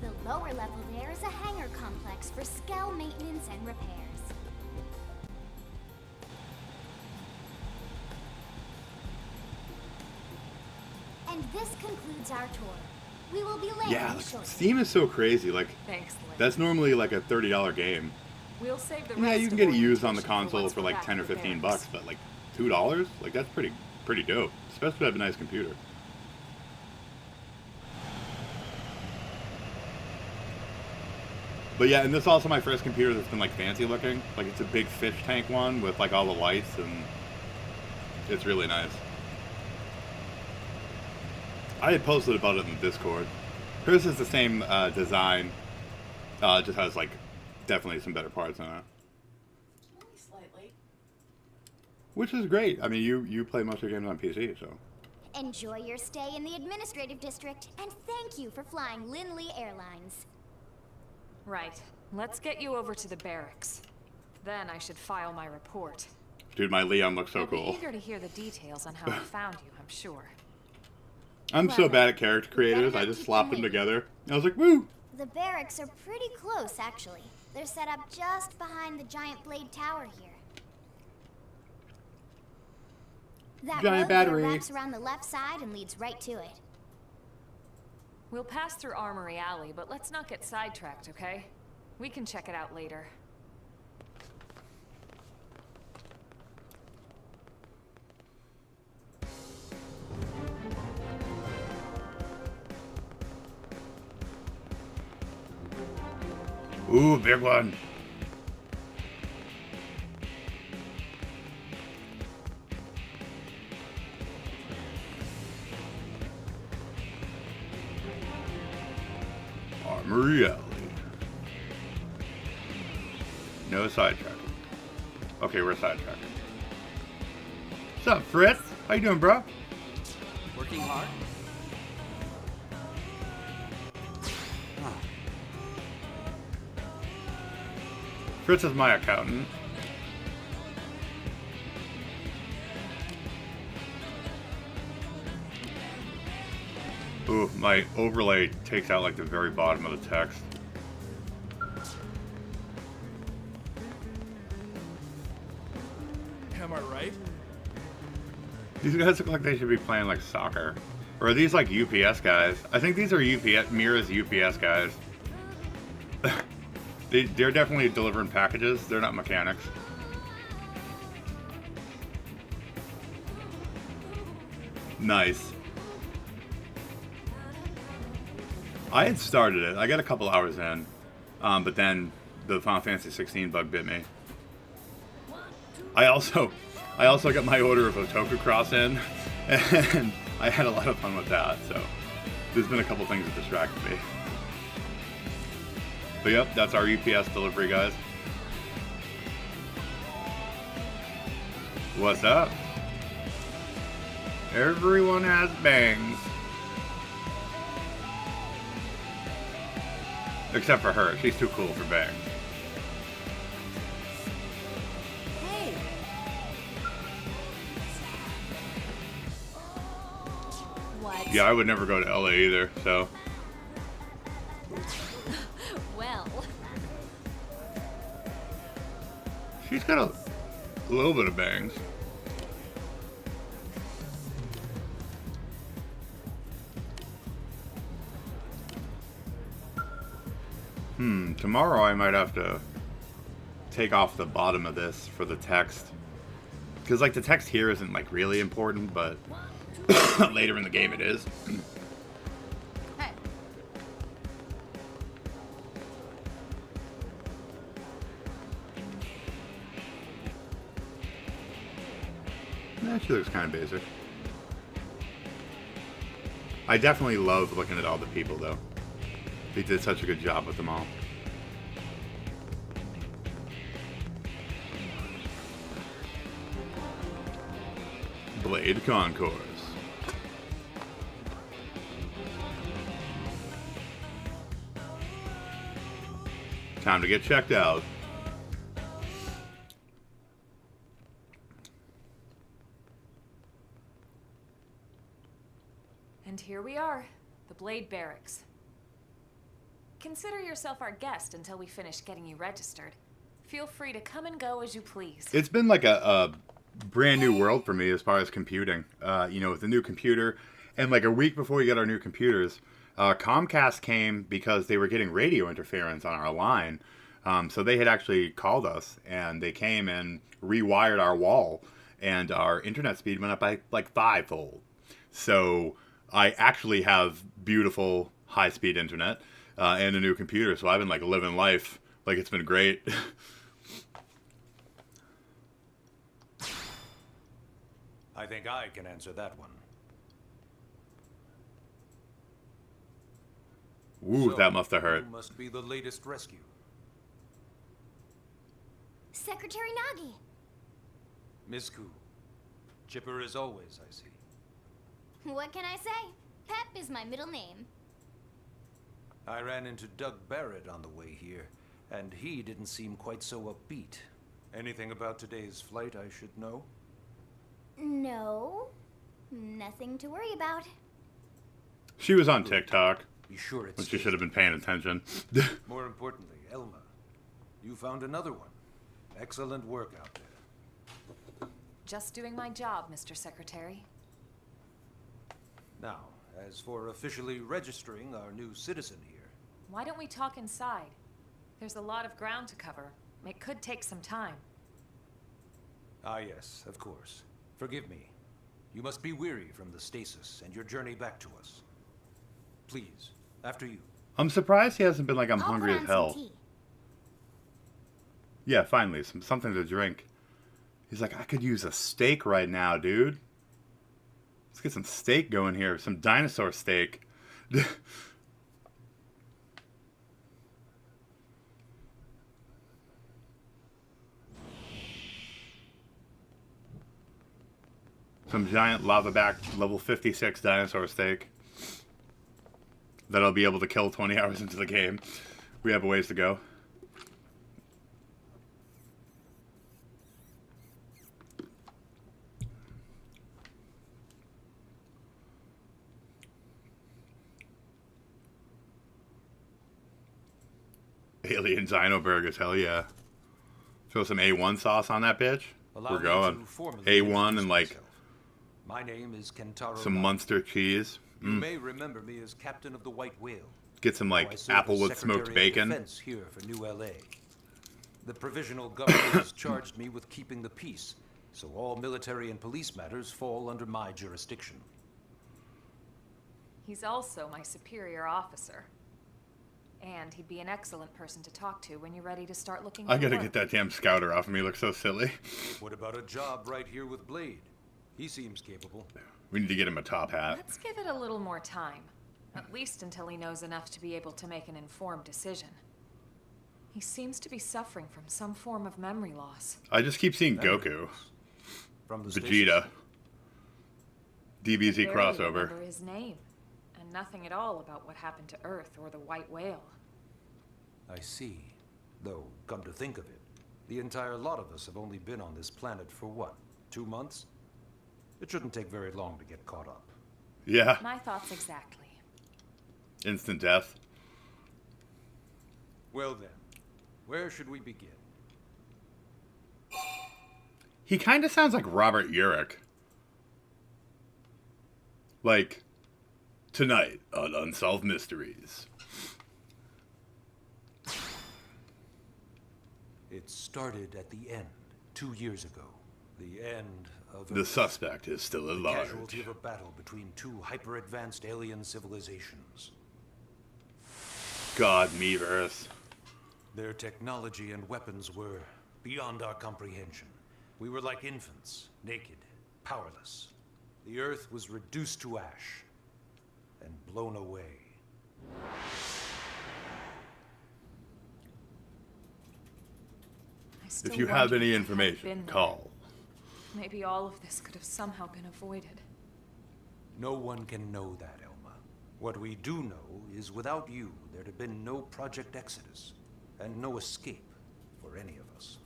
The lower level there is a hangar complex for Skell maintenance and repairs. And this concludes our tour. We will be landing Yeah, like, shortly. Steam is so crazy. Like, Thanks, Lynn. that's normally like a $30 game. We'll save the Yeah, rest you can of get it used on the orientation console once for we're like back 10 or at the 15 barracks. bucks, but like $2? Like that's pretty dope, especially if you have a nice computer. But yeah, and this is also my first computer that's been like fancy looking. Like it's a big fish tank one with like all the lights, and it's really nice. I had posted about it in the Discord. Hers is the same design, just has like definitely some better parts in it. Only slightly. Which is great. I mean, you play most of your games on PC, so. Enjoy your stay in the administrative district, and thank you for flying Lindley Airlines. Right. Let's get you over to the barracks. Then I should file my report. Dude, my Leon looks so I'll be cool. eager to hear the details on how I found you, I'm sure. I'm so Well, bad at character creators, better I not just keep slopped them them waiting. together. And I was like, woo! The barracks are pretty close, actually. They're set up just behind the giant blade tower here. That Giant road battery. there wraps around the left side and leads right to it. We'll pass through Armory Alley, but let's not get sidetracked, okay? We can check it out later. Ooh, big one. Armory Alley. No sidetracking. Okay, we're sidetracking. What's up, Fritz? How you doing, bro? Working hard? Fritz is my accountant. Ooh, my overlay takes out like the very bottom of the text. Am I right? These guys look like they should be playing like soccer. Or are these like UPS guys? I think these are UPS, Mira's UPS guys. They're definitely delivering packages. They're not mechanics. Nice. I had started it. I got a couple hours in, but then the Final Fantasy 16 bug bit me. I also got my order of Otoku Cross in, and I had a lot of fun with that. So there's been a couple things that distracted me. But yep, that's our UPS delivery, guys. What's up? Everyone has bangs. Except for her. She's too cool for bangs. Hey! What? Yeah, I would never go to LA either, so. Well, She's got a little bit of bangs. Tomorrow I might have to take off the bottom of this for the text. Because, like, the text here isn't, like, really important, but later in the game it is. hey, She looks kind of basic. I definitely love looking at all the people, though. They did such a good job with them all. Blade Concourse. Time to get checked out. And here we are, the Blade Barracks. Consider yourself our guest until we finish getting you registered. Feel free to come and go as you please. It's been like a brand new world for me as far as computing. You know, with the new computer. And like a week before we got our new computers, Comcast came because they were getting radio interference on our line. So they had actually called us, and they came and rewired our wall, and our internet speed went up by like 5-fold. So I actually have beautiful high-speed internet and a new computer. So I've been like living life. Like, it's been great. I think I can answer that one. Ooh, So, that must have hurt. who must be the latest rescue? Secretary Nagi. Miss Koo. Chipper as always, I see. What can I say? Pep is my middle name. I ran into Doug Barrett on the way here, and he didn't seem quite so upbeat. Anything about today's flight I should know? No, nothing to worry about. She was on TikTok, Be sure it's but she should have been paying attention. More importantly, Elma, you found another one. Excellent work out there. Just doing my job, Mr. Secretary. Now, as for officially registering our new citizen here, Why don't we talk inside? There's a lot of ground to cover. It could take some time. ah yes, of course. Forgive me. You must be weary from the stasis and your journey back to us. Please, after you. I'm surprised he hasn't been like, I'm I'll hungry put as on some hell. tea. Yeah, finally, something to drink. He's like, I could use a steak right now, dude. Let's get some steak going here. Some dinosaur steak. Some giant lava-back level 56 dinosaur steak that I'll be able to kill 20 hours into the game. We have a ways to go. Alien Dino Burgers, hell yeah. Throw some A1 sauce on that bitch. Allow We're me going. to formally A1 introduce and like myself. My name is Kentaro some Nagi. Munster cheese. You may remember me as captain of the White Whale. Get some Now I like serve as applewood smoked Secretary of bacon. Defense here for New LA. The provisional governor has charged me with keeping the peace, so all military and police matters fall under my jurisdiction. He's also my superior officer. And he'd be an excellent person to talk to when you're ready to start looking I for gotta work. get that damn scouter off of me. He looks so silly. What about a job right here with Blade? He seems capable. We need to get him a top hat. Let's give it a little more time. At least until he knows enough to be able to make an informed decision. He seems to be suffering from some form of memory loss. I just keep seeing That Goku. works. From the Vegeta. DBZ I barely crossover. remember his name, and nothing at all about what happened to Earth or the White Whale. I see. Though, come to think of it, the entire lot of us have only been on this planet for what, 2 months? It shouldn't take very long to get caught up. Yeah. My thoughts exactly. Instant death. Well then, where should we begin? He kind of sounds like Robert Urich. Like, tonight on Unsolved Mysteries. It started at the end, 2 years ago. The end of The suspect is still at the large. casualty of a battle between two hyper-advanced alien civilizations. God, Meverse. Their technology and weapons were beyond our comprehension. We were like infants, naked, powerless. The Earth was reduced to ash and blown away. I still If you have wonder any if I had information, been there. call. Maybe all of this could have somehow been avoided. No one can know that, Elma. What we do know is without you, there'd have been no Project Exodus, and no escape for any of us.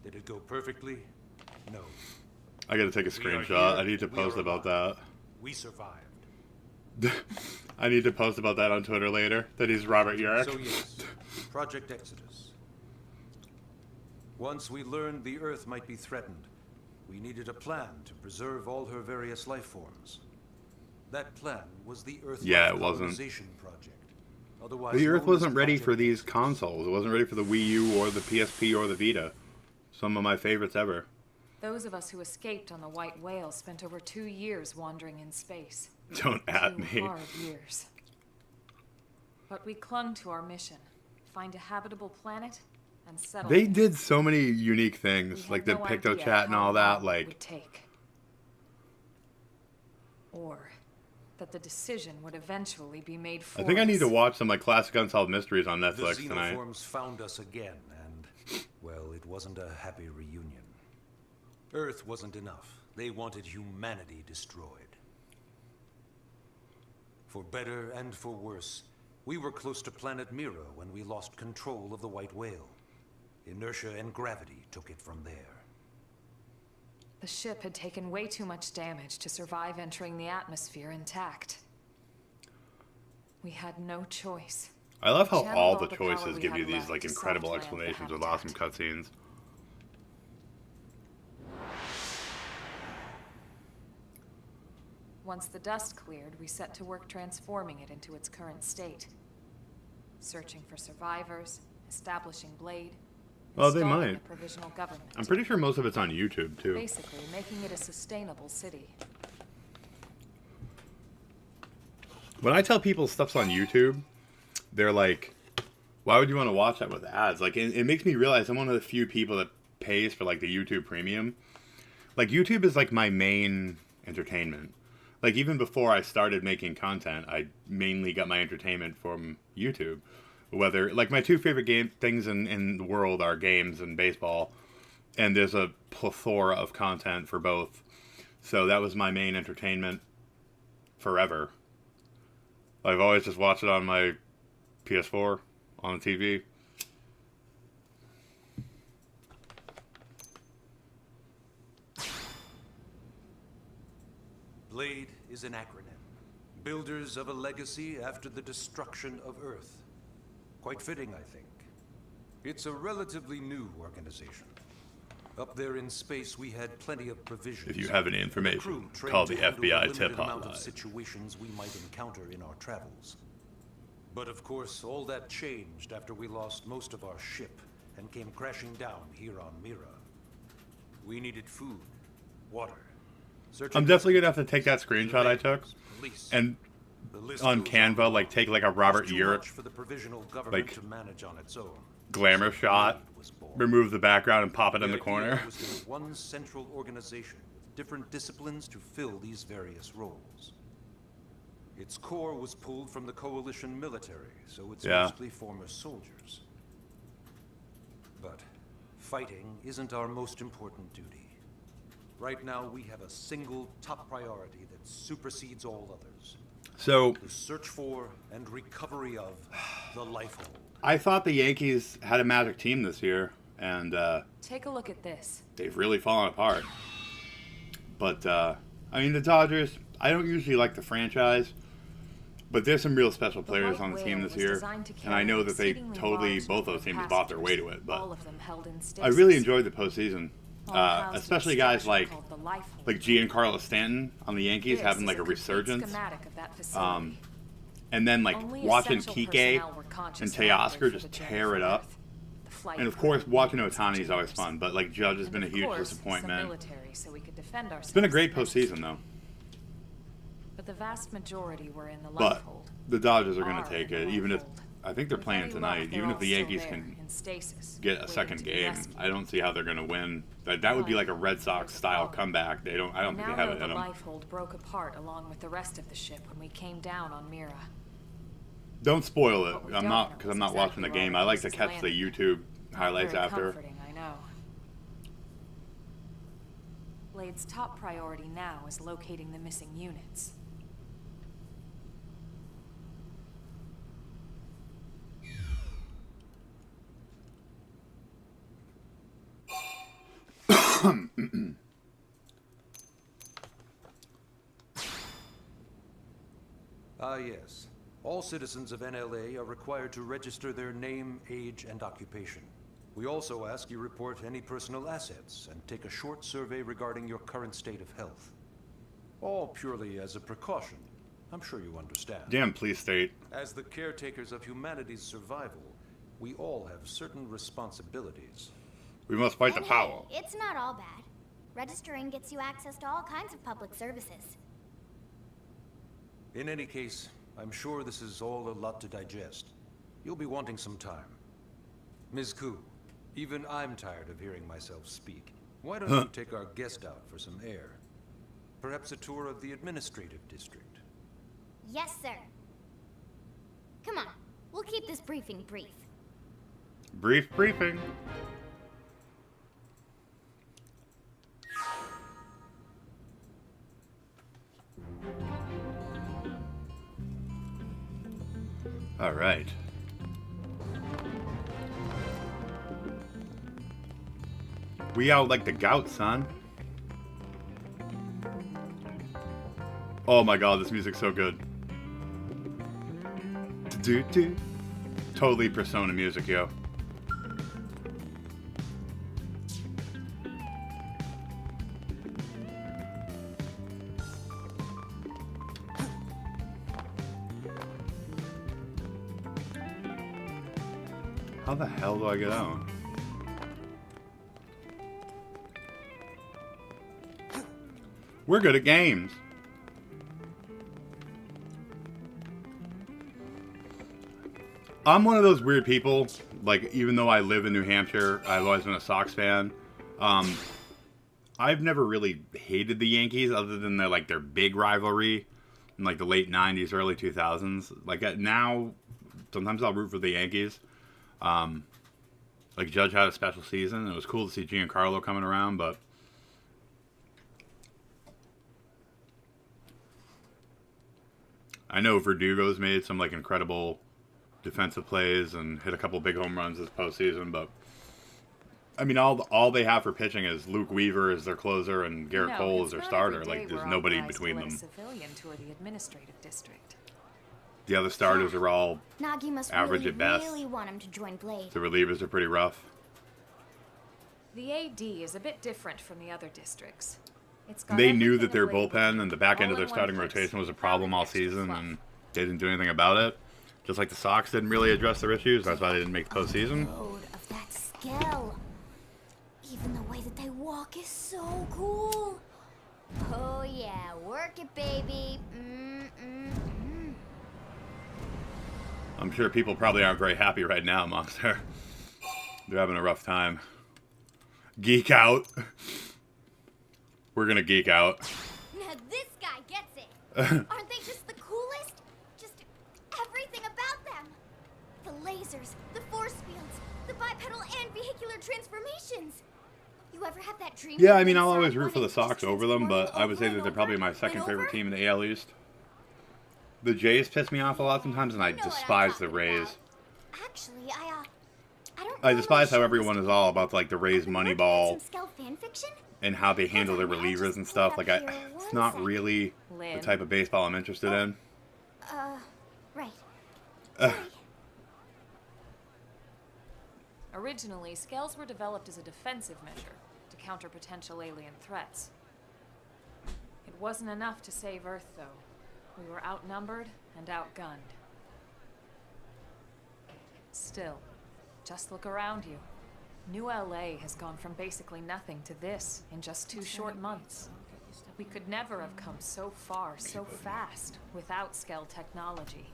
Did it go perfectly? No. I gotta take a We are screenshot. here, I need to we are post about alive. that. We survived. I need to post about that on Twitter later. That he's Robert Urich. So yes, Project Exodus. Once we learned the Earth might be threatened, we needed a plan to preserve all her various life forms. That plan was the Earth Yeah, Life it wasn't. Colonization Project. Otherwise The Earth known as wasn't ready for Project these Exodus. consoles. It wasn't ready for the Wii U or the PSP or the Vita. Some of my favorites ever. Those of us who escaped on the White Whale spent over 2 years wandering in space. Don't at 2 me. hard years. But we clung to our mission. Find a habitable planet and settle They there. did so many unique We things, had like the no Picto idea Chat and how all that. long it Like, would take. Or that the decision would eventually be made for I think I need to us. watch some like classic Unsolved Mysteries on The Netflix tonight. xenoforms found us again, and, well, it wasn't a happy reunion. Earth wasn't enough. They wanted humanity destroyed. For better and for worse, we were close to planet Mira when we lost control of the White Whale. Inertia and gravity took it from there. The ship had taken way too much damage to survive entering the atmosphere intact. We had no choice. I love how Channeled all all the the power choices we give had you these left like to incredible soft land the explanations with awesome cutscenes. Once the dust cleared, we set to work transforming it into its current state. Searching for survivors, establishing Blade, Oh, they installing might. a provisional government. I'm pretty sure most of it's on YouTube too. Basically, making it a sustainable city. When I tell people stuff's on YouTube, they're like, why would you want to watch that with ads? Like, it makes me realize I'm one of the few people that pays for like the YouTube Premium. Like, YouTube is like my main entertainment. Like, even before I started making content, I mainly got my entertainment from YouTube. Whether, like, my two favorite things in the world are games and baseball. And there's a plethora of content for both. So that was my main entertainment forever. I've always just watched it on my PS4, on the TV. Blade is an acronym. Builders of a legacy after the destruction of Earth. Quite fitting, I think. It's a relatively new organization. Up there in space, we had plenty of provisions. If you have any The information, crew trained call to the handle FBI limited tip amount of hotline. situations we might encounter in our travels. But of course, all that changed after we lost most of our ship and came crashing down here on Mira. We needed food, water. I'm definitely gonna have to take that screenshot I took police. and The list on goes Canva, like take like a Robert It's too Urich much for the provisional government like to manage on its own. glamour shot, Was born. remove the background and pop it in the idea corner. was to have one central organization with different disciplines to fill these various roles. Its core was pulled from the coalition military, so it's Yeah. mostly former soldiers. But fighting isn't our most important duty. Right now, we have a single top priority that supersedes all others. So, The search for and recovery of the Lifehold. I thought the Yankees had a magic team this year, and Take a look at this. they've really fallen apart. But, I mean, the Dodgers, I don't usually like the franchise, but there's some real special players on the team this year, and I know that they totally, both those teams bought their way to it, but I really enjoyed the postseason. Especially guys like Giancarlo Stanton on the Yankees having like a resurgence. And then like watching Kike and Teoscar just tear it up. And of course watching Ohtani is always fun, but like Judge has been a huge disappointment. It's been a great postseason though. But the vast majority were in the But Lifehold. the Dodgers are going to take it, even if I think they're playing tonight. Even if the Yankees can get a second game, I don't see how they're going to win. That would be like a Red Sox style comeback. I don't think they have it in the them. Lifehold broke apart along with the rest of the ship when we came down on Mira. Don't spoil it. I'm not watching the game. I like to catch the YouTube highlights Very after. comforting, I know. Blade's top priority now is locating the missing units. Yes. All citizens of NLA are required to register their name, age, and occupation. We also ask you report any personal assets and take a short survey regarding your current state of health. All purely as a precaution. I'm sure you understand. Damn, please state. As the caretakers of humanity's survival, we all have certain responsibilities. We must fight the And power. hey, it's not all bad. Registering gets you access to all kinds of public services. In any case, I'm sure this is all a lot to digest. You'll be wanting some time. Ms. Koo, even I'm tired of hearing myself speak. Why don't you take our guest out for some air? Perhaps a tour of the administrative district. Yes, sir. Come on, we'll keep this briefing brief. Brief briefing. All right. We out like the gout, son. Oh my god, this music's so good. Do-do. Totally Persona music, yo. How the hell do I get out? We're good at games. I'm one of those weird people, like, even though I live in New Hampshire, I've always been a Sox fan. I've never really hated the Yankees other than their big rivalry in like the late 90s, early 2000s. Like now, sometimes I'll root for the Yankees. Like Judge had a special season. It was cool to see Giancarlo coming around, but I know Verdugo's made some like incredible defensive plays and hit a couple big home runs this postseason, but I mean, all they have for pitching is Luke Weaver as their closer and Garrett Cole as their starter. Like, there's nobody between them. Civilian tour the administrative district. The other starters are all Nagi must average really, at best. really want him to join Blade. The relievers are pretty rough. The AD is a bit different from the other districts. They knew that their bullpen and the back end of their starting rotation was a problem all season, and they didn't do anything about it. Just like the Sox didn't really address their issues. That's why they didn't make the postseason. Load of that skill. Even the way that they walk is so cool. Oh yeah, work it, baby. I'm sure people probably aren't very happy right now amongst her. They're having a rough time. Geek out. We're gonna geek out. Now this guy gets it. Aren't they just the coolest? Just everything about them. The lasers, the force fields, the bipedal and vehicular transformations. You ever have that dream? Yeah, where I mean, you I'll saw always root one for the and Sox just over them, transform but I would say over that and they're probably over my and second favorite over? team in the AL East. The Jays piss me off a lot sometimes, and I You know what I'm despise the talking Rays. about. Actually, I don't I know despise my how show everyone was is all about like the Rays I've been working on Moneyball some Skell fan fiction. and how they handle their Hold on, I'll relievers just and pull stuff. it Like, up here it's one not sec. really the Lynn. type of baseball I'm interested in. Right. Ugh. Sorry. Originally, Skells were developed as a defensive measure to counter potential alien threats. It wasn't enough to save Earth, though. We were outnumbered and outgunned. Still, just look around you. New LA has gone from basically nothing to this in just 2 short months. We could never have come so far so fast without Skell technology.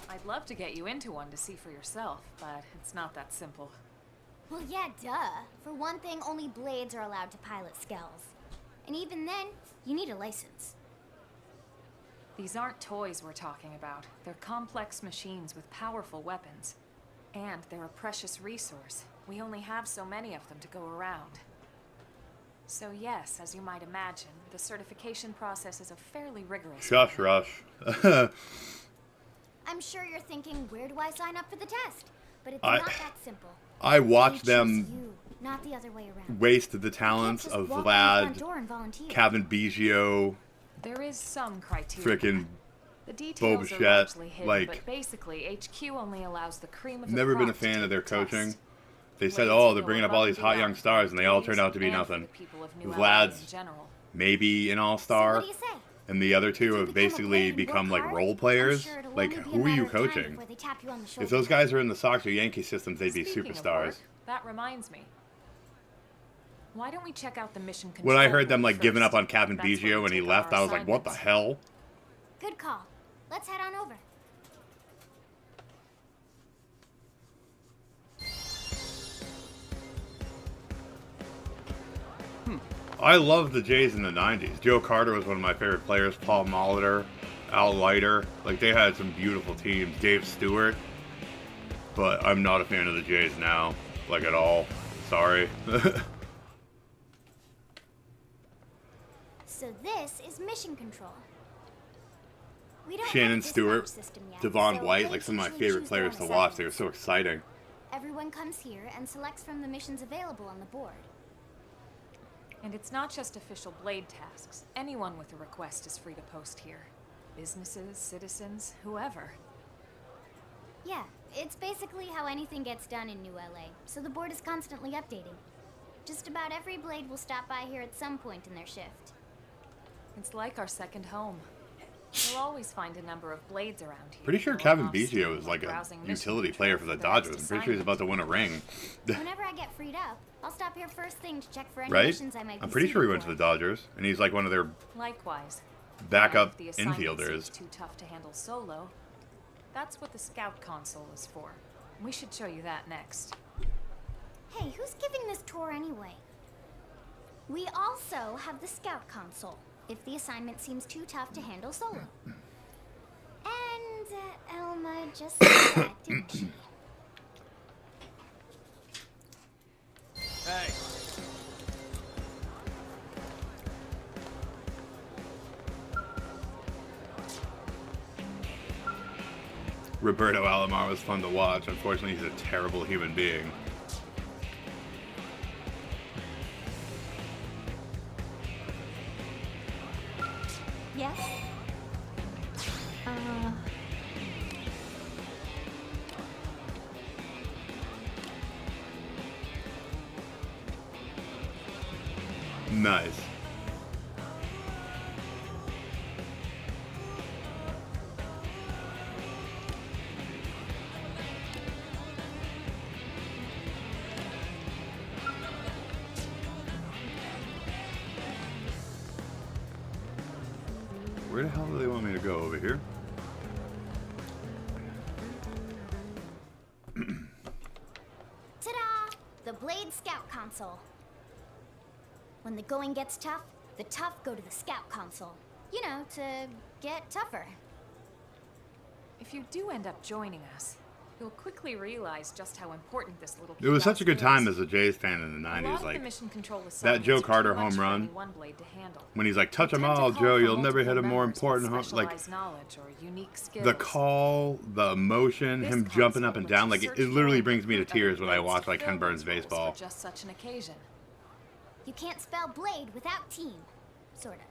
I'd love to get you into one to see for yourself, but it's not that simple. Well, yeah, duh. For one thing, only Blades are allowed to pilot Skells. And even then, you need a license. These aren't toys we're talking about. They're complex machines with powerful weapons. And they're a precious resource. We only have so many of them to go around. So yes, as you might imagine, the certification process is a fairly rigorous one. Shush, Rush. I'm sure you're thinking, where do I sign up for the test? But it's I- not that simple. I watched They choose them you, not the other way around. waste the You can't talents just of walk in the front Vlad, door and volunteer. Kevin Biggio, There is some criteria. frickin' The details Boba are Fett, largely hidden, like, but basically HQ only allows the cream of the never been a crop to fan take of their the test. coaching. They said, Blades oh, will they're go bringing up above all and these hot young beyond stars, and they all employees turned out to be and for nothing. the people of New LA Vlad's in general. maybe an So what all-star, do you say? and the other If two you have become a basically Blade and become work like hard, role I'm players. sure it'll Like, only be a who are you matter of time coaching? before they tap you on the If shoulder. those guys are in the Sox or Yankee systems, they'd be Speaking of superstars. work, that reminds me. Why don't we check out the mission control When I heard them board like giving up first? on Kevin That's where Biggio we when he take left, our I was like, what the assignments. hell? Good call. Let's head on over. I loved the Jays in the 90s. Joe Carter was one of my favorite players. Paul Molitor, Al Leiter. Like, they had some beautiful teams. Dave Stewart. But I'm not a fan of the Jays now. Like, at all. Sorry. So this is mission control. We don't have a Shannon dispatch Stewart, system yet, Devon so White, Blades like some of my usually favorite choose their players own to watch. They were assignments. so exciting. Everyone comes here and selects from the missions available on the board. And it's not just official Blade tasks. Anyone with a request is free to post here. Businesses, citizens, whoever. Yeah, it's basically how anything gets done in New LA, so the board is constantly updating. Just about every Blade will stop by here at some point in their shift. It's like our second home. You'll always find a number of Blades around here. Pretty sure going Kevin off Biggio steam is while like a browsing mission utility control player for the their next Dodgers. I'm pretty sure he's about to win a ring. Whenever I get freed up, I'll stop here first thing to check for any Right? missions I might be I'm pretty sure he suited went to for. the Dodgers. And he's like one of their Likewise. backup And if the assignment infielders. seems too tough to handle solo, that's what the scout console is for. We should show you that next. Hey, who's giving this tour anyway? We also have the scout console, if the assignment seems too tough to handle solo. And Elma just said that, didn't she? Hey, Roberto Alomar was fun to watch. Unfortunately, he's a terrible human being. Yes? Nice. Where the hell do they want me to go? Over here? Ta-da! The Blade Scout Console. When the going gets tough, the tough go to the Scout Console. You know, to get tougher. If you do end up joining us, You'll quickly realize just how important this little It was such a good kiosk time is. as a Jays fan in the A lot 90s. of the Like, mission control that assignments Joe are too Carter much home for run, any one blade to handle. when he's like, touch They them tend to all, call Joe, for you'll never multiple hit a more members with important home. Like, specialized knowledge or unique skills. the call, the emotion, This him jumping console up and lets you down, like, search it literally for brings me to and recruit tears when I other watch, blades like, to Ken fill Burns those roles baseball. For just such an occasion. You can't spell blade without team. Sorta.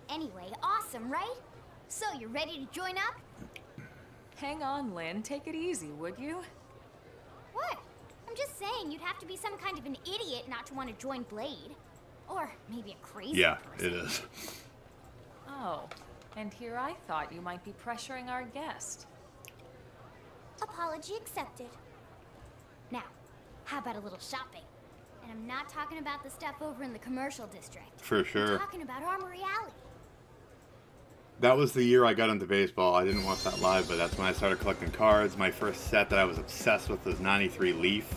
Anyway, awesome, right? So, you're ready to join up? Hang on, Lynn. Take it easy, would you? What? I'm just saying you'd have to be some kind of an idiot not to want to join Blade. Or maybe a crazy Yeah, person. it is. Oh, and here I thought you might be pressuring our guest. Apology accepted. Now, how about a little shopping? And I'm not talking about the stuff over in the commercial district. For sure. I'm talking about Armory Alley. That was the year I got into baseball. I didn't watch that live, but that's when I started collecting cards. My first set that I was obsessed with was 93 Leaf.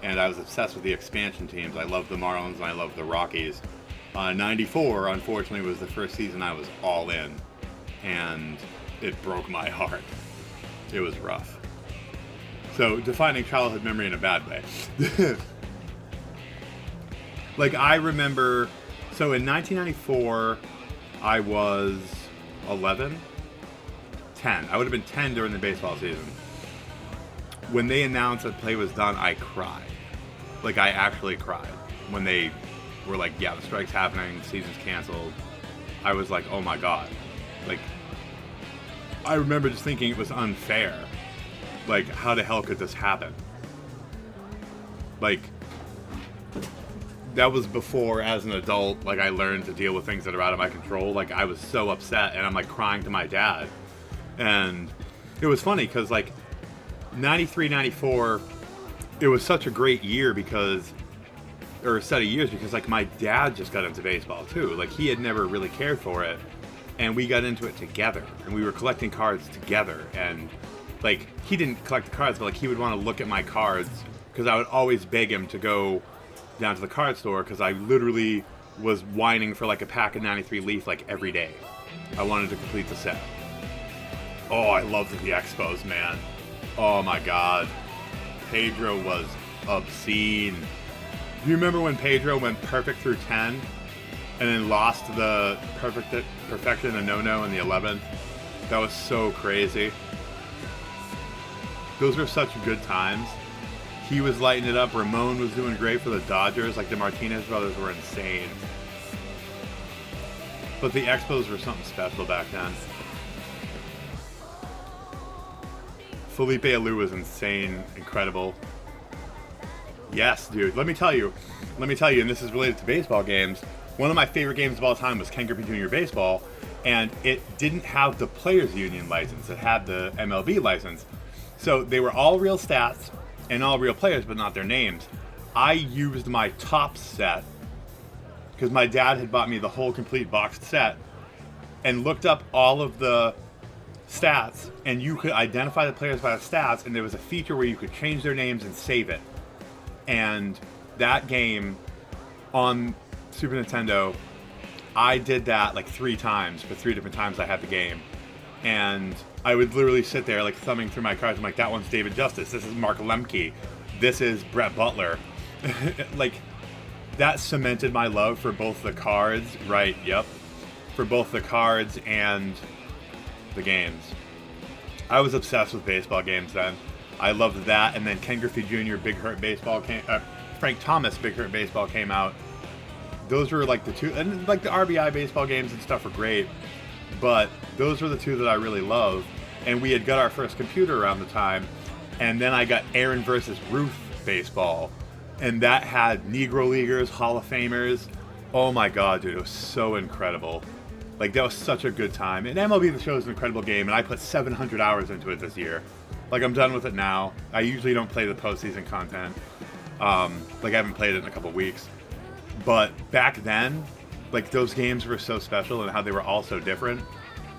And I was obsessed with the expansion teams. I loved the Marlins and I loved the Rockies. 94, unfortunately, was the first season I was all in. And it broke my heart. It was rough. So, defining childhood memory in a bad way. Like, I remember... So, in 1994, I was 11? 10. I would have been 10 during the baseball season. When they announced that play was done, I cried. Like, I actually cried. When they were like, yeah, the strike's happening, the season's canceled. I was like, oh my god. Like, I remember just thinking it was unfair. Like, how the hell could this happen? Like, that was before, as an adult, like, I learned to deal with things that are out of my control. Like, I was so upset, and I'm, like, crying to my dad. And it was funny, because, like, 93, 94, it was such a great year because, or a set of years, because, like, my dad just got into baseball, too. Like, he had never really cared for it, and we got into it together, and we were collecting cards together, and, like, he didn't collect the cards, but, like, he would want to look at my cards, because I would always beg him to go down to the card store, because I literally was whining for, like, a pack of 93 Leaf, like, every day. I wanted to complete the set. Oh, I loved the Expos, man. Oh my god. Pedro was obscene. Do you remember when Pedro went perfect through 10 and then lost the perfection, the no-no, in the 11th? That was so crazy. Those were such good times. He was lighting it up. Ramon was doing great for the Dodgers. Like, the Martinez brothers were insane. But the Expos were something special back then. Felipe Alou was insane, incredible. Yes, dude. Let me tell you, and this is related to baseball games, one of my favorite games of all time was Ken Griffey Jr. Baseball, and it didn't have the Players Union license. It had the MLB license. So they were all real stats and all real players, but not their names. I used my top set, because my dad had bought me the whole complete boxed set, and looked up all of the stats, and you could identify the players by the stats, and there was a feature where you could change their names and save it. And that game on Super Nintendo, I did that like 3 times for 3 different times I had the game. And I would literally sit there like thumbing through my cards. I'm like, that one's David Justice, this is Mark Lemke, this is Brett Butler. Like, that cemented my love for both the cards, right, yep, for both the cards and the games. I was obsessed with baseball games then. I loved that, and then Ken Griffey Jr. Big Hurt Baseball came. Frank Thomas Big Hurt Baseball came out. Those were like the two, and like the RBI baseball games and stuff were great, but those were the two that I really loved. And we had got our first computer around the time, and then I got Aaron versus Ruth Baseball, and that had Negro Leaguers, Hall of Famers. Oh my god, dude, it was so incredible. Like, that was such a good time. And MLB The Show is an incredible game, and I put 700 hours into it this year. Like, I'm done with it now. I usually don't play the postseason content. Like, I haven't played it in a couple weeks. But back then, like, those games were so special and how they were all so different.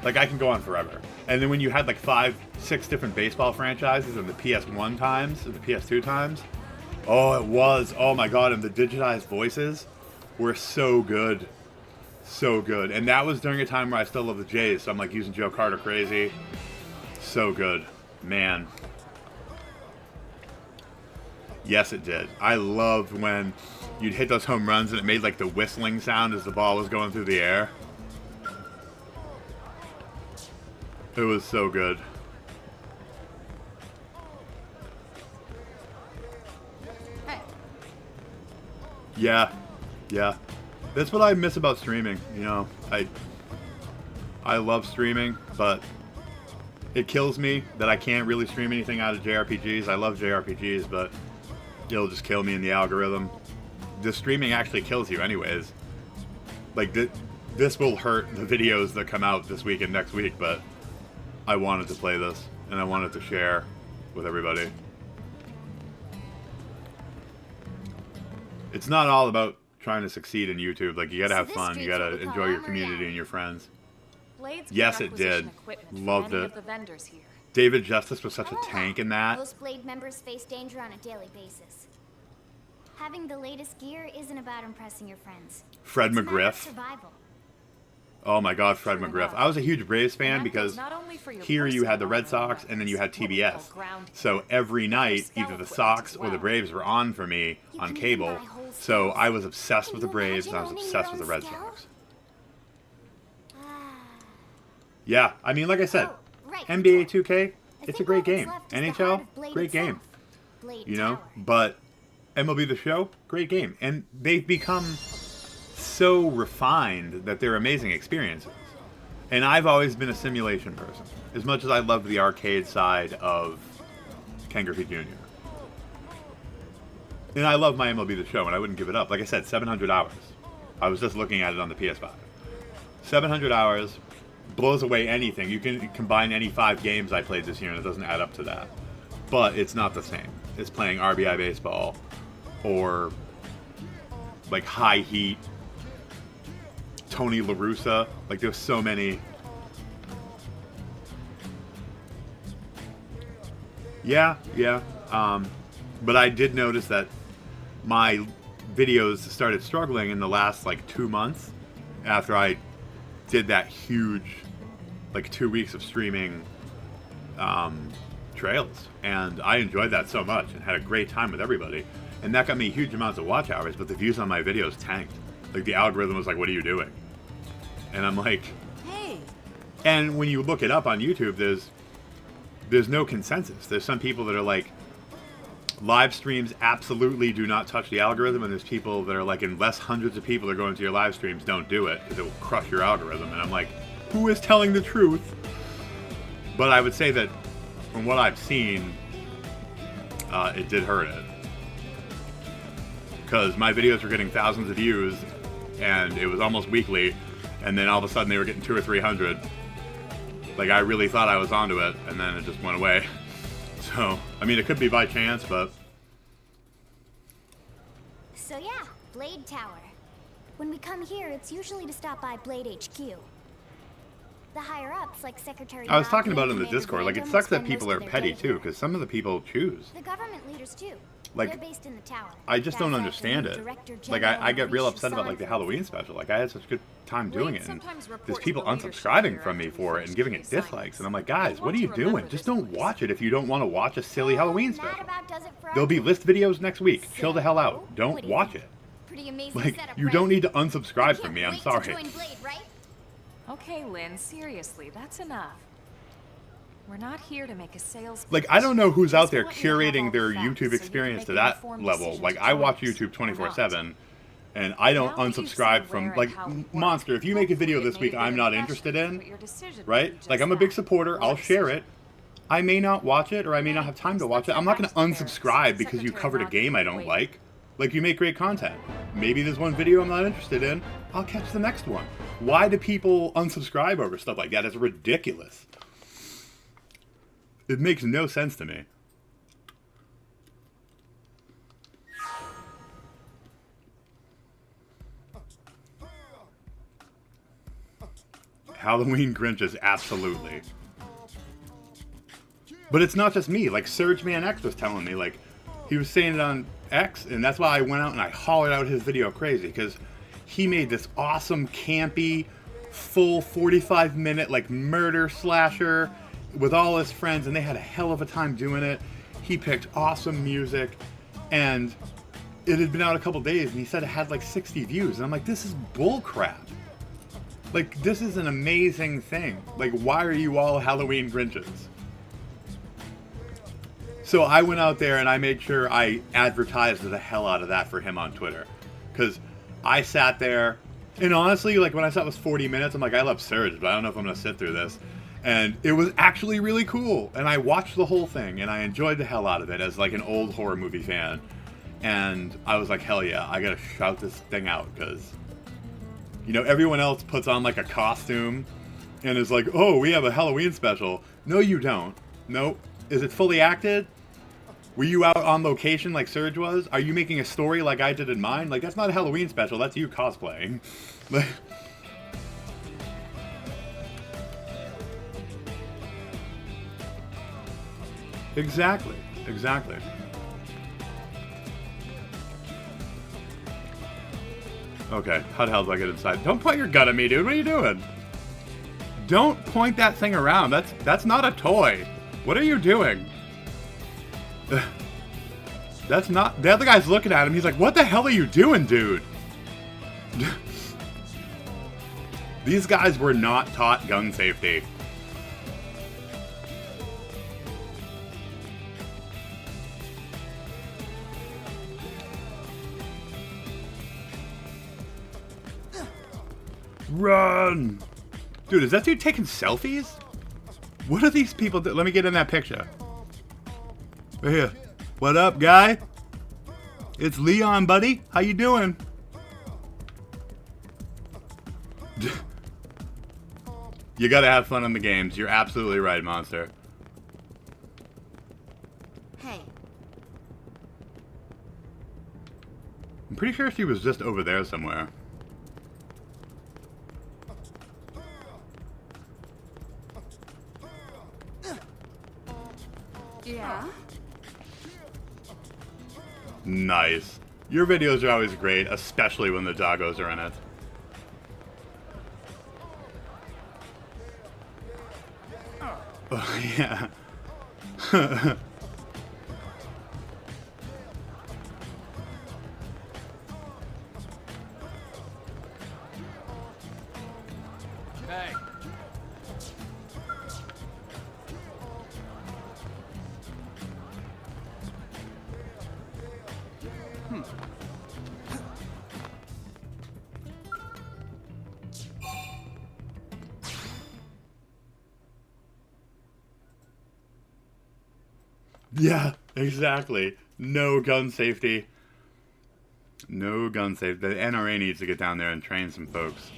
Like, I can go on forever. And then when you had, like, 5, 6 different baseball franchises in the PS1 times and the PS2 times, oh, it was. Oh, my God. And the digitized voices were so good. So good. And that was during a time where I still love the Jays, so I'm like using Joe Carter crazy. So good. Man. Yes, it did. I loved when you'd hit those home runs and it made like the whistling sound as the ball was going through the air. It was so good. Yeah, yeah. That's what I miss about streaming. You know, I love streaming, but it kills me that I can't really stream anything out of JRPGs. I love JRPGs, but it'll just kill me in the algorithm. The streaming actually kills you anyways. Like, this will hurt the videos that come out this week and next week, but I wanted to play this, and I wanted to share with everybody. It's not all about trying to succeed in YouTube. Like, you gotta have fun. You gotta enjoy your community and your friends. Yes, it did. Loved it. David Justice was such a tank in that. Most Blade members face danger on a daily basis. Having the latest gear isn't about impressing your friends. Fred McGriff. Oh my God, Fred McGriff. I was a huge Braves fan because here you had the Red Sox and then you had TBS. So every night, either the Sox or the Braves were on for me on cable. So I was obsessed with the Braves and I was obsessed with the Red Sox. Yeah, I mean, like I said, NBA 2K, it's a great game. NHL, great game. You know, but MLB The Show, great game. And they've become so refined that they're amazing experiences. And I've always been a simulation person, as much as I loved the arcade side of Ken Griffey Jr. And I love my MLB The Show, and I wouldn't give it up. Like I said, 700 hours. I was just looking at it on the PS5. 700 hours blows away anything. You can combine any 5 games I played this year, and it doesn't add up to that. But it's not the same. It's playing RBI baseball or like High Heat, Tony La Russa. Like, there's so many. Yeah. But I did notice that my videos started struggling in the last like 2 months after I did that huge like 2 weeks of streaming trails, and I enjoyed that so much and had a great time with everybody, and that got me huge amounts of watch hours, but the views on my videos tanked. Like, the algorithm was like, what are you doing? And I'm like, hey. And when you look it up on YouTube, there's no consensus. There's some people that are like, live streams absolutely do not touch the algorithm, and there's people that are like, unless hundreds of people are going to your live streams, don't do it because it will crush your algorithm. And I'm like, who is telling the truth? But I would say that from what I've seen, it did hurt it, because my videos were getting thousands of views and it was almost weekly, and then all of a sudden they were getting 200 or 300. Like, I really thought I was onto it, and then it just went away. So, I mean, it could be by chance, but... So yeah, Blade Tower. When we come here, it's usually to stop by Blade HQ. The higher-ups, like Secretary... I was talking about it in the Discord, like, it sucks that people are petty, too, because some of the people choose. The government leaders, too. Like, they're based in the tower. I just don't understand it. Like, I get real upset about, like, the Halloween special. Like, I had such a good time doing it, and there's people unsubscribing from me for it and giving it dislikes, and I'm like, guys, what are you doing? Just don't watch it if you don't want to watch a silly Halloween special. There'll be list videos next week. Chill the hell out. Don't watch it. Like, you don't need to unsubscribe from me. I'm sorry. Okay, Lynn, seriously, that's enough. We're not here to make a sales pitch. Like, I don't know who's out there curating their YouTube experience to that level. Like, I watch YouTube 24/7, and I don't unsubscribe from, like, Monster, if you make a video this week I'm not interested in, right? Like, I'm a big supporter, I'll share it. I may not watch it, or I may not have time to watch it. I'm not going to unsubscribe because you covered a game I don't like. Like, you make great content. Maybe there's one video I'm not interested in, I'll catch the next one. Why do people unsubscribe over stuff like that? It's ridiculous. It makes no sense to me. Halloween Grinches, absolutely. But it's not just me. Like, Surgeman X was telling me, like, he was saying it on X, and that's why I went out and I hollered out his video crazy, because he made this awesome, campy, full 45-minute, like, murder slasher with all his friends, and they had a hell of a time doing it. He picked awesome music, And it had been out a couple days, and he said it had like 60 views. And I'm like, this is bull crap. Like, this is an amazing thing. Like, why are you all Halloween Grinches? So I went out there and I made sure I advertised the hell out of that for him on Twitter. Because I sat there, and honestly, like, when I saw it was 40 minutes, I'm like, I love Surge, but I don't know if I'm going to sit through this. And it was actually really cool. And I watched the whole thing, and I enjoyed the hell out of it as, like, an old horror movie fan. And I was like, hell yeah, I gotta shout this thing out, because, you know, everyone else puts on, like, a costume and is like, oh, we have a Halloween special. No, you don't. Nope. Is it fully acted? Were you out on location like Surge was? Are you making a story like I did in mine? Like, that's not a Halloween special, that's you cosplaying. Exactly. Exactly. Okay, how the hell do I get inside? Don't point your gun at me, dude. What are you doing? Don't point that thing around. That's not a toy. What are you doing? That's not... The other guy's looking at him. He's like, what the hell are you doing, dude? These guys were not taught gun safety. Run! Dude, is that dude taking selfies? What are these people do? Let me get in that picture. Right here. What up, guy? It's Leon, buddy. How you doing? You gotta have fun in the games. You're absolutely right, Monster. Hey. I'm pretty sure she was just over there somewhere. Yeah? Nice. Your videos are always great, especially when the doggos are in it. Oh, yeah. Hey. Yeah, exactly. No gun safety. No gun safety. The NRA needs to get down there and train some folks.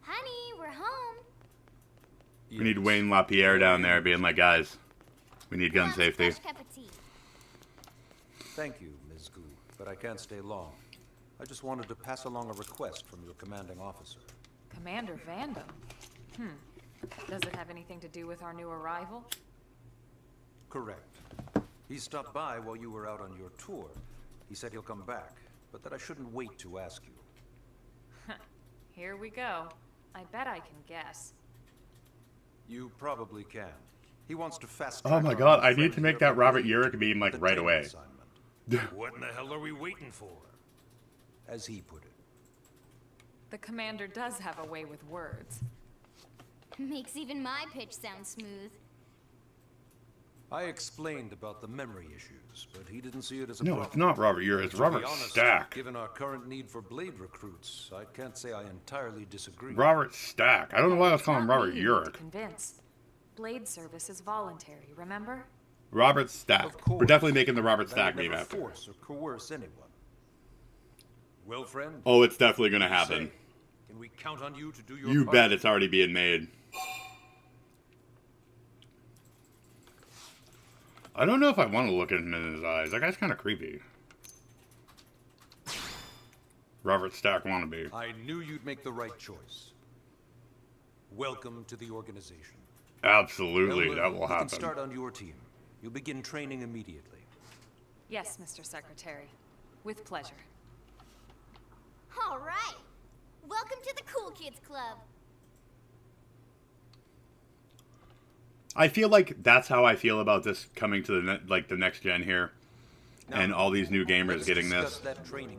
Honey, we're home. We need Wayne LaPierre down there being like, guys, we need gun Mom's safety. fresh cup of tea. Thank you, Ms. Gu, but I can't stay long. I just wanted to pass along a request from your commanding officer. Commander Vandam? Does it have anything to do with our new arrival? Correct. He stopped by while you were out on your tour. He said he'll come back, but that I shouldn't wait to ask you. Here we go. I bet I can guess. You probably can. He wants to fast Oh my god, I need to make that Robert Urich meme like right away. What in the hell are we waiting for? As he put it. The commander does have a way with words. Makes even my pitch sound smooth. I explained about the memory issues, but he didn't see it as a No, problem. it's not Robert Urich, it's To be Robert honest, Stack. Given our current need for blade recruits, I can't say I entirely disagree. Robert Stack. I don't know why I was calling him Robert You need to Urich. convince. Blade service is voluntary, remember? Robert Stack. Of course. We're definitely making the Robert But Stack I would meme never after. force or coerce anyone. Well, friend. Oh, it's definitely gonna happen. say, can we count on you to do your You part? bet it's already being made. I don't know if I want to look at him in his eyes. That guy's kind of creepy. Robert Stack wannabe. I knew you'd make the right choice. Welcome to the organization. Absolutely, Elwood, that will you happen. can start on your team. You'll begin training immediately. Yes, Mr. Secretary. With pleasure. All right. Welcome to the Cool Kids Club. I feel like that's how I feel about this coming to the next gen here, and all these new gamers getting this.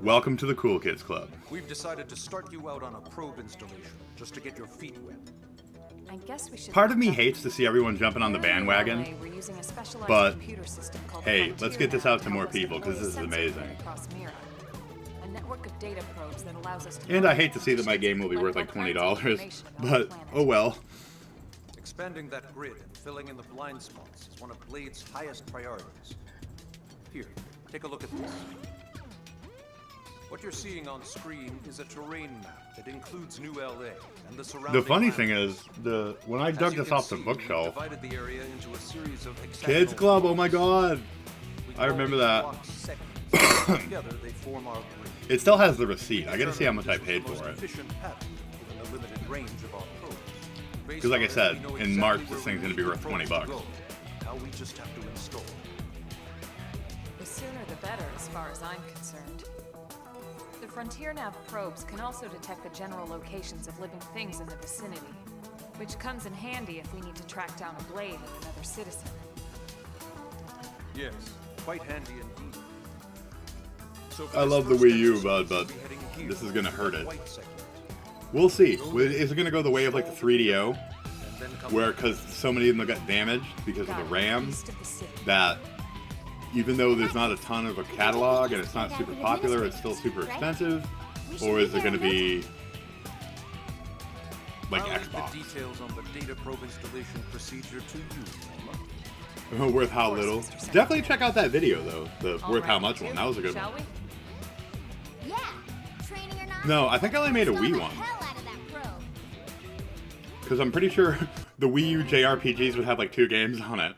Welcome to the Cool Kids Club. We've decided to start you out on a probe installation, just to get your feet wet. I guess we should. Part of me hates to see everyone jumping on the bandwagon, but hey, let's get this out to more people because this is amazing. And I hate to see that my game will be worth like $20, but oh well. Expanding that grid and filling in the blind spots is one of Blade's highest priorities. Here, take a look at this. What you're seeing on screen is a terrain map that includes New LA and the surrounding. The funny thing is, when I dug this off the bookshelf, Kids Club, oh my god, I remember that. It still has the receipt. I gotta see how much I paid for it. Because like I said, in March this thing's gonna be worth $20. Now we just have to install. The sooner the better, as far as I'm concerned. The Frontier Nav probes can also detect the general locations of living things in the vicinity, which comes in handy if we need to track down a Blade or another citizen. Yes, quite handy indeed. So I love the Wii U, but this is gonna hurt it. We'll see. Is it gonna go the way of like the 3DO, where because so many of them got damaged because of the RAM, that even though there's not a ton of a catalog and it's not super popular, it's still super expensive? Or is it going to be like Xbox? Details on the data probe installation procedure to you. Worth how little? Definitely check out that video though, the worth how much one. That was a good one. Yeah. Training or not, No, I think I only made a Wii one. Because I'm pretty sure the Wii U JRPGs would have like 2 games on it.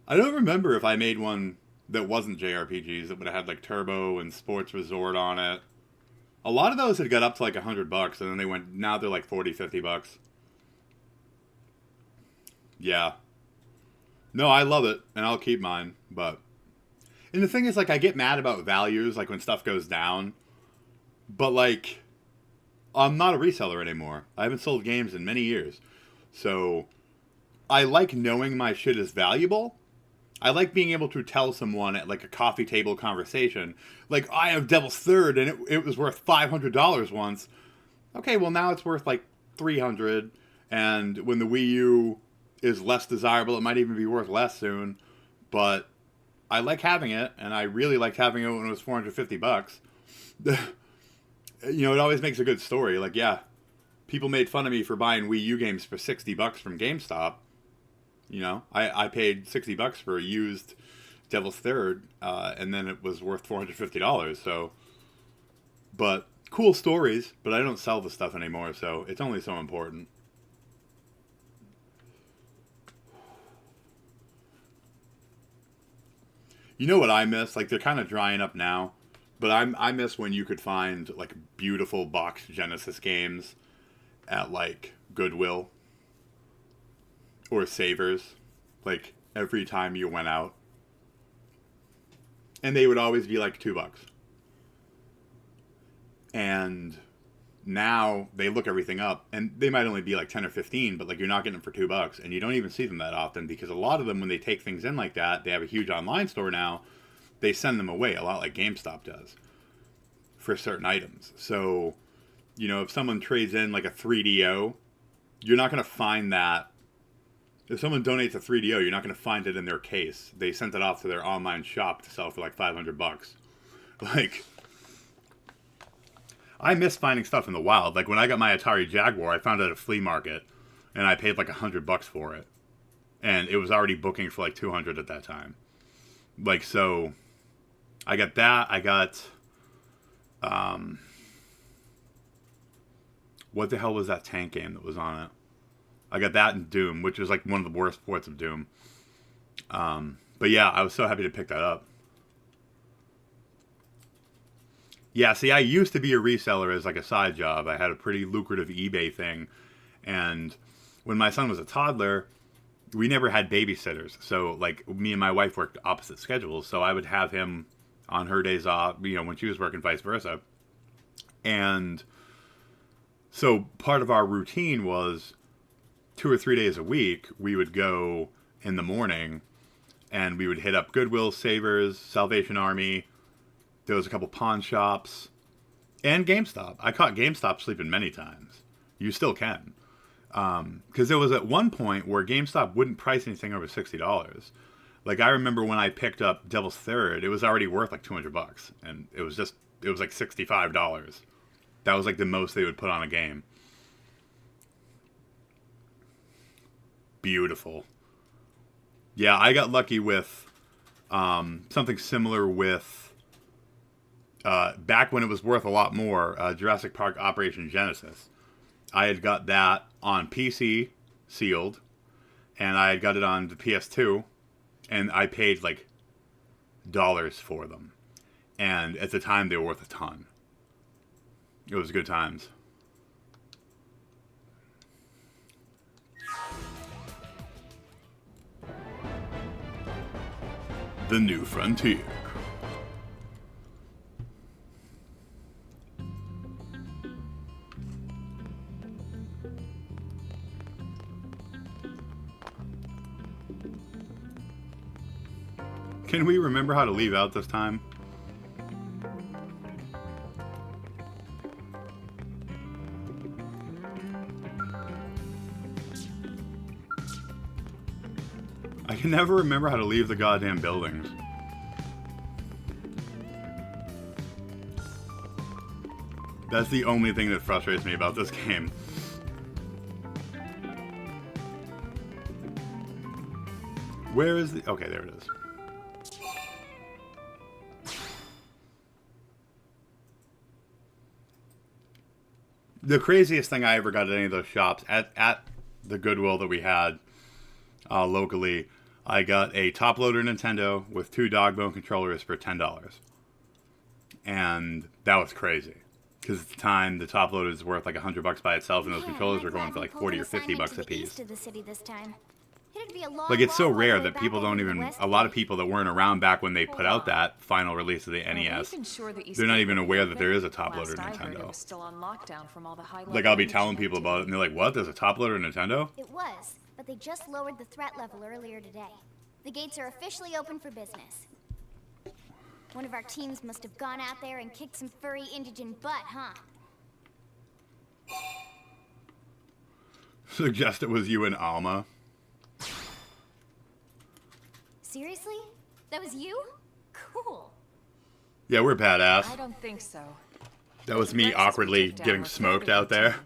I don't remember if I made one that wasn't JRPGs that would have had like Turbo and Sports Resort on it. A lot of those had got up to like $100 and then they went, now they're like $40-50. Yeah. No, I love it and I'll keep mine, but... And the thing is, like, I get mad about values, like when stuff goes down, but like, I'm not a reseller anymore. I haven't sold games in many years. So, I like knowing my shit is valuable. I like being able to tell someone at like a coffee table conversation, like, I have Devil's Third and it was worth $500 once. Okay, well now it's worth like $300, and when the Wii U is less desirable, it might even be worth less soon. But I like having it, and I really liked having it when it was $450. You know, it always makes a good story. Like, yeah, people made fun of me for buying Wii U games for $60 from GameStop. You know, I paid $60 for a used Devil's Third, and then it was worth $450. So, but cool stories. But I don't sell the stuff anymore, so it's only so important. You know what I miss? Like, they're kind of drying up now, but I miss when you could find like beautiful boxed Genesis games at like Goodwill or Savers, like every time you went out, and they would always be like $2. And now they look everything up, and they might only be like 10 or 15, but like you're not getting them for $2, and you don't even see them that often because a lot of them, when they take things in like that, they have a huge online store now. They send them away a lot like GameStop does for certain items. So, you know, if someone trades in like a 3DO, you're not going to find that. If someone donates a 3DO, you're not going to find it in their case. They sent it off to their online shop to sell for like $500. Like, I miss finding stuff in the wild. Like when I got my Atari Jaguar, I found it at a flea market, and I paid like $100 for it, and it was already booking for like $200 at that time. Like, so I got that. I got what the hell was that tank game that was on it? I got that in Doom, which is like one of the worst ports of Doom. But yeah, I was so happy to pick that up. Yeah, see, I used to be a reseller as like a side job. I had a pretty lucrative eBay thing. And when my son was a toddler, we never had babysitters. So like me and my wife worked opposite schedules. So I would have him on her days off, you know, when she was working, vice versa. And So part of our routine was 2 or 3 days a week, we would go in the morning and we would hit up Goodwill, Savers, Salvation Army. There was a couple pawn shops and GameStop. I caught GameStop sleeping many times. You still can. Because there was at one point where GameStop wouldn't price anything over $60. Like, I remember when I picked up Devil's Third, it was already worth like $200, and it was like $65. That was like the most they would put on a game. Beautiful. Yeah, I got lucky with something similar with back when it was worth a lot more, Jurassic Park Operation Genesis. I had got that on PC, sealed, and I had got it on the PS2, and I paid like dollars for them. And at the time, they were worth a ton. It was good times. The New Frontier. Can we remember how to leave out this time? I can never remember how to leave the goddamn buildings. That's the only thing that frustrates me about this game. Where is the... Okay, there it is. The craziest thing I ever got at any of those shops, at the Goodwill that we had locally, I got a top-loader Nintendo with 2 Dogbone controllers for $10. And that was crazy. Because at the time, the top-loader is worth like $100 by itself, and those controllers were going for like 40 or 50 bucks a piece. Like, it's so rare that people don't even... A lot of people that weren't around back when they put out that final release of the NES, they're not even aware that there is a top-loader Nintendo. Like, I'll be telling people about it, and they're like, what? There's a top-loader Nintendo? It was, but they just lowered the threat level earlier today. The gates are officially open for business. One of our teams must have gone out there and kicked some furry indigent butt, huh? Suggest it was you and Alma. Seriously? That was you? Cool. Yeah, we're badass. I don't think so. That was me awkwardly getting smoked out there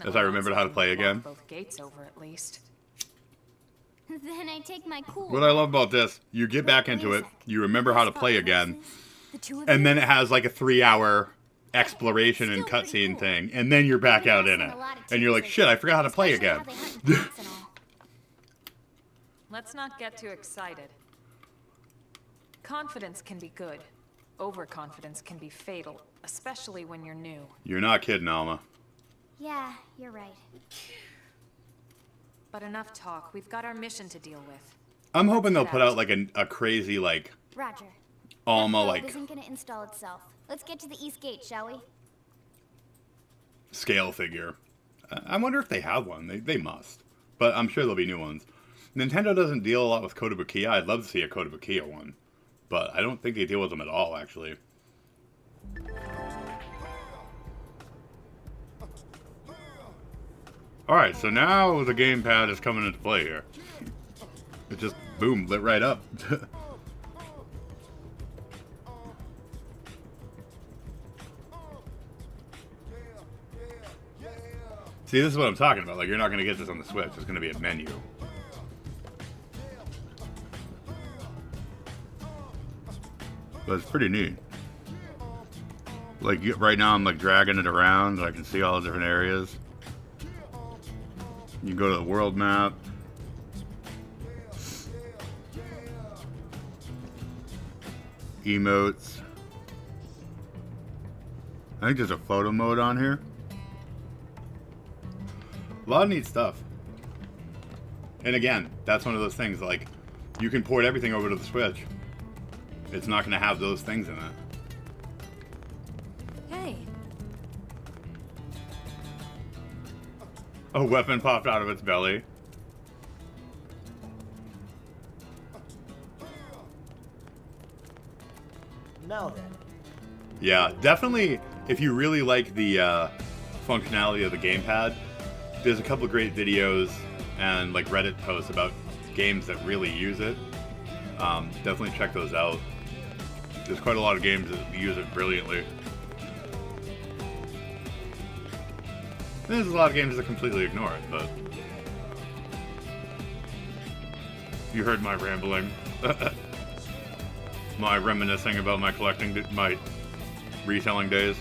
as I remembered how to play again. Both gates over at least. Then I take my cool. What I love about this, you get back into it, you remember how to play again, and then it has like a 3-hour exploration and cutscene thing, and then you're back out in it. And you're like, shit, I forgot how to play again. Let's not get too excited. Confidence can be good. Overconfidence can be fatal, especially when you're new. You're not kidding, Alma. Yeah, you're right. But enough talk. We've got our mission to deal with. I'm hoping they'll put out like a crazy like Roger. Alma That like build isn't gonna install itself. Let's get to the east gate, shall we? scale figure. I wonder if they have one. They must. But I'm sure there'll be new ones. Nintendo doesn't deal a lot with Kotobukiya. I'd love to see a Kotobukiya one. But I don't think they deal with them at all, actually. Alright, so now the gamepad is coming into play here. It just, boom, lit right up. See, this is what I'm talking about. Like, you're not going to get this on the Switch. It's going to be a menu. But it's pretty neat. Like, right now I'm, like, dragging it around. So I can see all the different areas. You can go to the world map. Emotes. I think there's a photo mode on here. A lot of neat stuff. And again, that's one of those things, like, you can port everything over to the Switch. It's not going to have those things in it. Hey. A weapon popped out of its belly. Now then. Yeah, definitely. If you really like the functionality of the gamepad, there's a couple great videos and like Reddit posts about games that really use it. Definitely check those out. There's quite a lot of games that use it brilliantly. There's a lot of games that completely ignore it, but you heard my rambling. My reminiscing about my my reselling days.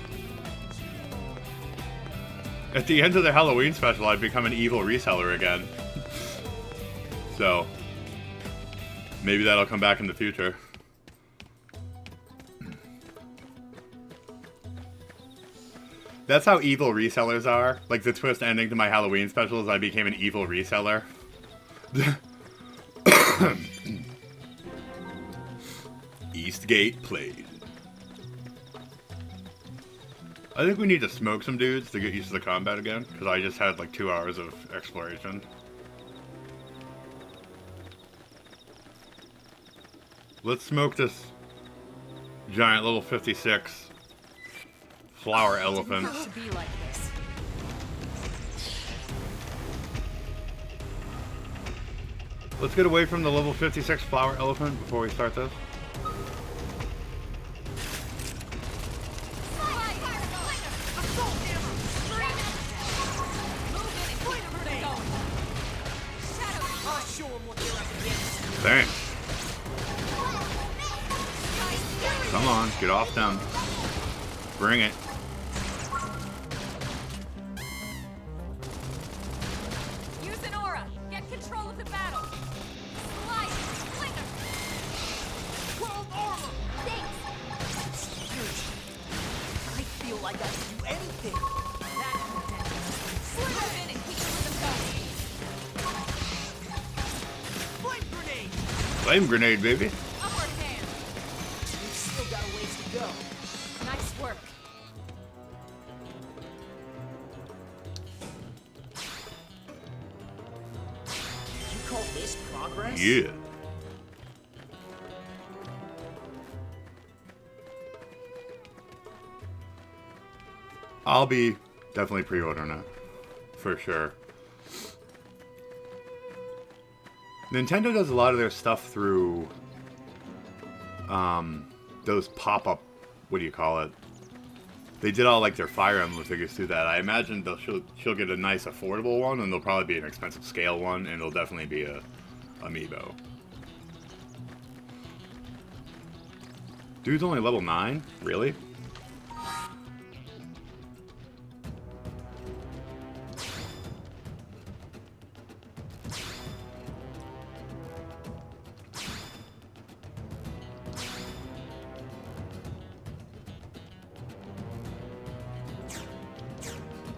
At the end of the Halloween special, I'd become an evil reseller again. So, maybe that'll come back in the future. That's how evil resellers are. Like the twist ending to my Halloween special is I became an evil reseller. Eastgate played. I think we need to smoke some dudes to get used to the combat again, because I just had like 2 hours of exploration. Let's smoke this giant level 56 flower elephant. To be like this. Let's get away from the level 56 flower elephant before we start this. Thanks. Come on, get off them. Bring it. Use an aura. Get control of the battle. Slide. Flinger. World armor! Thanks. It's huge. I feel like I can do anything. That's ridiculous. Move in and keep it with the Flame grenade! Flame grenade, baby. upward hand. We've still got a ways to go. Nice work. You call this progress? Yeah. I'll be definitely pre-ordering it. For sure. Nintendo does a lot of their stuff through those pop-up, what do you call it? They did all like their Fire Emblem figures through that. I imagine she'll get a nice affordable one, and there'll probably be an expensive scale one, and it'll definitely be a amiibo. Dude's only level 9? Really?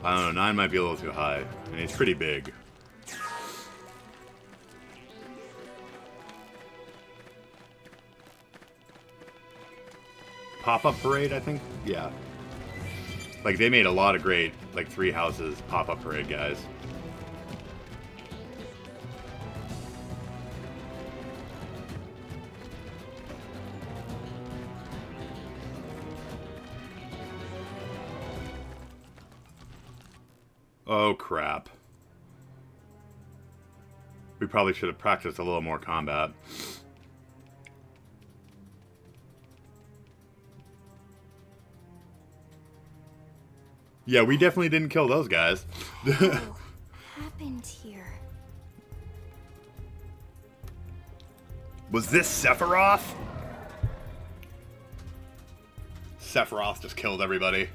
I don't know, 9 might be a little too high. And he's pretty big. Pop-up parade, I think? Yeah. Like, they made a lot of great, like, 3 houses pop-up parade guys. Oh, crap. We probably should have practiced a little more combat. Yeah, we definitely didn't kill those guys. What happened here? Was this Sephiroth? Sephiroth just killed everybody.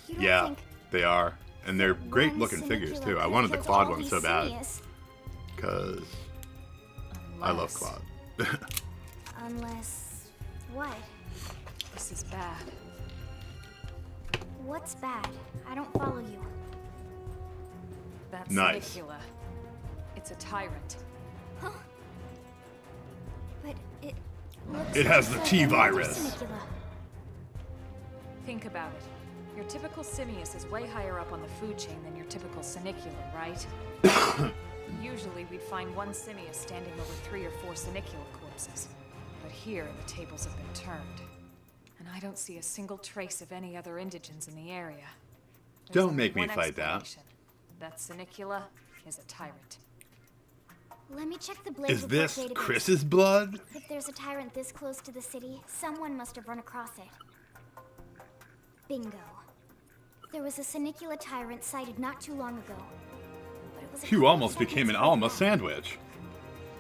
You don't Yeah, think they are. And they're great one looking figures, Sinicula too. I could've wanted the killed Claude all one these so bad. Simius? Because I love Claude. Unless... what? This is bad. What's bad? I don't follow you. That's Nice. Sinicula. It's a tyrant. Huh? But it looks It has like the T another virus. Sinicula. Think about it. Your typical simius is way higher up on the food chain than your typical saniculum, right? Usually we'd find one simius standing over 3 or 4 sanicula corpses. But here, the tables have been turned. And I don't see a single trace of any other indigents in the area. There's Don't only make me one fight that. explanation. That sanicula is a tyrant. Let me check the Blade Is report this database. Chris's blood? If there's a tyrant this close to the city, someone must have run across it. Bingo. There was a Sanicula tyrant sighted not too long ago. But it was a You couple almost seconds became an before Alma that. sandwich.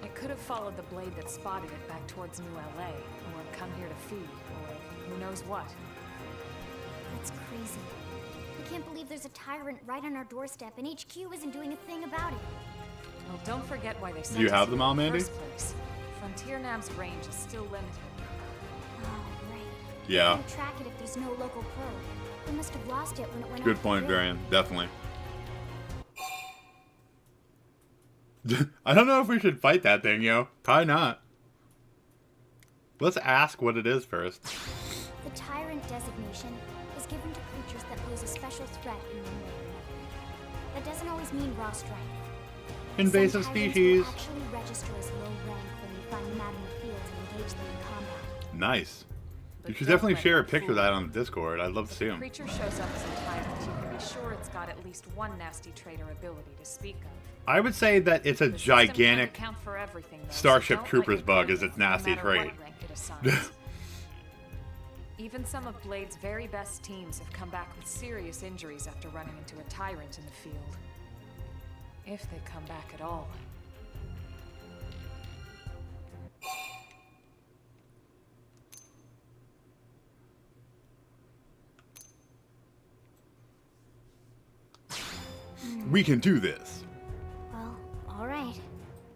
It could have followed the blade that spotted it back towards New LA, or come here to feed, or who knows what. That's crazy. I can't believe there's a tyrant right on our doorstep, and HQ isn't doing a thing about it. Well, don't forget why they sent Do you us have them here all, in the Mandy? first place. Frontier Nav's range is still limited. Oh, right. Yeah. Can't track it if there's no local probe. We must have lost it when it went Good off point, the grid. Varian. Definitely. I don't know if we should fight that thing, yo. Probably not. Let's ask what it is first. The tyrant designation is given to creatures that pose a special threat in one way or another. That doesn't always mean raw strength. Invasive Some tyrants species. will actually register as low rank when we find them out in the field and engage them in combat. Nice. But You should don't definitely let share a them picture of fool that you. on the Discord. I'd love to see If a them. creature shows up as a tyrant, you can be sure it's got at least one nasty trait or ability to speak of. I would say that it's a The system can't gigantic account for everything, though, so Starship don't let Troopers your bug guard is its down, no nasty matter trait. what rank it assigns. Even some of Blade's very best teams have come back with serious injuries after running into a tyrant in the field. If they come back at all. We can do this. Well, alright.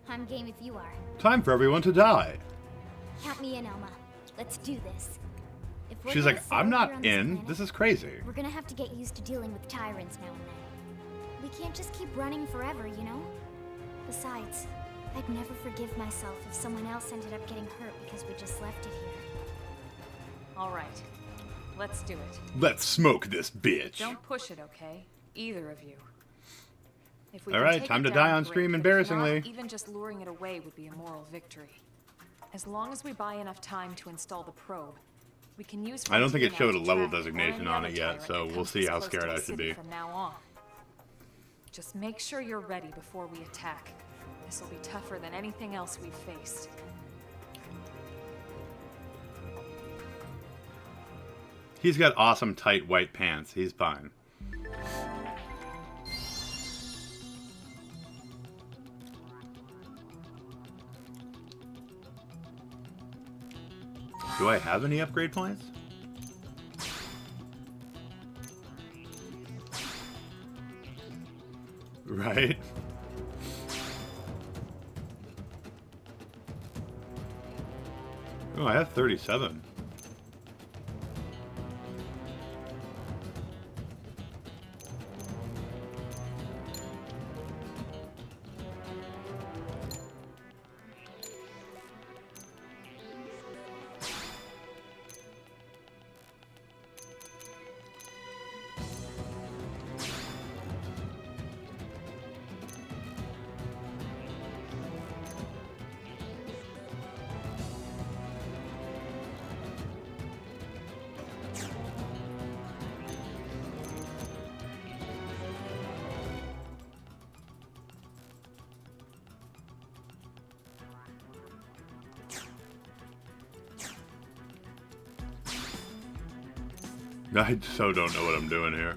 I'm game if you are. Time for everyone to die. Count me in, Elma. Let's do this. If we're She's gonna like, settle I'm here not on in. planet, This is crazy. we're gonna have to get used to dealing with tyrants now and then. We can't just keep running forever, you know? Besides, I'd never forgive myself if someone else ended up getting hurt because we just left it here. All right, let's do it. Let's smoke this bitch. Don't push it, okay? Either of you. If we All can right, take time it to down, die on great, stream, but if embarrassingly. not, even just luring it away would be a moral victory. As long as we buy enough time to install the probe, we can use. I don't think it Frontier showed a Nav to level track designation any on other it yet, tyrant so that we'll comes see this how close scared to I the should city be. From now on. Just make sure you're ready before we attack. This will be tougher than anything else we've faced. He's got awesome tight white pants. He's fine. Do I have any upgrade points? Right? Oh, I have 37. I so don't know what I'm doing here.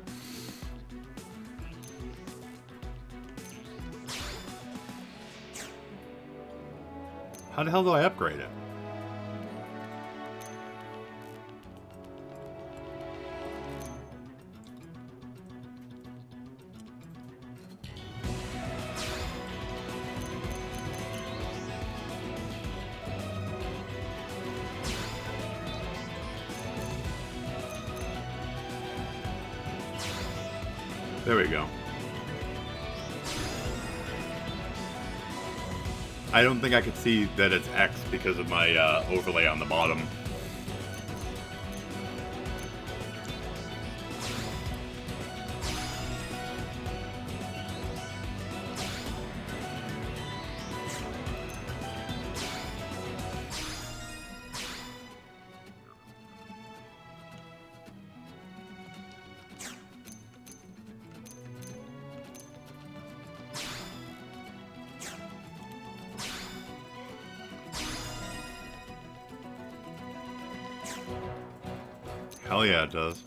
How the hell do I upgrade it? There we go. I don't think I could see that it's X because of my overlay on the bottom. Hell yeah, it does.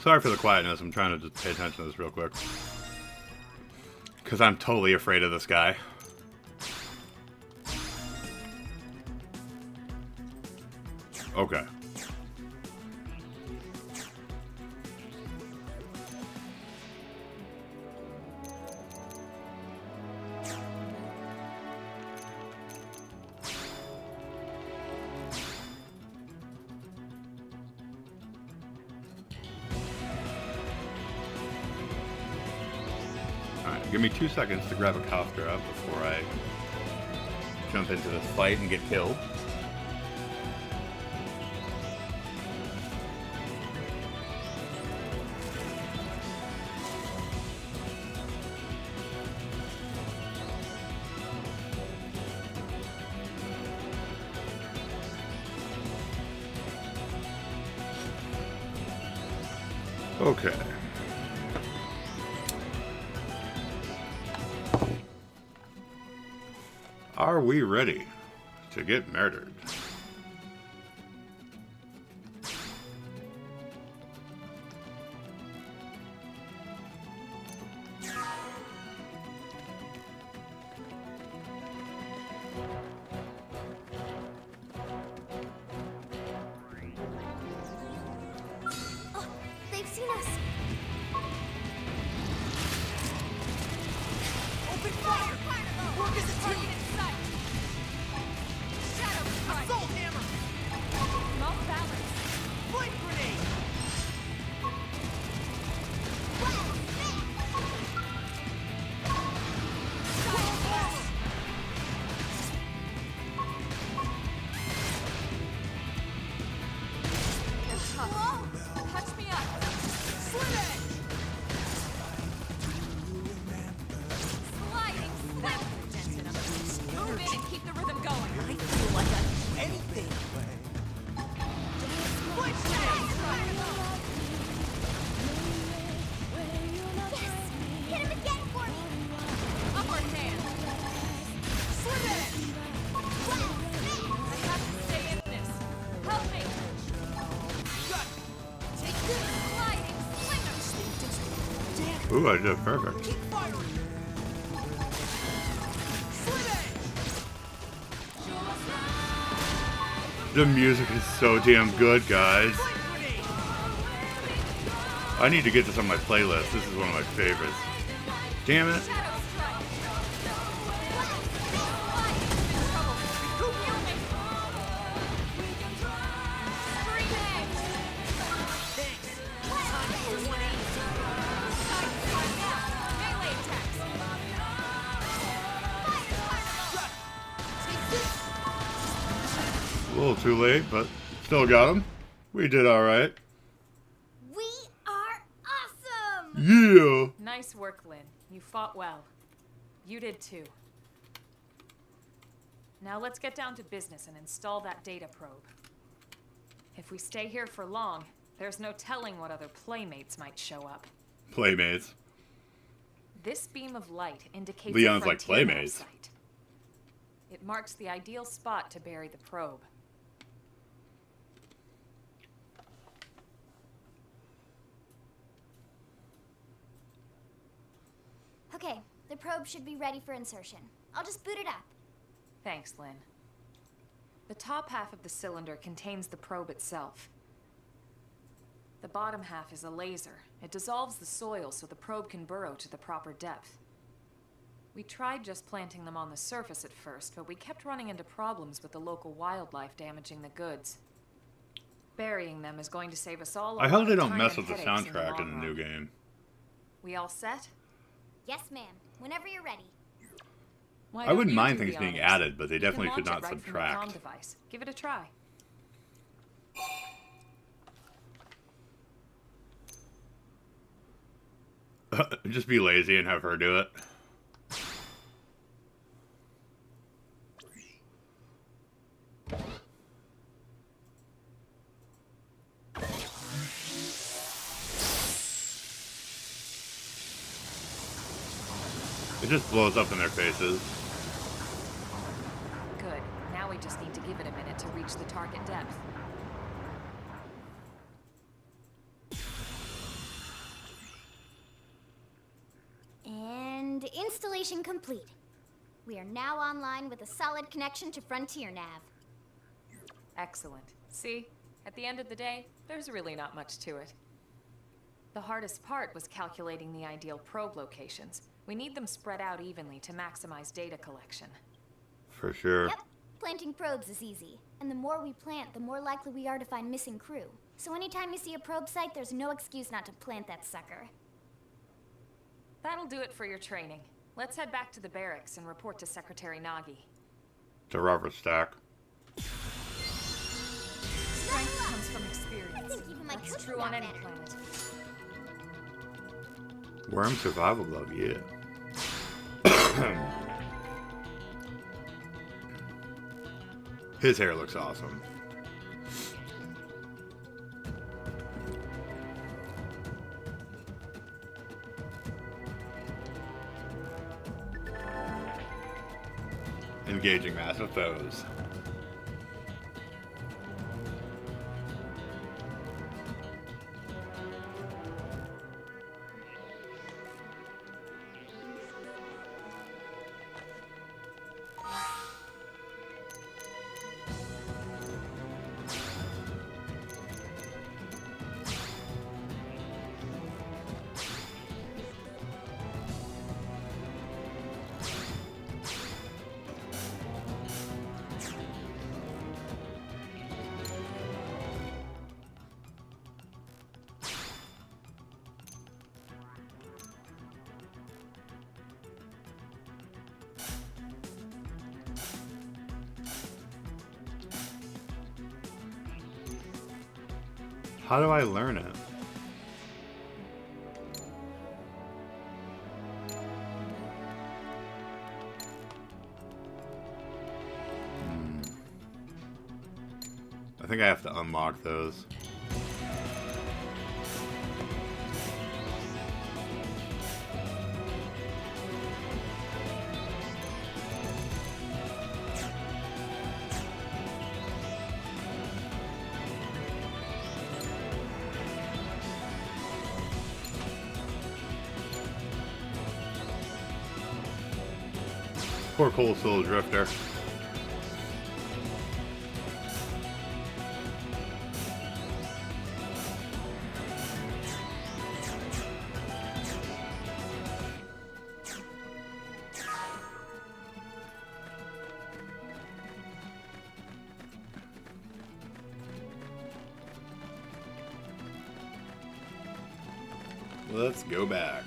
Sorry for the quietness. I'm trying to just pay attention to this real quick. Because I'm totally afraid of this guy. Okay. Alright, give me 2 seconds to grab a cough drop before I jump into this fight and get killed. Okay. Are we ready to get murdered? Oh, they've seen us. Open fire! Work as a team! Assault hammer! Not balance. Flame grenade! Touch me up. Slit edge! Sliding slap. Move in and keep the rhythm going. I feel like I can do anything! Flame grenade! Hit him again for me. Upward hand. Slit edge! I have to stay in this. Help me. Got it! Take this! Sliding slinger. Damn! Ooh, I did perfect. Keep firing! Slit edge! The music is so damn good, guys. Flame grenade! I need to get this on my playlist. This is one of my favorites. Damn it. Shadow strike. Sliding in trouble. Recoup healing. Scream edge. Thanks! Time for 180! Side strike out. Melee attacks. Take this! A little too late, but still got him. We did alright. We are awesome. Yeah. Nice work, Lynn. You fought well. You did too. Now let's get down to business and install that data probe. If we stay here for long, there's no telling what other playmates might show up. Playmates. This beam of light indicates Leon's a like frontier map playmates. site. It marks the ideal spot to bury the probe. Okay, the probe should be ready for insertion. I'll just boot it up. Thanks, Lynn. The top half of the cylinder contains the probe itself. The bottom half is a laser. It dissolves the soil so the probe can burrow to the proper depth. We tried just planting them on the surface at first, but we kept running into problems with the local wildlife damaging the goods. Burying them is going to save us all a I hope lot they of don't time mess and with the headaches soundtrack in long the new run. game. We all set? Yes, ma'am. Whenever you're ready. Why I don't wouldn't you mind do things the being honors? added, but they You definitely can should launch not it right from the comm subtract. device. Give it a try. Just be lazy and have her do it. It just blows up in their faces. Good. Now we just need to give it a minute to reach the target depth. And installation complete. We are now online with a solid connection to Frontier Nav. Excellent. See? At the end of the day, there's really not much to it. The hardest part was calculating the ideal probe locations. We need them spread out evenly to maximize data collection. For sure. Yep, planting probes is easy. And the more we plant, the more likely we are to find missing crew. So anytime you see a probe site, there's no excuse not to plant that sucker. That'll do it for your training. Let's head back to the barracks and report to Secretary Nagi. To Robert Stack. Strength comes from experience. Keeping my That's cooking true on down any better. planet. Worm survival glove, yeah. His hair looks awesome. Engaging massive foes. How do I learn it? I think I have to unlock those. Poor Cold Soul Drifter. Let's go back.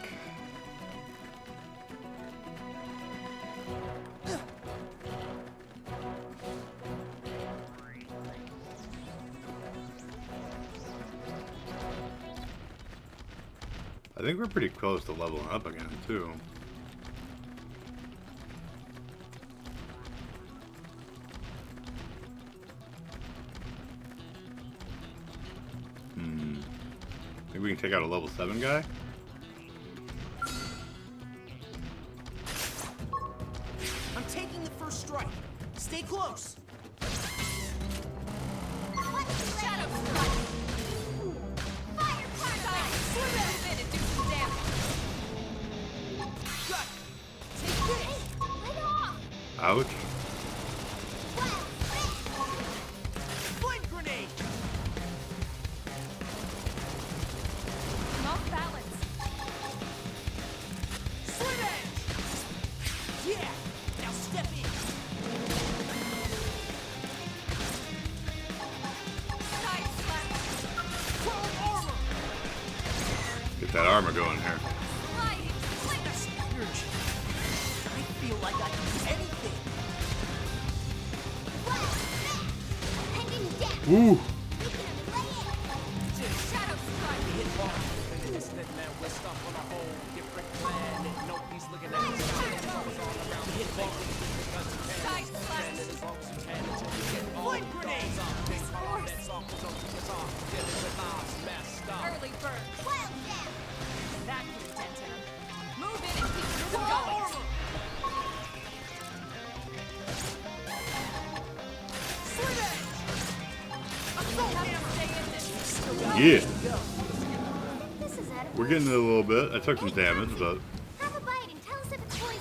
I think we're pretty close to leveling up again, too. Maybe we can take out a level 7 guy? I'm taking the first strike. Stay close. Shadow strike! Fire particle! Move in and do some damage. Got that armor going here. I feel like I can do anything. Ooh. Early bird. That could dent him. Move in and keep him going. Yeah. This is out of We're getting it a little bit. I took some damage, but Have a bite and tell us if it's poison.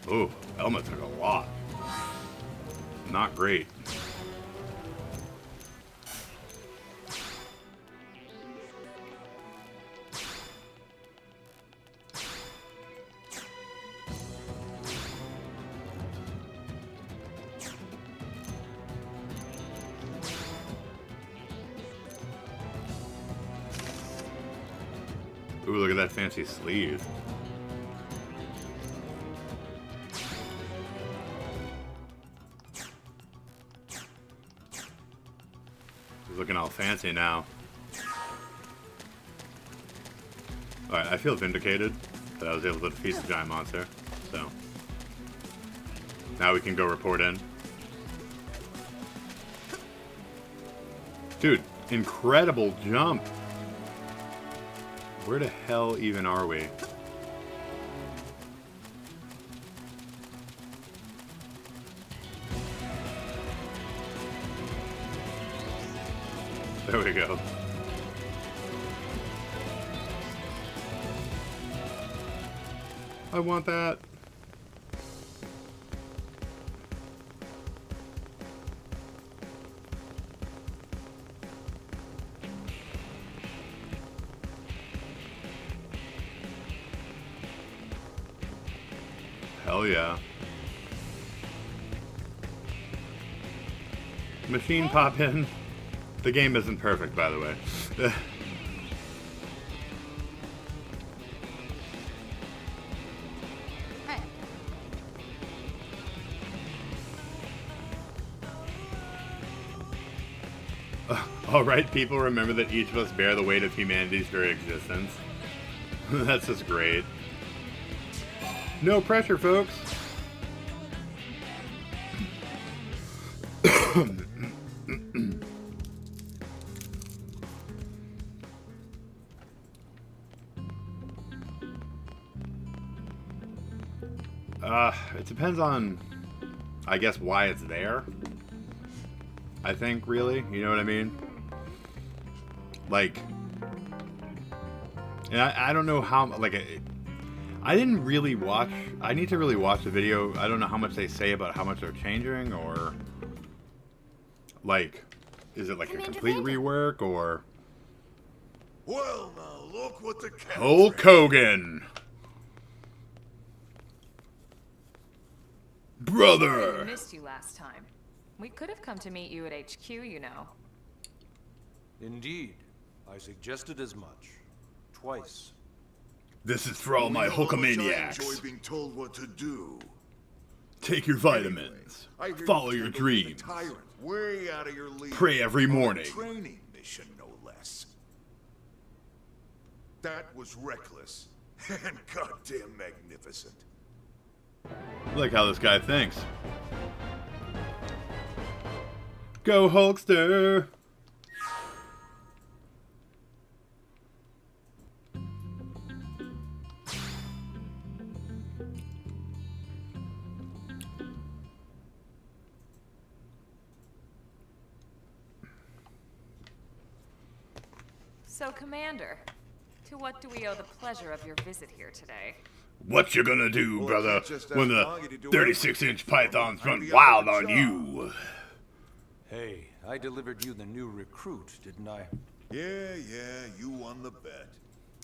oh, Elma took a lot. Not great. Ooh, look at that fancy sleeve. He's looking all fancy now. Alright, I feel vindicated that I was able to defeat the giant monster. So, now we can go report in. Dude, incredible jump. Where the hell even are we? There we go. I want that. Hell yeah. Machine pop in. The game isn't perfect, by the way. Alright, people, remember that each of us bear the weight of humanity's very existence. That's just great. No pressure, folks. It depends on, I guess, why it's there. I think, really, you know what I mean? Like, and I don't know how, like, I didn't really watch, I need to really watch the video. I don't know how much they say about how much they're changing, or, like, is it like a complete rework, or... Well, now look what the cat. Hulk Hogan! Brother! We missed you last time. We could have come to meet you at HQ, you know. Indeed. I suggested as much. Twice. This is for all my Hulkamaniacs. I enjoy being told what to do. Take your vitamins. I hear Follow you your tackled the dreams. Tyrant, way out of your league. Pray every On a morning. Training mission, no less. That was reckless and goddamn magnificent. I like how this guy thinks. Go Hulkster! So, Commander, to what do we owe the pleasure of your visit here today? What you gonna do, Well, brother, it's just when as the long as you do 36-inch pythons I'd run be wild out of on a you? Hey, I delivered you the new recruit, didn't I? Yeah, you won the bet.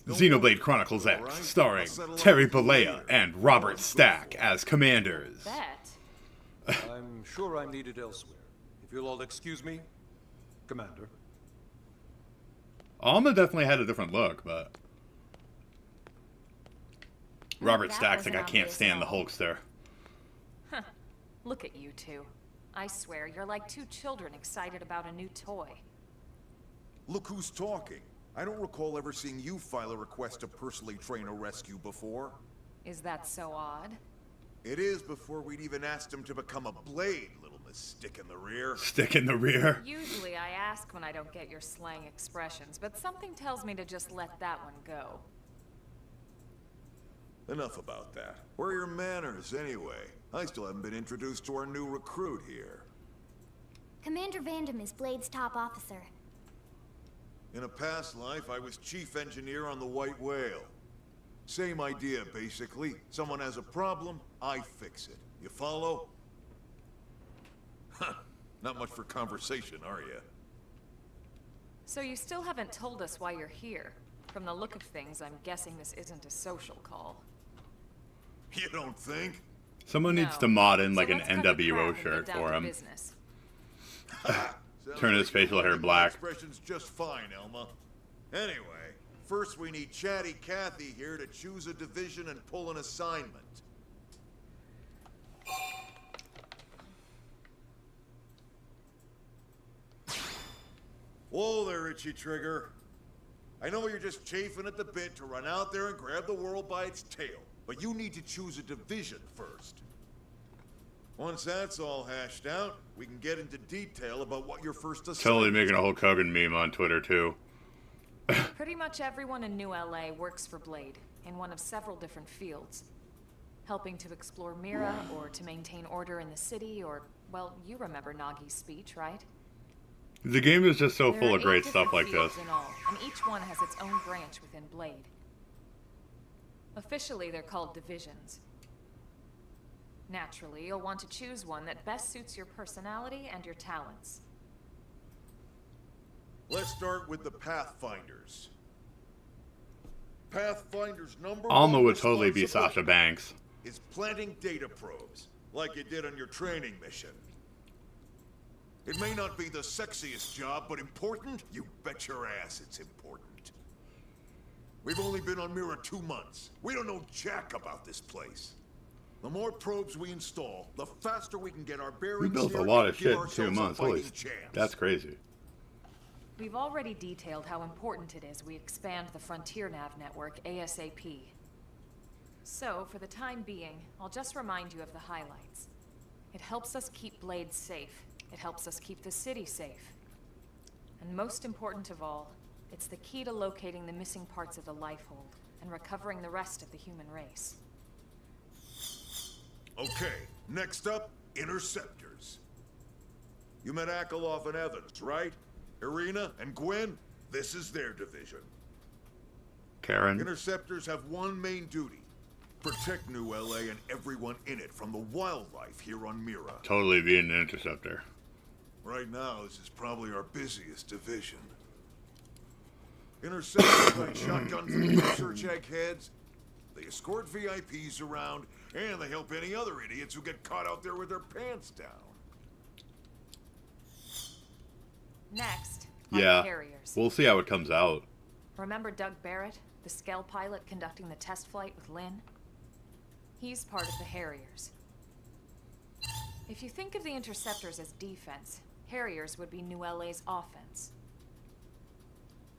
Xenoblade Chronicles X, All right, starring I'll settle Terry up with you Bollea later. and Robert Stack as commanders. Bet. I'm sure I'm needed elsewhere. If you'll all excuse me, Commander. Alma definitely had a different look, but Robert that Stack's like, wasn't I can't obvious stand at the all. Hulkster. Look at you two. I swear, you're like two children excited about a new toy. Look who's talking. I don't recall ever seeing you file a request to personally train a rescue before. Is that so odd? It is before we'd even asked him to become a blade, little miss stick in the rear. Stick in the rear. Usually I ask when I don't get your slang expressions, but something tells me to just let that one go. Enough about that. Where are your manners, anyway? I still haven't been introduced to our new recruit here. Commander Vandam is Blade's top officer. In a past life, I was chief engineer on the White Whale. Same idea, basically. Someone has a problem, I fix it. You follow? Huh. Not much for conversation, are you? So you still haven't told us why you're here. From the look of things, I'm guessing this isn't a social call. You don't think? Someone needs to mod in like an NWO shirt for him. Turn his facial hair black. Expression's just fine, Elma. Anyway, first we need Chatty Cathy here to choose a division and pull an assignment. Whoa there, Itchy Trigger. I know you're just chafing at the bit to run out there and grab the world by its tail, but you need to choose a division first. Once that's all hashed out, we can get into detail about what your first assignment. Totally making a Hulk Hogan meme on Twitter too. Pretty much everyone in New LA works for Blade, in one of several different fields. Helping to explore Mira, or to maintain order in the city, or, well, you remember Nagi's speech, right? The game is just so There full are of great 8 stuff like different this. fields in all, and each one has its own branch within Blade. Officially, they're called divisions. Naturally, you'll want to choose one that best suits your personality and your talents. Let's start with the Pathfinders. Pathfinder's number Alma one would totally be responsibility Sasha Banks. is planting data probes, like you did on your training mission. It may not be the sexiest job, but important? You bet your ass it's important. We've only been on Mira 2 months. We don't know jack about this place. The more probes we install, the faster we can get our bearings. We built a here lot and of give shit in ourselves 2 a months. fighting Holy, chance. that's crazy. We've already detailed how important it is we expand the Frontier Nav network ASAP. So, for the time being, I'll just remind you of the highlights. It helps us keep Blade safe. It helps us keep the city safe. And most important of all, it's the key to locating the missing parts of the Lifehold and recovering the rest of the human race. Okay, next up, Interceptors. You met Akeloff and Evans, right? Irina and Gwen? This is their division. Karen. Interceptors have one main duty. Protect New LA and everyone in it from the wildlife here on Mira. Totally being an interceptor. Right now, this is probably our busiest division. Interceptors like shotgun for research eggheads. They escort VIPs around, and they help any other idiots who get caught out there with their pants down. Next, are the Yeah. Harriers. We'll see how it comes out. Remember Doug Barrett, the Skell pilot conducting the test flight with Lynn? He's part of the Harriers. If you think of the Interceptors as defense, Harriers would be New LA's offense.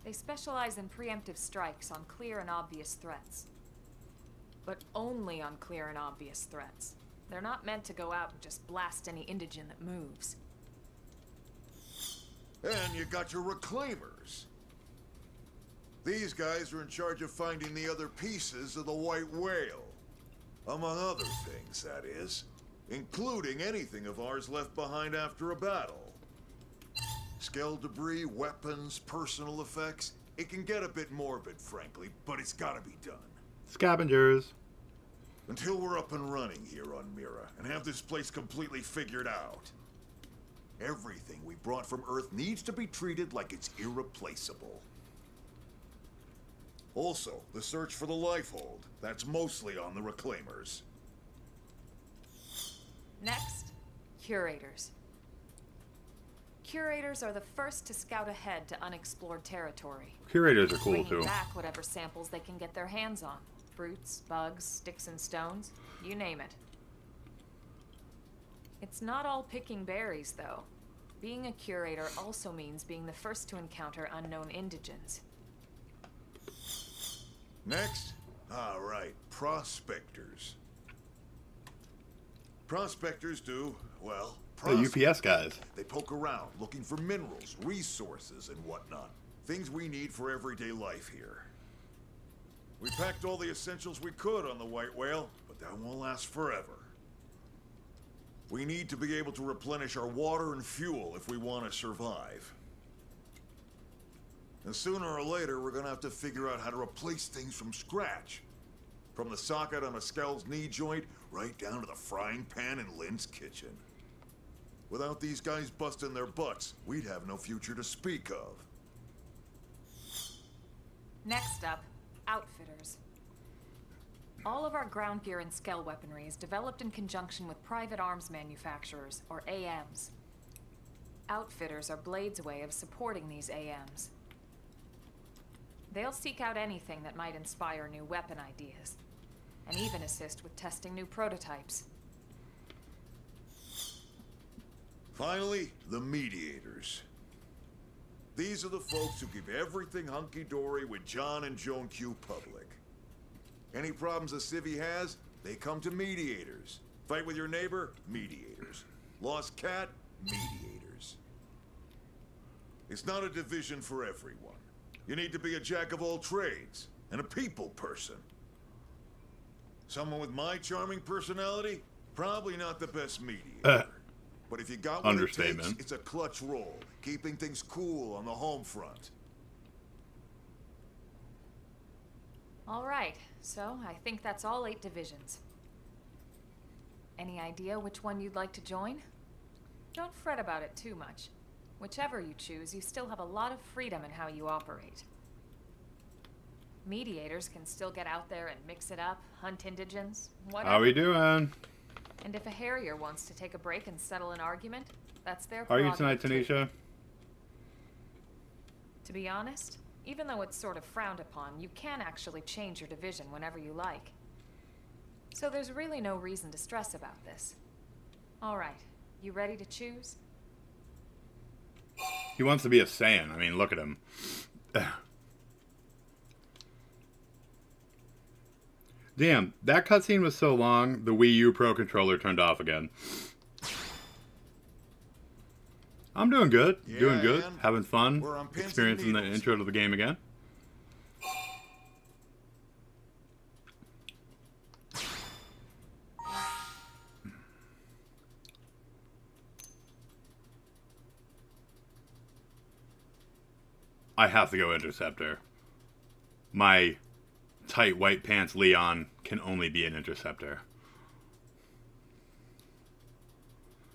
They specialize in preemptive strikes on clear and obvious threats. But only on clear and obvious threats. They're not meant to go out and just blast any indigene that moves. And you got your Reclaimers. These guys are in charge of finding the other pieces of the White Whale. Among other things, that is. Including anything of ours left behind after a battle. Skell debris, weapons, personal effects. It can get a bit morbid, frankly, but it's gotta be done. Scavengers. Until we're up and running here on Mira and have this place completely figured out. Everything we brought from Earth needs to be treated like it's irreplaceable. Also, the search for the Lifehold. That's mostly on the Reclaimers. Next, Curators. Curators are the first to scout ahead to unexplored territory. Curators are cool Bringing too. back whatever samples they can get their hands on. Fruits, bugs, sticks and stones, you name it. It's not all picking berries, though. Being a curator also means being the first to encounter unknown indigents. Next? All right, prospectors. Prospectors do, well, The UPS guys. They poke around looking for minerals, resources, and whatnot. Things we need for everyday life here. We packed all the essentials we could on the White Whale, but that won't last forever. We need to be able to replenish our water and fuel if we want to survive. And sooner or later, we're gonna have to figure out how to replace things from scratch. From the socket on a Skell's knee joint, right down to the frying pan in Lynn's kitchen. Without these guys busting their butts, we'd have no future to speak of. Next up, outfitters. All of our ground gear and Skell weaponry is developed in conjunction with private arms manufacturers, or AMs. Outfitters are Blade's way of supporting these AMs. They'll seek out anything that might inspire new weapon ideas, and even assist with testing new prototypes. Finally, the mediators. These are the folks who keep everything hunky-dory with John and Joan Q public. Any problems a civvy has, they come to mediators. Fight with your neighbor? Mediators. Lost cat? Mediators. It's not a division for everyone. You need to be a jack of all trades, and a people person. Someone with my charming personality? Probably not the best mediator. But if you got what it takes, it's a clutch role, keeping things cool on the home front. All right, so I think that's all 8 divisions. Any idea which one you'd like to join? Don't fret about it too much. Whichever you choose, you still have a lot of freedom in how you operate. Mediators can still get out there and mix it up, hunt indigents, whatever. How we doing? And if a Harrier wants to take a break and settle an argument, that's their How are you prerogative tonight, too. Tanisha? To be honest, even though it's sort of frowned upon, you can actually change your division whenever you like. So there's really no reason to stress about this. All right, you ready to choose? He wants to be a Saiyan. I mean, look at him. Damn, that cutscene was so long, the Wii U Pro Controller turned off again. I'm doing good. Yeah, doing good. man. Having fun. We're on pins and Experiencing the needles. intro to the game again. I have to go Interceptor. My tight white pants Leon can only be an Interceptor.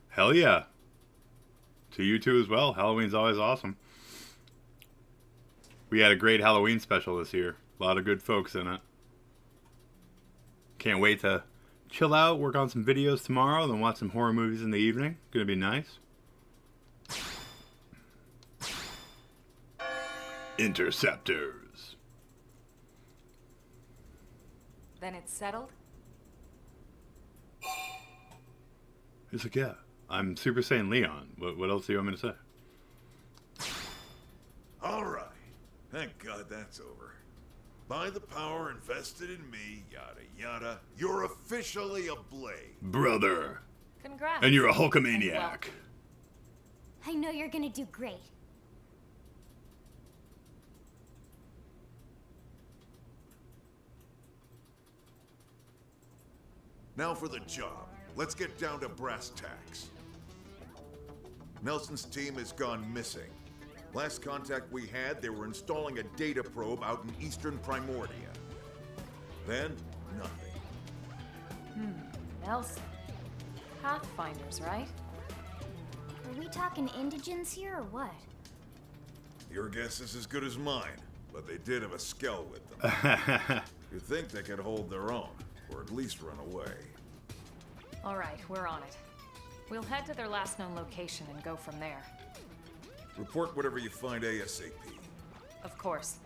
Hell yeah. To you too as well. Halloween's always awesome. We had a great Halloween special this year. A lot of good folks in it. Can't wait to chill out, work on some videos tomorrow, then watch some horror movies in the evening. Gonna be nice. Interceptors. Then it's settled? He's like, yeah, I'm Super Saiyan Leon. What else do you want me to say? All right. Thank God that's over. By the power invested in me, yada yada, you're officially a Blade. Brother. Congrats. And you're a And Hulkamaniac. welcome. I know you're gonna do great. Now for the job. Let's get down to brass tacks. Nelson's team has gone missing. Last contact we had, they were installing a data probe out in eastern Primordia. Then, nothing. Nelson. Pathfinders, right? Are we talking indigents here or what? Your guess is as good as mine, but they did have a Skell with them. You'd think they could hold their own, or at least run away. All right, we're on it. We'll head to their last known location and go from there. Report whatever you find ASAP. Of course.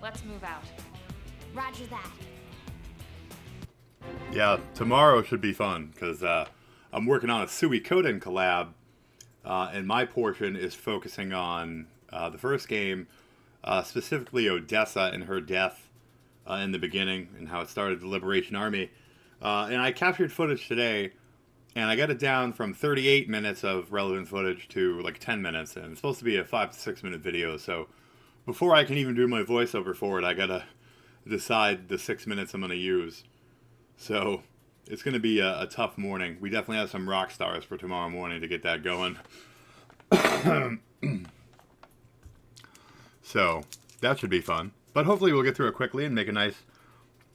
Let's move out. Roger that. Yeah, tomorrow should be fun, because I'm working on a Suikoden collab, and my portion is focusing on the first game, specifically Odessa and her death in the beginning, and how it started the Liberation Army. And I captured footage today, and I got it down from 38 minutes of relevant footage to like 10 minutes, and it's supposed to be a 5 to 6 minute video, so before I can even do my voiceover for it, I gotta decide the 6 minutes I'm gonna use. So it's gonna be a tough morning. We definitely have some rock stars for tomorrow morning to get that going. So that should be fun. But hopefully we'll get through it quickly and make a nice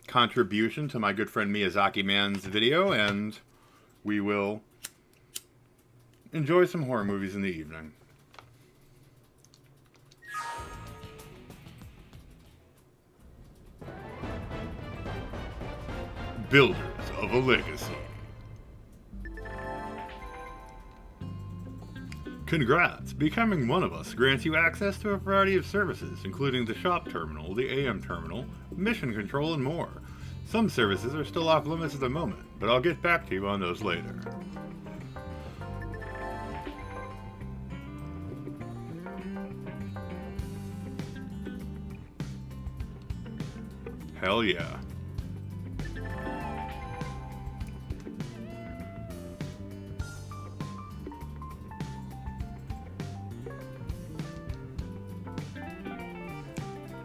contribution to my good friend Miyazaki Man's video, and we will enjoy some horror movies in the evening. Builders of a Legacy. Congrats! Becoming one of us grants you access to a variety of services, including the shop terminal, the AM terminal, mission control, and more. Some services are still off limits at the moment, but I'll get back to you on those later. Hell yeah.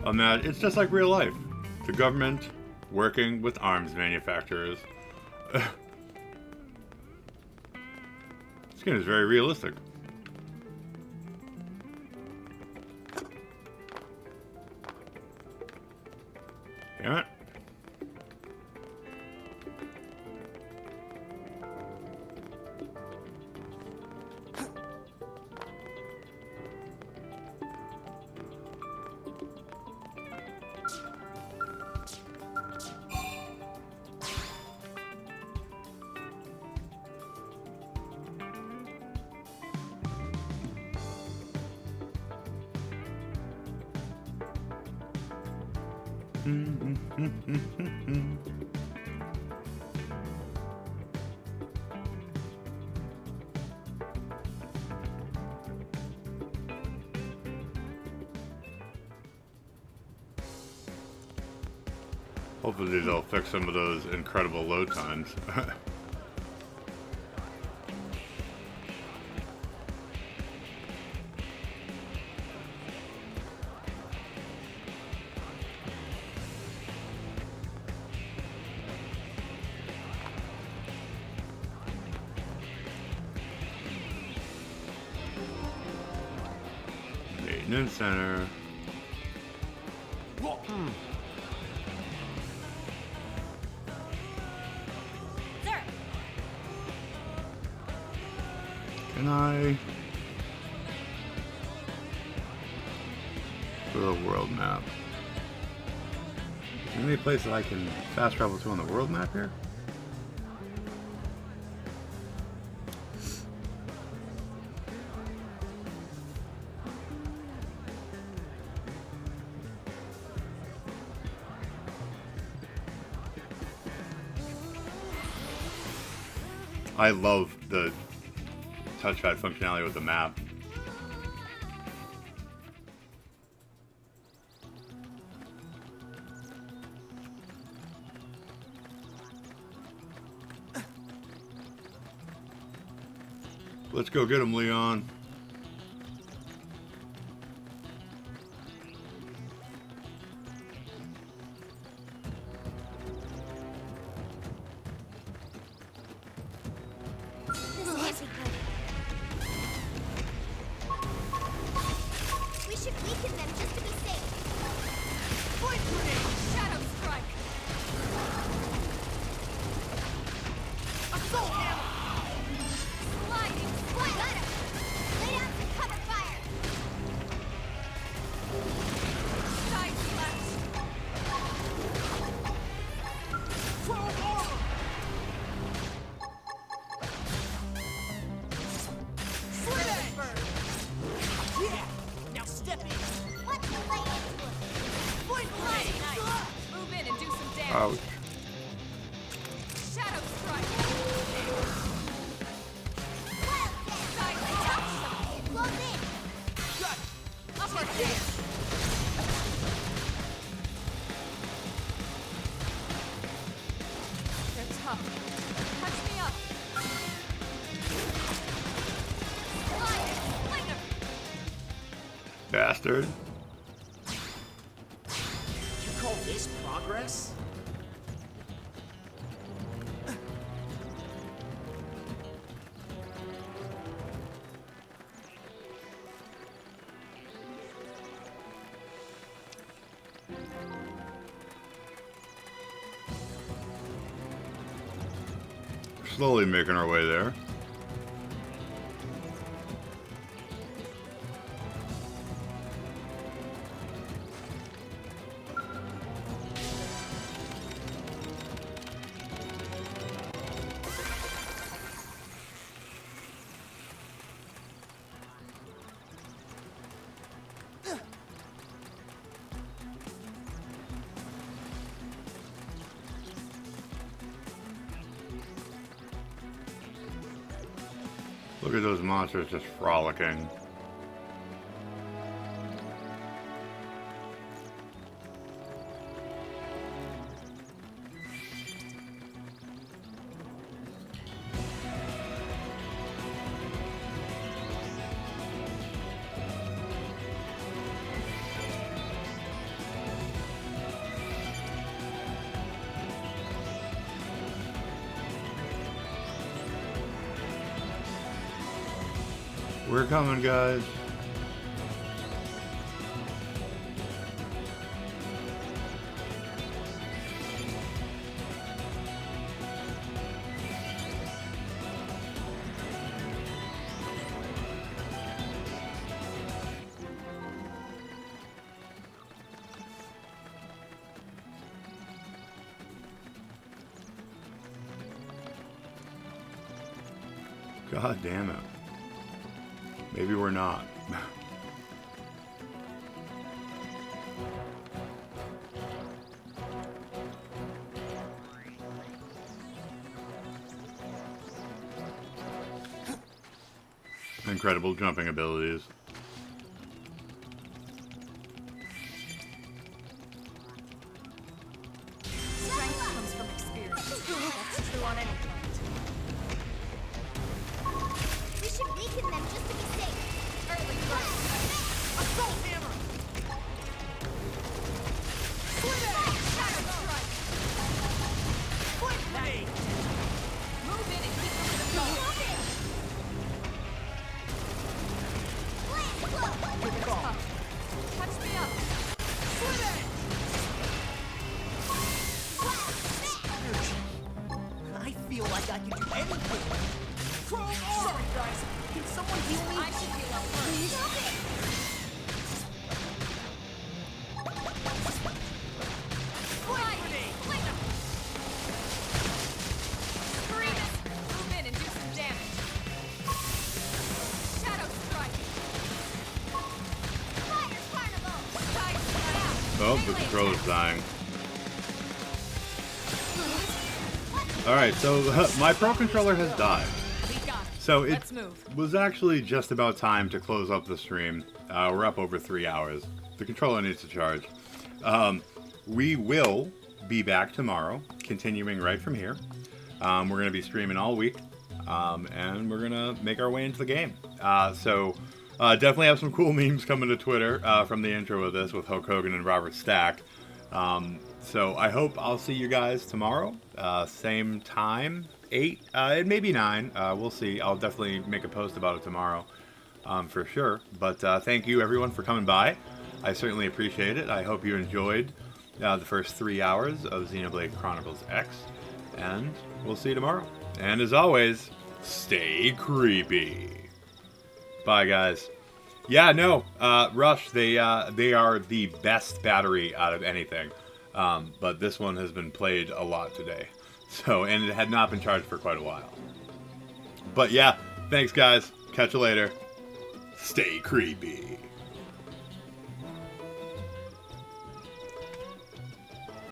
On that, it's just like real life. The government working with arms manufacturers. This game is very realistic. Damn it. Hopefully they'll fix some of those incredible load times. Maintenance center. Can I do a world map? Is there any place that I can fast travel to on the world map here? I love the touchpad functionality with the map. Let's go get him, Leon. get me! Let's lay into him. Point Nice, grenade! nice. Move in and do some damage. Ouch. Shadow strike. Side touch. Close in. Got Upper kick. They're tough. Touch me up. Slide. Sling 'em. Bastard. You call this progress? Slowly making our way there. Look at those monsters just frolicking. We're coming, guys. God damn it. Maybe we're not. Incredible jumping abilities. Strength comes from experience. That's true on any planet. We should weaken them just to be safe. Early bird. Assault hammer! Shadow strike. Point grenade! Move in and keep them to the goal. Good call. Touch me up. Slit edge! I feel like I can do anything. Chrome arm! Sorry, guys. Can someone heal me? I should heal up first. Point grenade! Fling 'em. Scream it. Move in and do some damage. Shadow strike. Fire carnival. Side strike. Oh, the controller's dying. Alright, so my Pro Controller has died. We got it. So it Let's move. was actually just about time to close up the stream. We're up over 3 hours. The controller needs to charge. We will be back tomorrow, continuing right from here. We're going to be streaming all week, and we're going to make our way into the game. So definitely have some cool memes coming to Twitter from the intro of this with Hulk Hogan and Robert Stack. So I hope I'll see you guys tomorrow, same time, 8, maybe 9, we'll see. I'll definitely make a post about it tomorrow, for sure. But thank you everyone for coming by. I certainly appreciate it. I hope you enjoyed the first 3 hours of Xenoblade Chronicles X, and we'll see you tomorrow. And as always, stay creepy. Bye, guys. Yeah, no, Rush, they are the best battery out of anything. But this one has been played a lot today. So, and it had not been charged for quite a while. But yeah, thanks guys. Catch you later. Stay creepy.